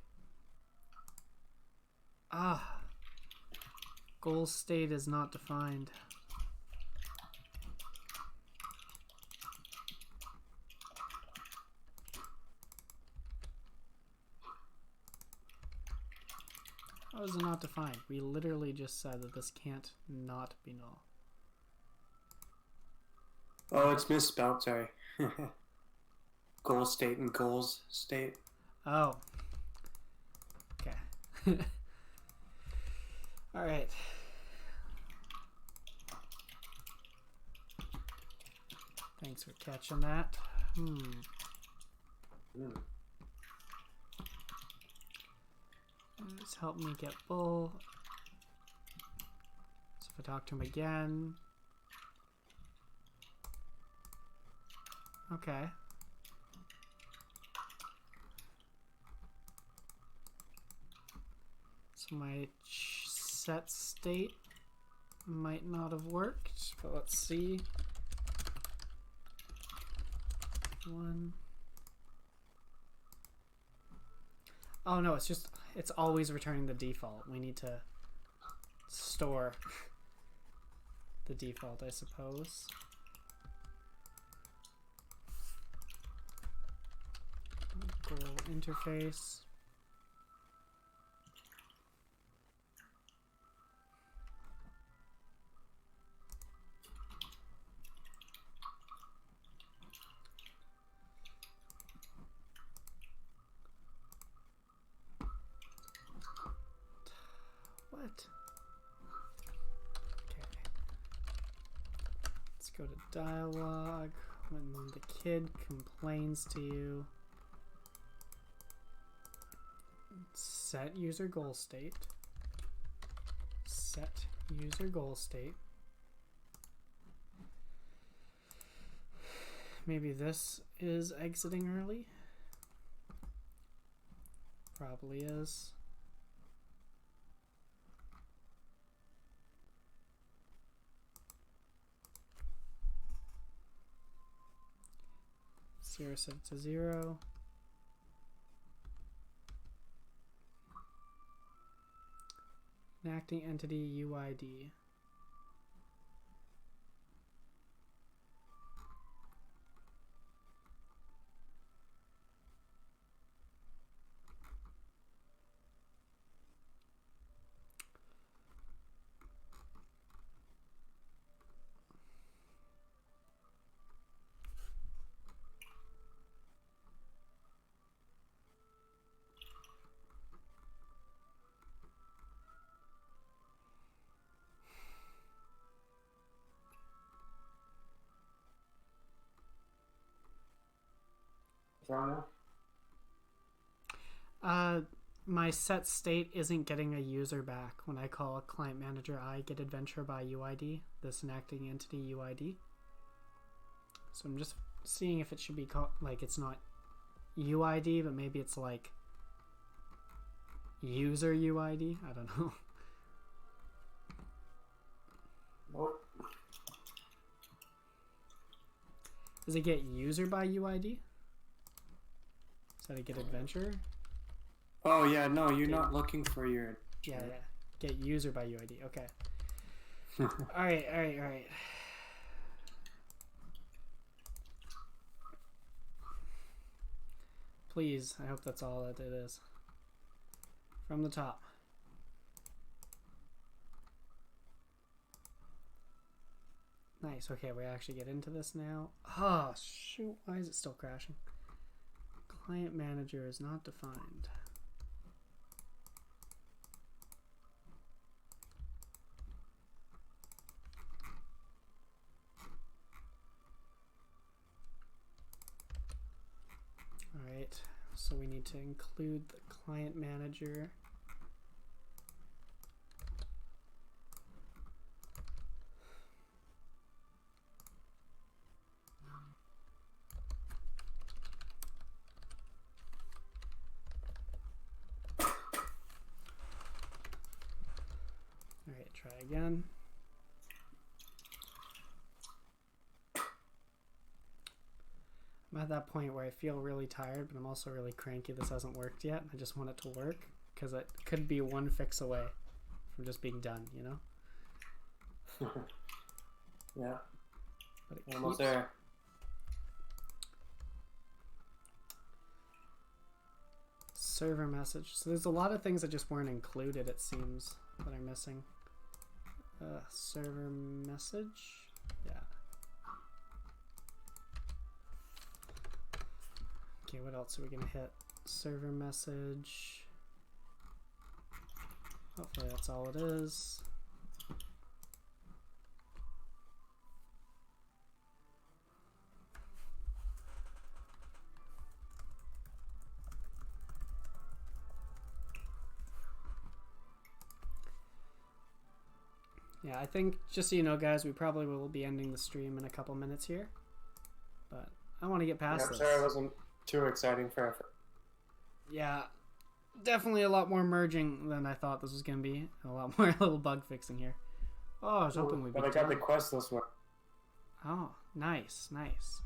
Goal state is not defined. How is it not defined? We literally just said that this can't not be null. Oh, it's misspelled, sorry. Goal state and goals state. Oh. Okay. Alright. Thanks for catching that. Just help me get bull. So if I talk to him again. Okay. So my set state might not have worked, but let's see. One. Oh no, it's always returning the default. We need to store the default, I suppose. Goal interface. What? Okay. Let's go to dialogue. When the kid complains to you, set user goal state. Set user goal state. Maybe this is exiting early. Probably is. Zero set it to 0. Enacting entity UID. My set state isn't getting a user back. When I call a client manager, I get adventure by UID, this enacting entity UID. So I'm just seeing if it should be called, like, it's not UID, but maybe it's like user UID. I don't know. Nope. Does it get user by UID? Does that get adventure? Oh yeah, no, you're not looking for your... Yeah. Get user by UID. Okay. Alright. Please, I hope that's all that it is. From the top. Nice, okay, we actually get into this now. Oh, shoot, why is it still crashing? Client manager is not defined. Alright, so we need to include the client manager. Alright, try again. I'm at that point where I feel really tired, but I'm also really cranky this hasn't worked yet. I just want it to work, because it could be one fix away from just being done, you know? Yeah. But it Almost keeps... there. Server message. So there's a lot of things that just weren't included, it seems, that are missing. Server message. Yeah. Okay, what else are we gonna hit? Server message. Hopefully that's all it is. Yeah, I think, just so you know, guys, we probably will be ending the stream in a couple minutes here. But I want to get past I'm this. sorry it wasn't too exciting for effort. Yeah, definitely a lot more merging than I thought this was going to be. A lot more little bug fixing here. Oh, I was hoping we'd be But I got the quest this one. Oh, nice, nice.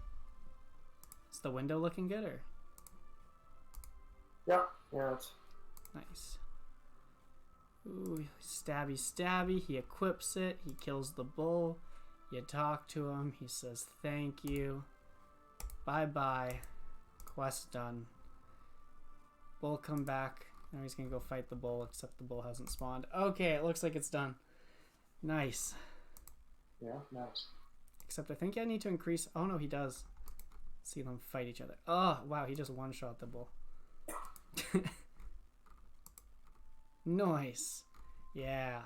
Is the window looking good, or? Yeah, it's... Nice. Ooh, stabby, stabby. He equips it. He kills the bull. You talk to him. He says thank you. Bye-bye. Quest done. Bull come back. Now he's going to go fight the bull, except the bull hasn't spawned. Okay, it looks like it's done. Nice. Yeah, nice. Except I think I need to increase... Oh, no, he does. See them fight each other. Oh, wow, he just one-shot the bull. Nice. Yeah.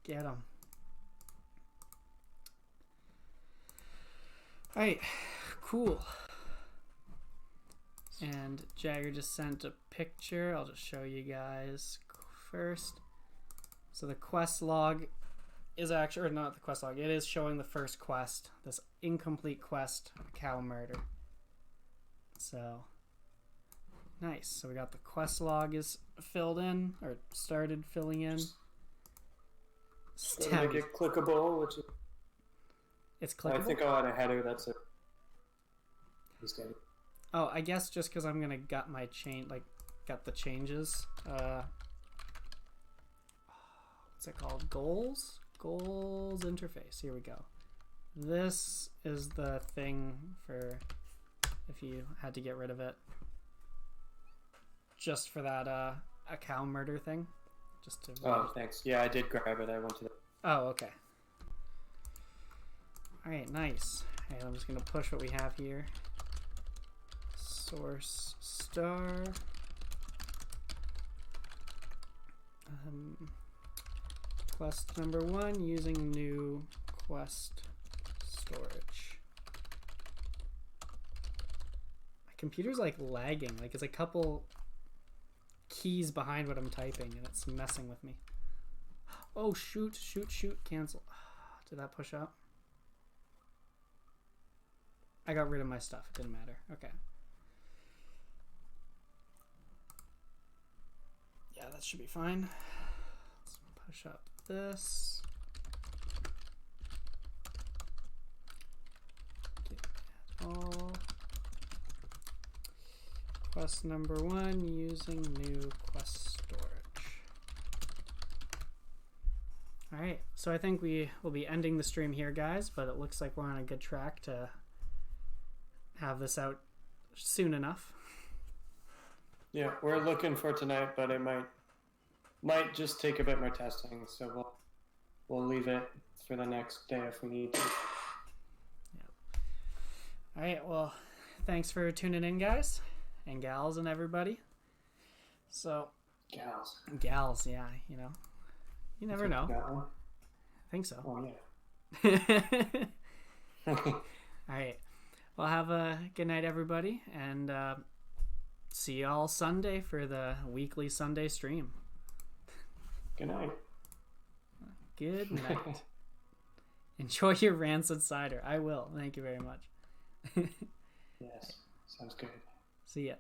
Get him. Alright. Cool. And Jaeger just sent a picture. I'll just show you guys first. So the quest log is actually, or not the quest log, it is showing the first quest. This incomplete quest, cow murder. So... Nice. So we got the quest log is filled in, or started filling in. So make it clickable, which is... It's clickable? I think I'll add a header, that's it. Oh, I guess just because I'm gonna gut my chain, like, gut the changes. What's it called? Goals? Goals interface. Here we go. This is the thing for if you had to get rid of it. Just for that a cow murder thing. Just to... Oh, thanks. Yeah, I did grab it. I went to the... Oh, okay. Alright, nice. Alright, I'm just going to push what we have here. Source star. Quest number 1 using new quest storage. My computer's like lagging. Like it's a couple keys behind what I'm typing and it's messing with me. Oh, shoot, cancel. Did that push up? I got rid of my stuff. It didn't matter. Okay. Yeah, that should be fine. Let's push up this. Get all. Quest number 1 using new quest storage. Alright, so I think we will be ending the stream here, guys, but it looks like we're on a good track to have this out soon enough. Yeah, we're looking for tonight, but it might just take a bit more testing, so we'll leave it for the next day if we need to. Yeah. Alright, well, thanks for tuning in, guys. And gals and everybody. So gals, yeah, you know, you never know. I think so. Oh yeah. All right, well, have a good night, everybody, and see y'all Sunday for the weekly Sunday stream. Good night. Good night. Enjoy your rancid cider. I will. Thank you very much. Yes, sounds good. See ya.